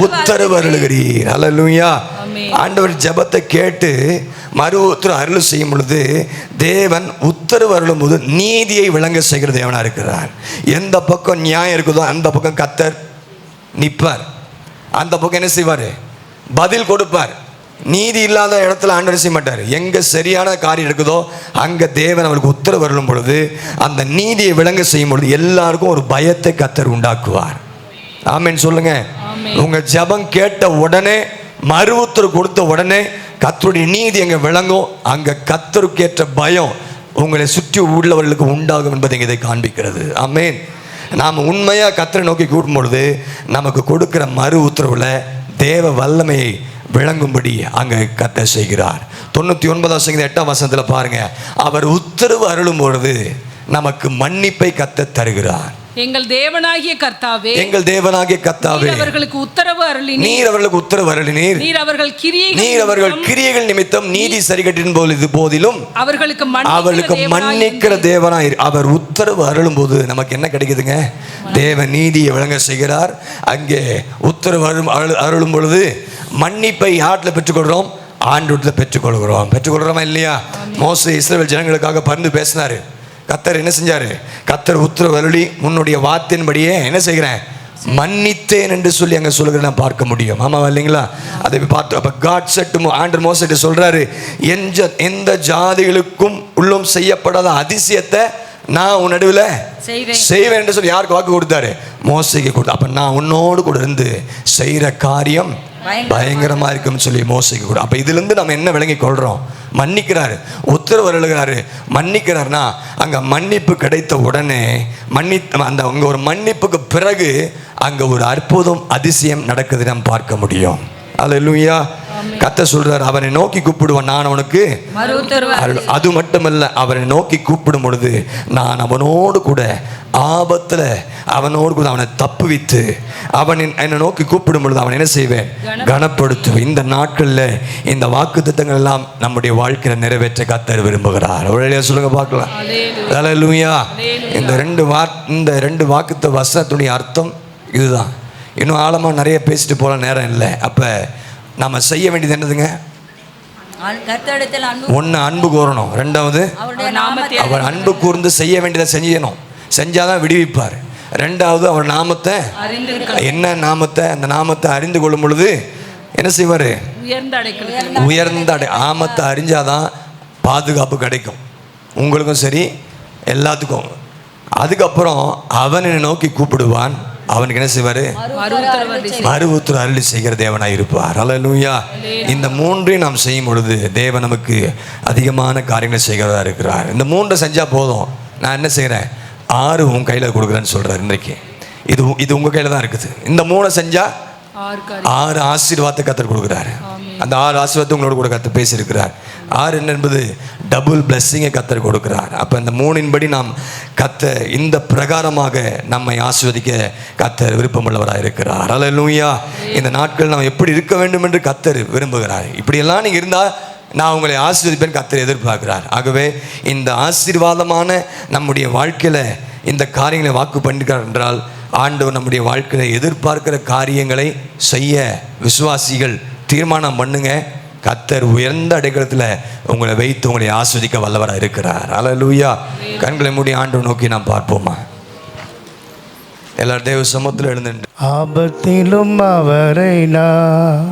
உத்தரவு அருளுகிறீர். அல்லேலூயா. ஆண்டவர் ஜெபத்தை கேட்டு மறு உத்தரவு அருள் செய்யும் பொழுது தேவன் உத்தரவு அருளும் போது நீதியை விளங்க செய்கிற தேவனா இருக்கிறார். எந்த பக்கம் நியாயம் இருக்குதோ அந்த பக்கம் கர்த்தர் நிற்பார். அந்த பக்கம் என்ன செய்வார்? பதில் கொடுப்பார். நீதி இல்லாத இடத்துல ஆண்டவர் செய்ய மாட்டார். எங்க சரியான காரியம் இருக்குதோ அங்க தேவன் அவருக்கு உத்தரவு அருளும் பொழுது அந்த நீதியை விளங்க செய்யும் பொழுது எல்லாருக்கும் ஒரு பயத்தை கர்த்தர் உண்டாக்குவார். ஆமென் சொல்லுங்க. உங்க ஜெபம் கேட்ட உடனே, மறு உத்தரவு கொடுத்த உடனே கர்த்தருடைய நீதி எங்க விளங்கும். அங்க கர்த்தருக்கு ஏற்ற பயம் உங்களை சுற்றி உள்ளவர்களுக்கு உண்டாகும் என்பதை இதை காண்பிக்கிறது. ஆமென். நாம் உண்மையாக கர்த்தரை நோக்கி கூடும் பொழுது நமக்கு கொடுக்கிற மறு உத்தரவுல தேவ வல்லமையை விளங்கும்படி அங்கே கர்த்தர் செய்கிறார். 99 சங்கீதம் 8 வசனத்தில் பாருங்க, அவர் உத்தரவு அருளும் பொழுது நமக்கு மன்னிப்பை கர்த்தர் தருகிறார்.
எங்கள் தேவனாகிய கர்த்தாவே,
அவர்களுக்கு உத்தரவு அருளினீர். நீர் அவர்கள் கிரியைகள் நிமித்தம் நீதி சரிகட்டின் போதிலும் அவர்களுக்கு மன்னிக்கிற தேவனாய். அவர் உத்தரவு அருளும் போது நமக்கு என்ன கிடைக்குதுங்க? தேவ நீதியை விளங்க செய்கிறார். அங்கே உத்தரவு அருளும் பொழுது மன்னிப்பை யாட்டில் பெற்றுக்கொள்கிறோம்? ஆண்டவரில் பெற்றுக்கொள்கிறோமா இல்லையா? மோசே இஸ்ரவேல் ஜனங்களுக்காக பரிந்து பேசினாரு. கர்த்தர் என்ன செஞ்சாரு? கர்த்தர் உத்தரவு அருளி உன்னுடைய வார்த்தையின்படியே என்ன செய்கிறேன்? மன்னித்தேன் என்று சொல்லி அங்கே சொல்லுகிறத பார்க்க முடியும். ஆமாம் இல்லைங்களா? அதை பார்த்து அப்போ காட் செட் ஆண்டவர் மோசேட்ட சொல்றாரு, எந்த ஜாதிகளுக்கும் உள்ளும் செய்யப்படாத அதிசயத்தை நான் உன் நடுவில்
செய்வேன்
செய்வேன் என்று சொல்லி யாருக்கு வாக்கு கொடுத்தாரு? மோசைக்கு கொடுத்தாரு. அப்ப நான் உன்னோடு கூட இருந்து செய்யற காரியம் பயங்கரமா இருக்குன்னு சொல்லி மோசைக்கு கூட. அப்ப இதுல இருந்து நம்ம என்ன விளங்கி கொள்றோம்? மன்னிக்கிறாரு, உத்தரவு எழுகிறாரு, மன்னிக்கிறாருன்னா அங்க மன்னிப்பு கிடைத்த உடனே அந்த அங்க ஒரு மன்னிப்புக்கு பிறகு அங்க ஒரு அற்புதம் அதிசயம் நடக்குது நம்ம பார்க்க முடியும். அல்லேலூயா. கர்த்தர் சொல்றார், அவனை நோக்கி கூப்பிடுவான், நான் அவனுக்கு அது மட்டுமல்ல, அவனை நோக்கி கூப்பிடும் பொழுது நான் அவனோடு கூட ஆபத்துல அவனோடு கூட அவனை தப்புவித்து என்னை நோக்கி கூப்பிடும் பொழுது அவன் என்ன செய்வேன்? கனப்படுத்துவேன். இந்த நாட்கள்ல இந்த வாக்குத்தத்தங்கள் எல்லாம் நம்முடைய வாழ்க்கையில நிறைவேற்ற கர்த்தர் விரும்புகிறார். ஒரே சொல்லுங்க பார்க்கலாம். அல்லேலூயா. இந்த ரெண்டு வாக்குத்த வசனத்துடைய அர்த்தம் இதுதான். இன்னும் ஆழமாக நிறைய பேசிட்டு போல நேரம் இல்லை. அப்போ நம்ம செய்ய வேண்டியது என்னதுங்க? ஒன்று அன்பு கூறணும், ரெண்டாவது அவர் அன்பு கூர்ந்து செய்ய வேண்டியதை செஞ்சணும், செஞ்சாதான் விடுவிப்பார். ரெண்டாவது அவர் நாமத்தை, என்ன நாமத்தை, அந்த நாமத்தை அறிந்து கொள்ளும் பொழுது என்ன செய்வார்? உயர்ந்த நாமத்தை அறிஞ்சாதான் பாதுகாப்பு கிடைக்கும், உங்களுக்கும் சரி எல்லாத்துக்கும். அதுக்கப்புறம் அவனை நோக்கி கூப்பிடுவான், அவனுக்கு என்ன செய்வாரு? மறு உத்தரவு அருளி செய்கிற தேவனாய் இருப்பார். அல்லேலூயா. இந்த மூன்றையும் நாம் செய்யும் பொழுது தேவன் நமக்கு அதிகமான காரியங்களை செய்கிறதா இருக்கிறார். இந்த மூன்றை செஞ்சா போதும். நான் என்ன செய்கிறேன்? 6 உன் கையில் கொடுக்குறேன்னு சொல்றாரு. இன்றைக்கு இது உங்க கையில தான் இருக்குது. இந்த 3 செஞ்சா 6 ஆசீர்வாதத்தை கர்த்தர் கொடுக்குறாரு. அந்த 6 ஆசீர்வாதத்தை உங்களோட கூட கர்த்தர் பேசியிருக்கிறார். 6 என்பது டபுள் பிளஸ்ஸிங்கை கர்த்தர் கொடுக்கிறார். அப்போ இந்த 3 நாம் கர்த்தர் இந்த பிரகாரமாக நம்மை ஆசீர்வதிக்க கர்த்தர் விருப்பமுள்ளவராக இருக்கிறார். அல்லேலூயா. இந்த நாட்கள் நாம் எப்படி இருக்க வேண்டும் என்று கர்த்தர் விரும்புகிறார். இப்படியெல்லாம் நீங்கள் இருந்தால் நான் உங்களை ஆசீர்வதிப்பேன் கர்த்தர் எதிர்பார்க்கிறார். ஆகவே இந்த ஆசீர்வாதமான நம்முடைய வாழ்க்கையில் இந்த காரியங்களை வாக்கு பண்ணிருக்கிறார் என்றால் ஆண்டவர் நம்முடைய வாழ்க்கையில் எதிர்பார்க்கிற காரியங்களை செய்ய விசுவாசிகள் தீர்மானம் பண்ணுங்க. கர்த்தர் உயர்ந்த அடைக்கலத்தில் உங்களை வைத்து உங்களை ஆஸ்வதிக்க வல்லவராக இருக்கிறார். அல்லேலூயா. கண்களை மூடி ஆண்டவர் நோக்கி நாம் பார்ப்போமா? எல்லாரும் தேவ சமூகத்தில் எழுந்து.
ஆபத்திலும் அவரை நான்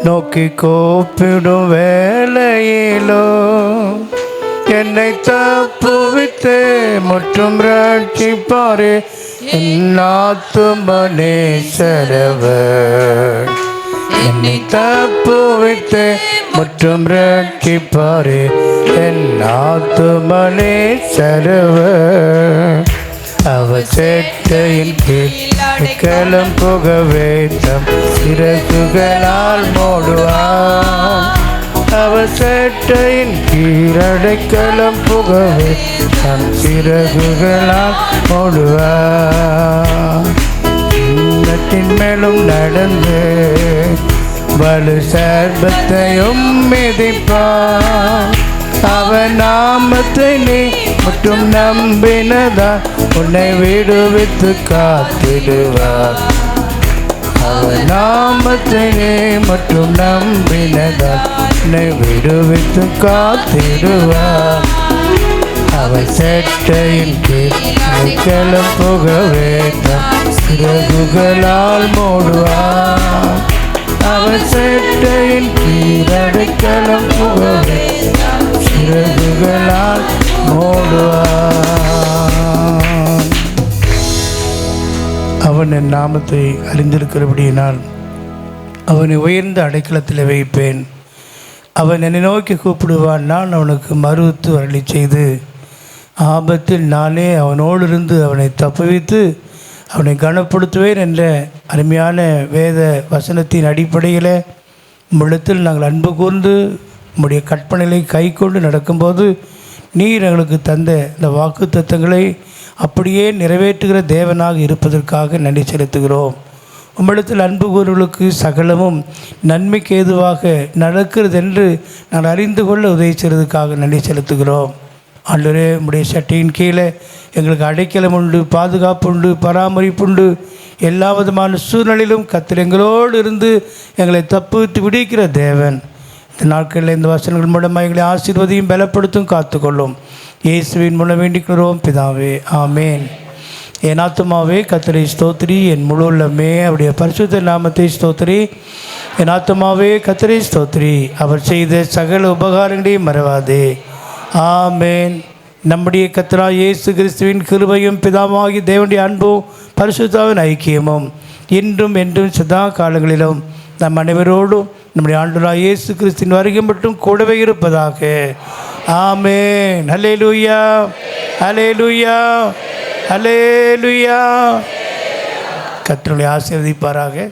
நோக்கி கூப்பிடும் வேளையிலோ என்னை தப்புவித்து மற்றும் ரட்சிப்பாரே என் ஆத்துமனேஸ்வரவர். என்னை தப்புவித்து மற்றும் ரட்சிப்பாரே என் ஆத்துமனேஸ்வரவர். அவர் சேட்டையின் கீழ் கிளம் புகவே தம் சிறகுகளால் மூடுவார். அவர் சேட்டையின் கீழடைக்கலம் புகவே தம் சிறகுகளால் மூடுவார். இன்னத்தின் மேலும் நடந்து வலு சர்பத்தையும் மிதிப்பார். அவன் நாமத்தை நீ மட்டும் நம்பினதா உன்னை விடுவித்து காத்திடுவார். அவன் நாமத்தை நீ மட்டும் நம்பினதா உன்னை விடுவித்து காத்திடுவார். அவன் சேட்டையின் கீழ் கிளம் புகவே தம் சிறகுகளால் மூடுவார். அவன் சேட்டையின் கீழடைக்கலம் புகவே சிறகுகளால் மூடுவார். அவன் என் நாமத்தை அறிந்திருக்கிறபடியினால் அவனை உயர்ந்த அடைக்கலத்தில் வைப்பேன். அவன் என்னை நோக்கி கூப்பிடுவான், நான் அவனுக்கு மறுத்து அருளி செய்து ஆபத்தில் நானே அவனோடு இருந்து அவனை தப்புவித்து அவனை கனப்படுத்துவேன் என்ற அருமையான வேத வசனத்தின் அடிப்படையில் உம்மிடத்தில் நாங்கள் அன்பு கூர்ந்து உம்முடைய கற்பனைகளை கை கொண்டு நடக்கும்போது நீர் எங்களுக்கு தந்த இந்த வாக்கு தத்தங்களை அப்படியே நிறைவேற்றுகிற தேவனாக இருப்பதற்காக நன்றி செலுத்துகிறோம். உம்மிடத்தில் அன்பு கூறுவர்களுக்கு சகலமும் நன்மைக்கு ஏதுவாக நடக்கிறது என்று நான் அறிந்து கொள்ள உதவி செய்வதற்காக நன்றி செலுத்துகிறோம். ஆண்டவரே, உம்முடைய சட்டையின் கீழே எங்களுக்கு அடைக்கலம் உண்டு, பாதுகாப்பு உண்டு, பராமரிப்பு உண்டு. எல்லா விதமான சூழ்நிலையிலும் கர்த்தர் எங்களோடு இருந்து எங்களை தப்புவித்து விடுவிக்கிற தேவன். இந்த நாட்களில் இந்த வசனங்கள் மூலமாக எங்களை ஆசீர்வதியும் பலப்படுத்தும் காத்துக்கொள்ளும். இயேசுவின் மூலம் வேண்டிக்கிறோம் பிதாவே, ஆமேன். என் ஆத்துமாவே கர்த்தரை ஸ்தோத்திரி, என் முழு உள்ளமே அவருடைய பரிசுத்த நாமத்தை ஸ்தோத்திரி. என் ஆத்துமாவே கர்த்தரை ஸ்தோத்திரி, அவர் செய்த சகல உபகாரங்களையும் மறவாதே. ஆமேன். நம்முடைய கர்த்தராகிய இயேசு கிறிஸ்துவின் கிருபையும் பிதாவாகிய தேவனுடைய அன்பும் பரிசுத்தாவின் ஐக்கியமும் இன்றும் என்றும் சதா காலங்களிலும் நம் அனைவரோடும் நம்முடைய ஆண்டவராகிய இயேசு கிறிஸ்துவின் வருகை மட்டும் கூடவே இருப்பதாக. ஆமென். ஹல்லேலூயா, ஹல்லேலூயா, ஹல்லேலூயா. கர்த்தர் உங்களை ஆசீர்வதிப்பாராக.